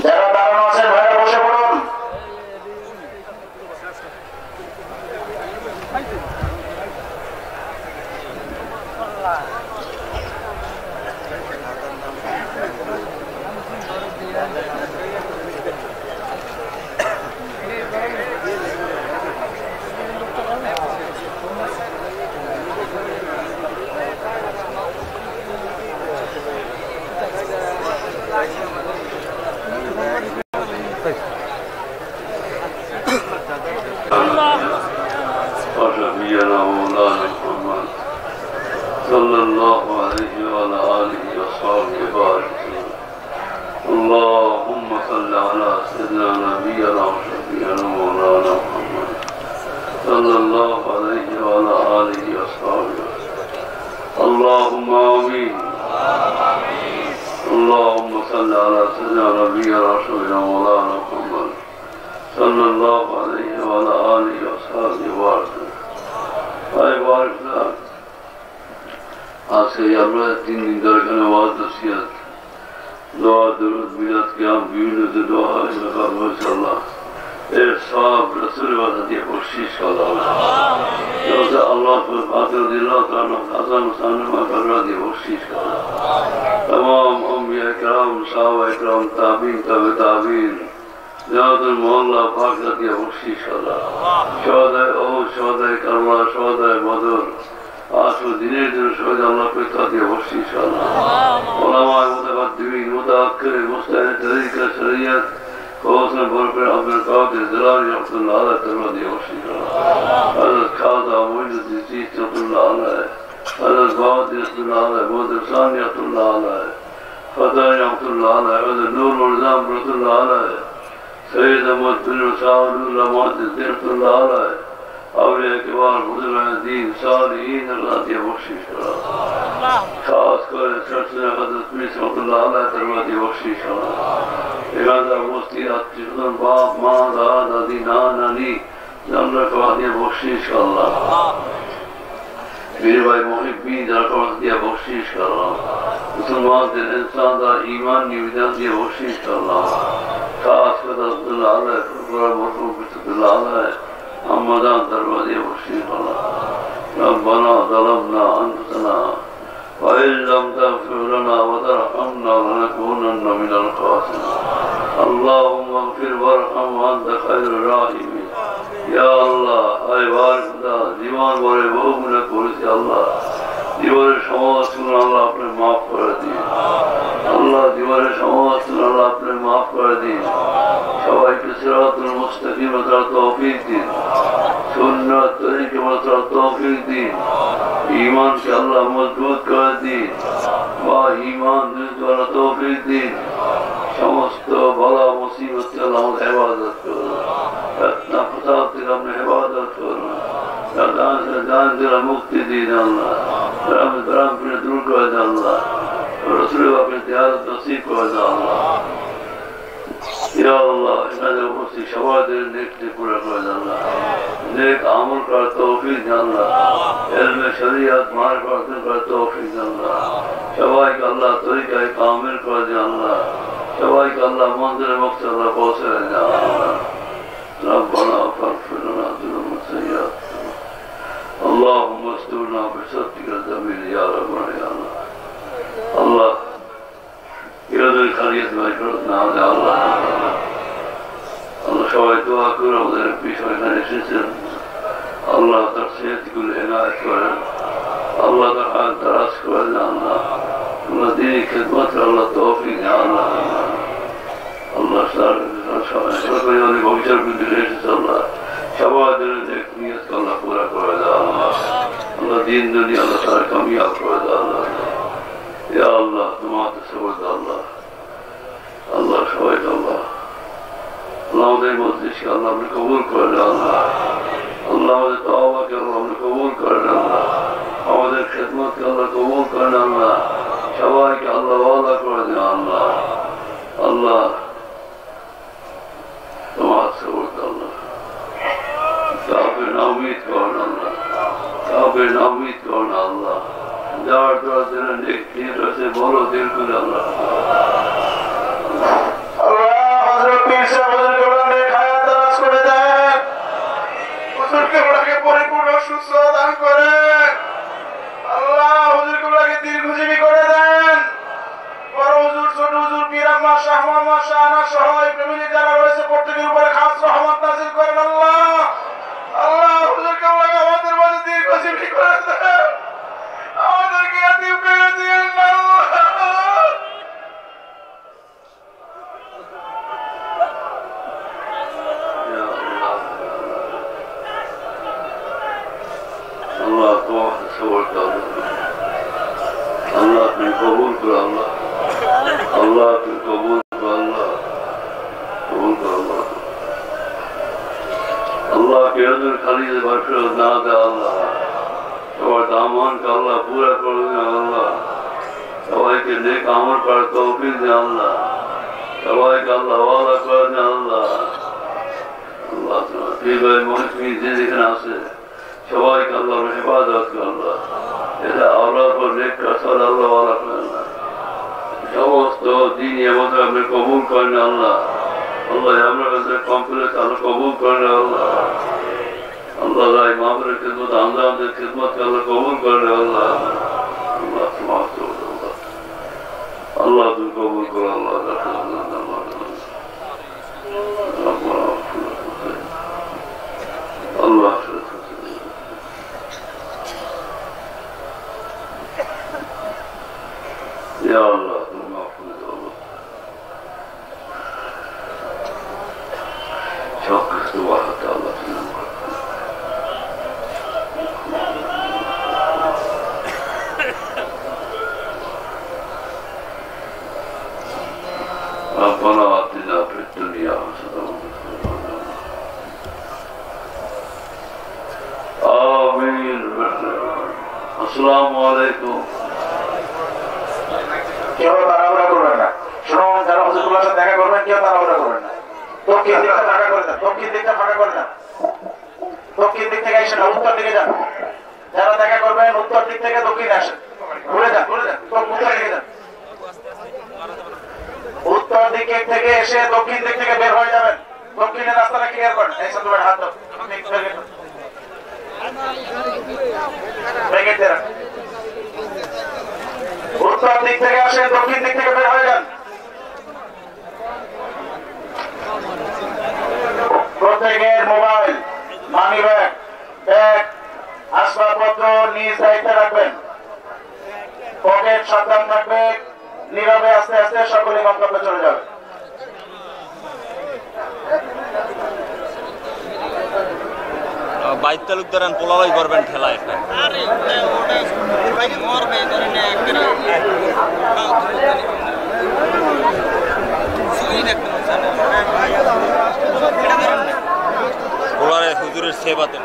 যারা দাঁড়ানো আছেন ভাইরা বসে পড়ুন। وشفينا مولانا محمد صلى الله عليه وعلى آله وصحبه وبارك وسلم. اللهم صل على سيدنا نبينا وشفينا مولانا محمد صلى الله عليه وعلى آله وصحبه وسلم. اللهم آمين. اللهم صل على سيدنا نبينا وشفينا مولانا محمد صلى الله عليه وعلى آله وصحبه وبارك وسلم. আজকে আমরা 3 দিন ধরে এখানে ওয়াজ নসিহত দোয়া দরুদ মিলাদ কিয়াম বিভিন্ন যে দোয়া হয়েছে আল্লাহ এর সব রাসূলের ওয়াদা দিয়ে বখশিশ আল্লাহ আল্লাহ রাদিয়াল্লাহু তাআলা আযাম সানমা কররা দিয়ে বখশিশ আল্লাহ तमाम अंबिया किराम साहबा किराम ताबीन तबे ताबीन जादुल मोहल्ला पाक দিয়ে বখশিশ আল্লাহ শহদায়ে ও শহদায়ে কারবালা শহদায়ে বদর आसो दिनेर दिन शहीद अल्लाह को तादिया बख्शिश अल्लाह उलमा मुतक़द्दिमीन मुतअख्खिरीन मुस्तहिद तरीक़ा शरीयत उसने बरकर अब्दुल कादिर जिलानी रहमतुल्लाह अलैह तादिया बख्शिश अल्लाह हज़रत खाजा मोइनुद्दीन चिश्ती रहमतुल्लाह अलैह हज़रत बावदी रहमतुल्लाह अलैह मोहद्दिस सानी रहमतुल्लाह अलैह फताही रहमतुल्लाह अलैह हज़रत नूरुल निज़ाम रहमतुल्लाह अलैह सय्यद अहमद बिन साउदुल्लाह मुहद्दिस रहमतुल्लाह अलैह अवलिया किबार बुजुर्गान दीन सालिहीन अल्लाह दिया बख्शिश अल्लाह खास कर सिलसिला हज़रत मीर रहमतुल्लाह अलैह तरवा दिया बख्शिश अल्लाह इरादा मुफ्ती अत्तुन बाप मां दादी नानी जानरा को दिया बख्शिश अल्लाह मेरे भाई मुहिब्बीन जाकर दिया बख्शिश अल्लाह मुसलमान दिल इंसान दा ईमान निविदा दिया बख्शिश अल्लाह खास कर अब्दुल्लाह अलैह पूरा मरहूम अब्दुल्लाह अलैह अम्मदान दरवाजे बख्शिश अल्लाह रब्बना ज़लमना अनफुसना व इन लम तग़फिर लना व तरहमना लनकूनन्ना मिनल ख़ासिरीन अल्लाहुम्मा इग़फिर वरहम व अंत खैरुर राहिमीन या अल्लाह आय वारिदा जीवन भरे বহু গুনাহ করেছি আল্লাহ জীবনের সমস্ত গুনাহ আল্লাহ আপনি maaf করে দিন আল্লাহ জীবনের সমস্ত গুনাহ আল্লাহ আপনি maaf করে দিন সবাইকে সিরাতুল মুস্তাকিম এর তৌফিক দিন সুন্নাত তরিকা এর তৌফিক দিন ঈমানকে আল্লাহ মজবুত করে দিন বা ঈমান নির্জল তৌফিক দিন সমস্ত বালা মুসিবত থেকে আল্লাহ হেফাজত করুন ফিতনা ফাসাদ থেকে আপনি হেফাজত করুন জান से जान दिला मुक्ति दीन अल्लाह राम राम पे दूर कर दे अल्लाह रसूल अपने त्याग नसीब कर दे अल्लाह या अल्लाह इन्हें उसी शवाद नेक से पूरा कर दे अल्लाह नेक अमल का तौफीक दे अल्लाह इल्म शरीयत मार्फत का तौफीक दे अल्लाह शवाई का अल्लाह तरीका कामिल कर दे अल्लाह शवाई का अल्लाह मंजिल मकसद अल्लाह पहुंचा दे अल्लाह रब्बना फग़फिर लना ज़ुनूबना सय्यिआत اللهم استرنا بسترك الجميل يا رب يا الله الله يرد الخليط ما يفرطنا على الله الله شوي دعاء كله وذلك بشوينا يسير الله ترسيت كل عناية كله الله ترحال تراس كله الله الله ديني خدمت الله توفيق يا الله الله شار شوي شوي يعني بوشر من دليل الله شواهد النيت نيت الله पूरा कर दे अल्लाह अल्लाह दीन दुनिया अल्लाह सारा कामयाब कर दे अल्लाह তোমার সবুজ আল্লাহ আল্লাহ সবাই আল্লাহ আল্লাহ আমাদের মজলিসকে আল্লাহ আপনি কবুল করেন আল্লাহ আল্লাহ আমাদের তওবাকে আল্লাহ আপনি কবুল করেন আল্লাহ আমাদের খেদমতকে আল্লাহ কবুল করেন আল্লাহ সবাইকে আল্লাহ ওয়াদা করে দেন আল্লাহ আল্লাহ তোমার সবুজ আল্লাহ কাউকে নাউমিদ করেন আল্লাহ কাউকে নাউমিদ করেন আল্লাহ যার দ্বারা যেন নেক নিয়ে রয়েছে বড় দিল করে আল্লাহ পরিপূর্ণ সুস্থ দান করেন আল্লাহ হুজুর কুবরাকে দীর্ঘজীবী করে দেন বড় হুজুর ছোট হুজুর পীর আম্মা শাহ মামা শাহ আনা সহ এই ফ্যামিলি যারা রয়েছে প্রত্যেকের উপরে খাস রহমত নাযিল করেন আল্লাহ আল্লাহ হুজুর কুবরাকে আমাদের মাঝে দীর্ঘজীবী করে দেন আমাদেরকে আদিব করে দিয়েন আল্লাহ Allah তোমার সবর করো আল্লাহ তুমি কবুল করো আল্লাহ আল্লাহ তুমি কবুল করো আল্লাহ কবুল করো আল্লাহ আল্লাহ কেউ খালি বর্ষা না দে আল্লাহ তোমার দামানকে আল্লাহ পুরা করে দেন আল্লাহ সবাইকে নেক আমল করার তৌফিক দেন আল্লাহ সবাইকে আল্লাহ ওয়াদা করে দেন আল্লাহ আল্লাহ তোমার পীর মহসিন যে যেখানে আছে সবাইকে আল্লাহ হেফাজত করে আল্লাহ এটা আল্লাহ পর নেক কাসাল আল্লাহ ওয়ালা করেন না সমস্ত দিন আমাদের আপনি কবুল করেন আল্লাহ আল্লাহ আমরা কাছে কমপ্লেক্স আল্লাহ কবুল করেন আল্লাহ আল্লাহ রায় মাহবুবের খিদমত আমরা আমাদের খিদমতকে আল্লাহ কবুল করেন আল্লাহ আল্লাহ তোমার আল্লাহ তুমি কবুল করো আল্লাহ আল্লাহ Ya Allah, তুমি মাফ করে দাও সব কিছু ওয়াহাতে আল্লাহ তুমি ربنا آتنا في الدنيا حسنة آمين السلام عليكم কেউ তাড়াহুড়া করবেন না শুনুন যারা হুজুরগুলোর সাথে দেখা করবেন কেউ তাড়াহুড়া করবেন না দক্ষিণ দিকটা ফাঁকা করে দেন দক্ষিণ দিকটা ফাঁকা করে দেন দক্ষিণ দিক থেকে এসে না উত্তর দিকে যান যারা দেখা করবেন উত্তর দিক থেকে দক্ষিণে আসেন ঘুরে যান উত্তর দিকে যান উত্তর দিক থেকে এসে দক্ষিণ দিক থেকে বের হয়ে যাবেন দক্ষিণের রাস্তাটা ক্লিয়ার করেন এই সাথে হাত দাও উত্তর দিক থেকে আসে দক্ষিণ দিক থেকে বের হয়ে যান প্রত্যেকের মোবাইল মানি ব্যাগ আসবাবপত্র নিজ দায়িত্বে রাখবেন পকেট সাবধান থাকবে নীরবে আস্তে আস্তে সকলে গন্তব্যে চলে যাবে বাইক তালুকদার পোলাওয়াই করবেন ঠেলা একটা পোলারে হুজুরের সেবাতে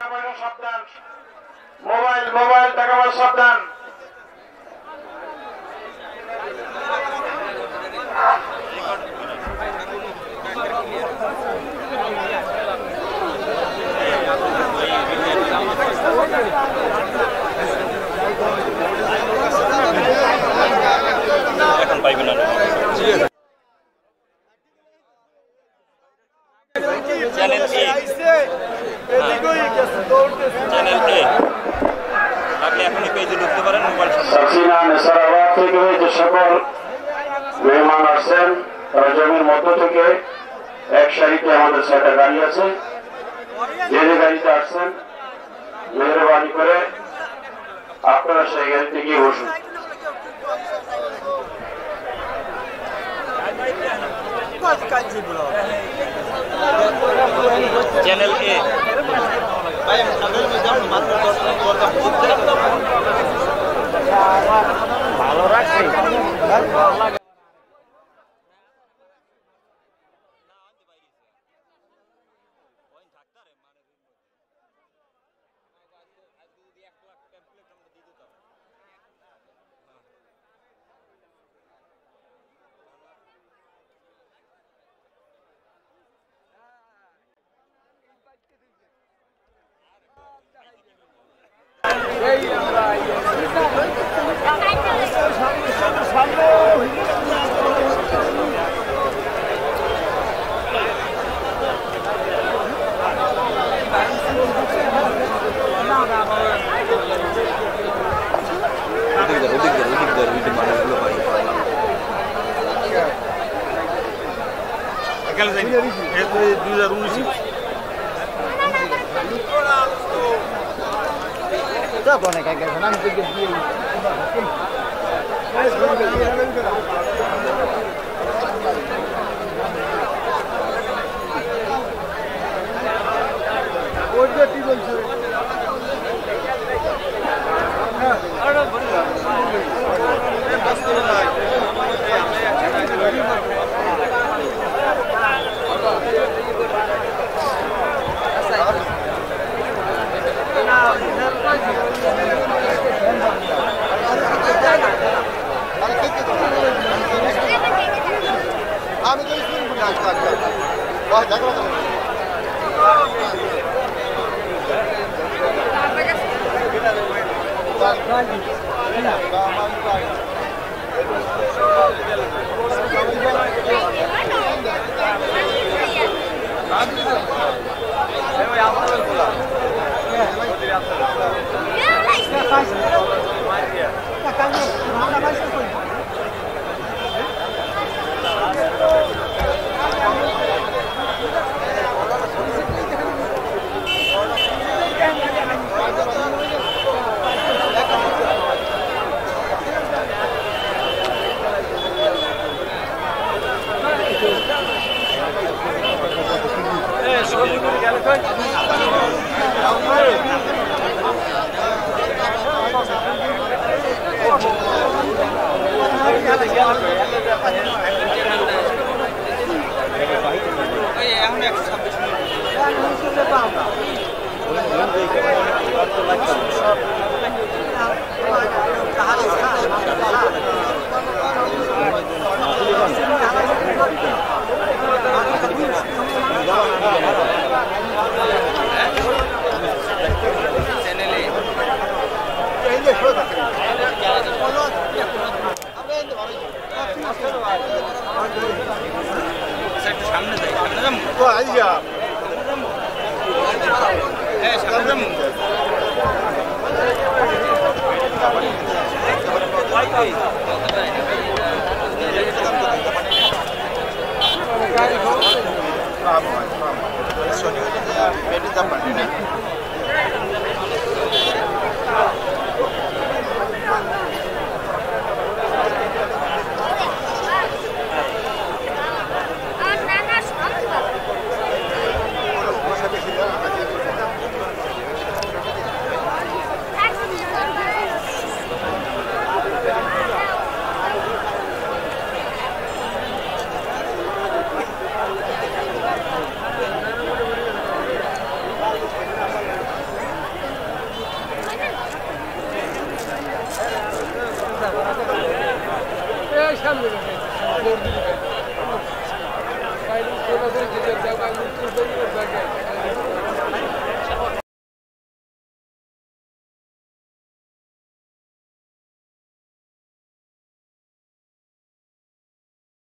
সাবধান, মোবাইল টাকা পয়সা সাবধান। এখন পাইবে না। চ্যানেল এ, চ্যানেল এ আপনি এখনই পেজে ঢুকতে পারেন। মোবাইল সাকিনা নেসারাবাদ থেকে যে সকল মেহমান আসছেন তারা জমির মধ্য থেকে এক সারিতে আমাদের 6টা গাড়ি আছে। যে যে গাড়িতে আসছেন মেহরবানি করে আপনারা সেই গাড়িতে গিয়ে বসুন। চ্যানেল এ ভালো রাখছি। সামনে যাই, সামনে যাম। Vai no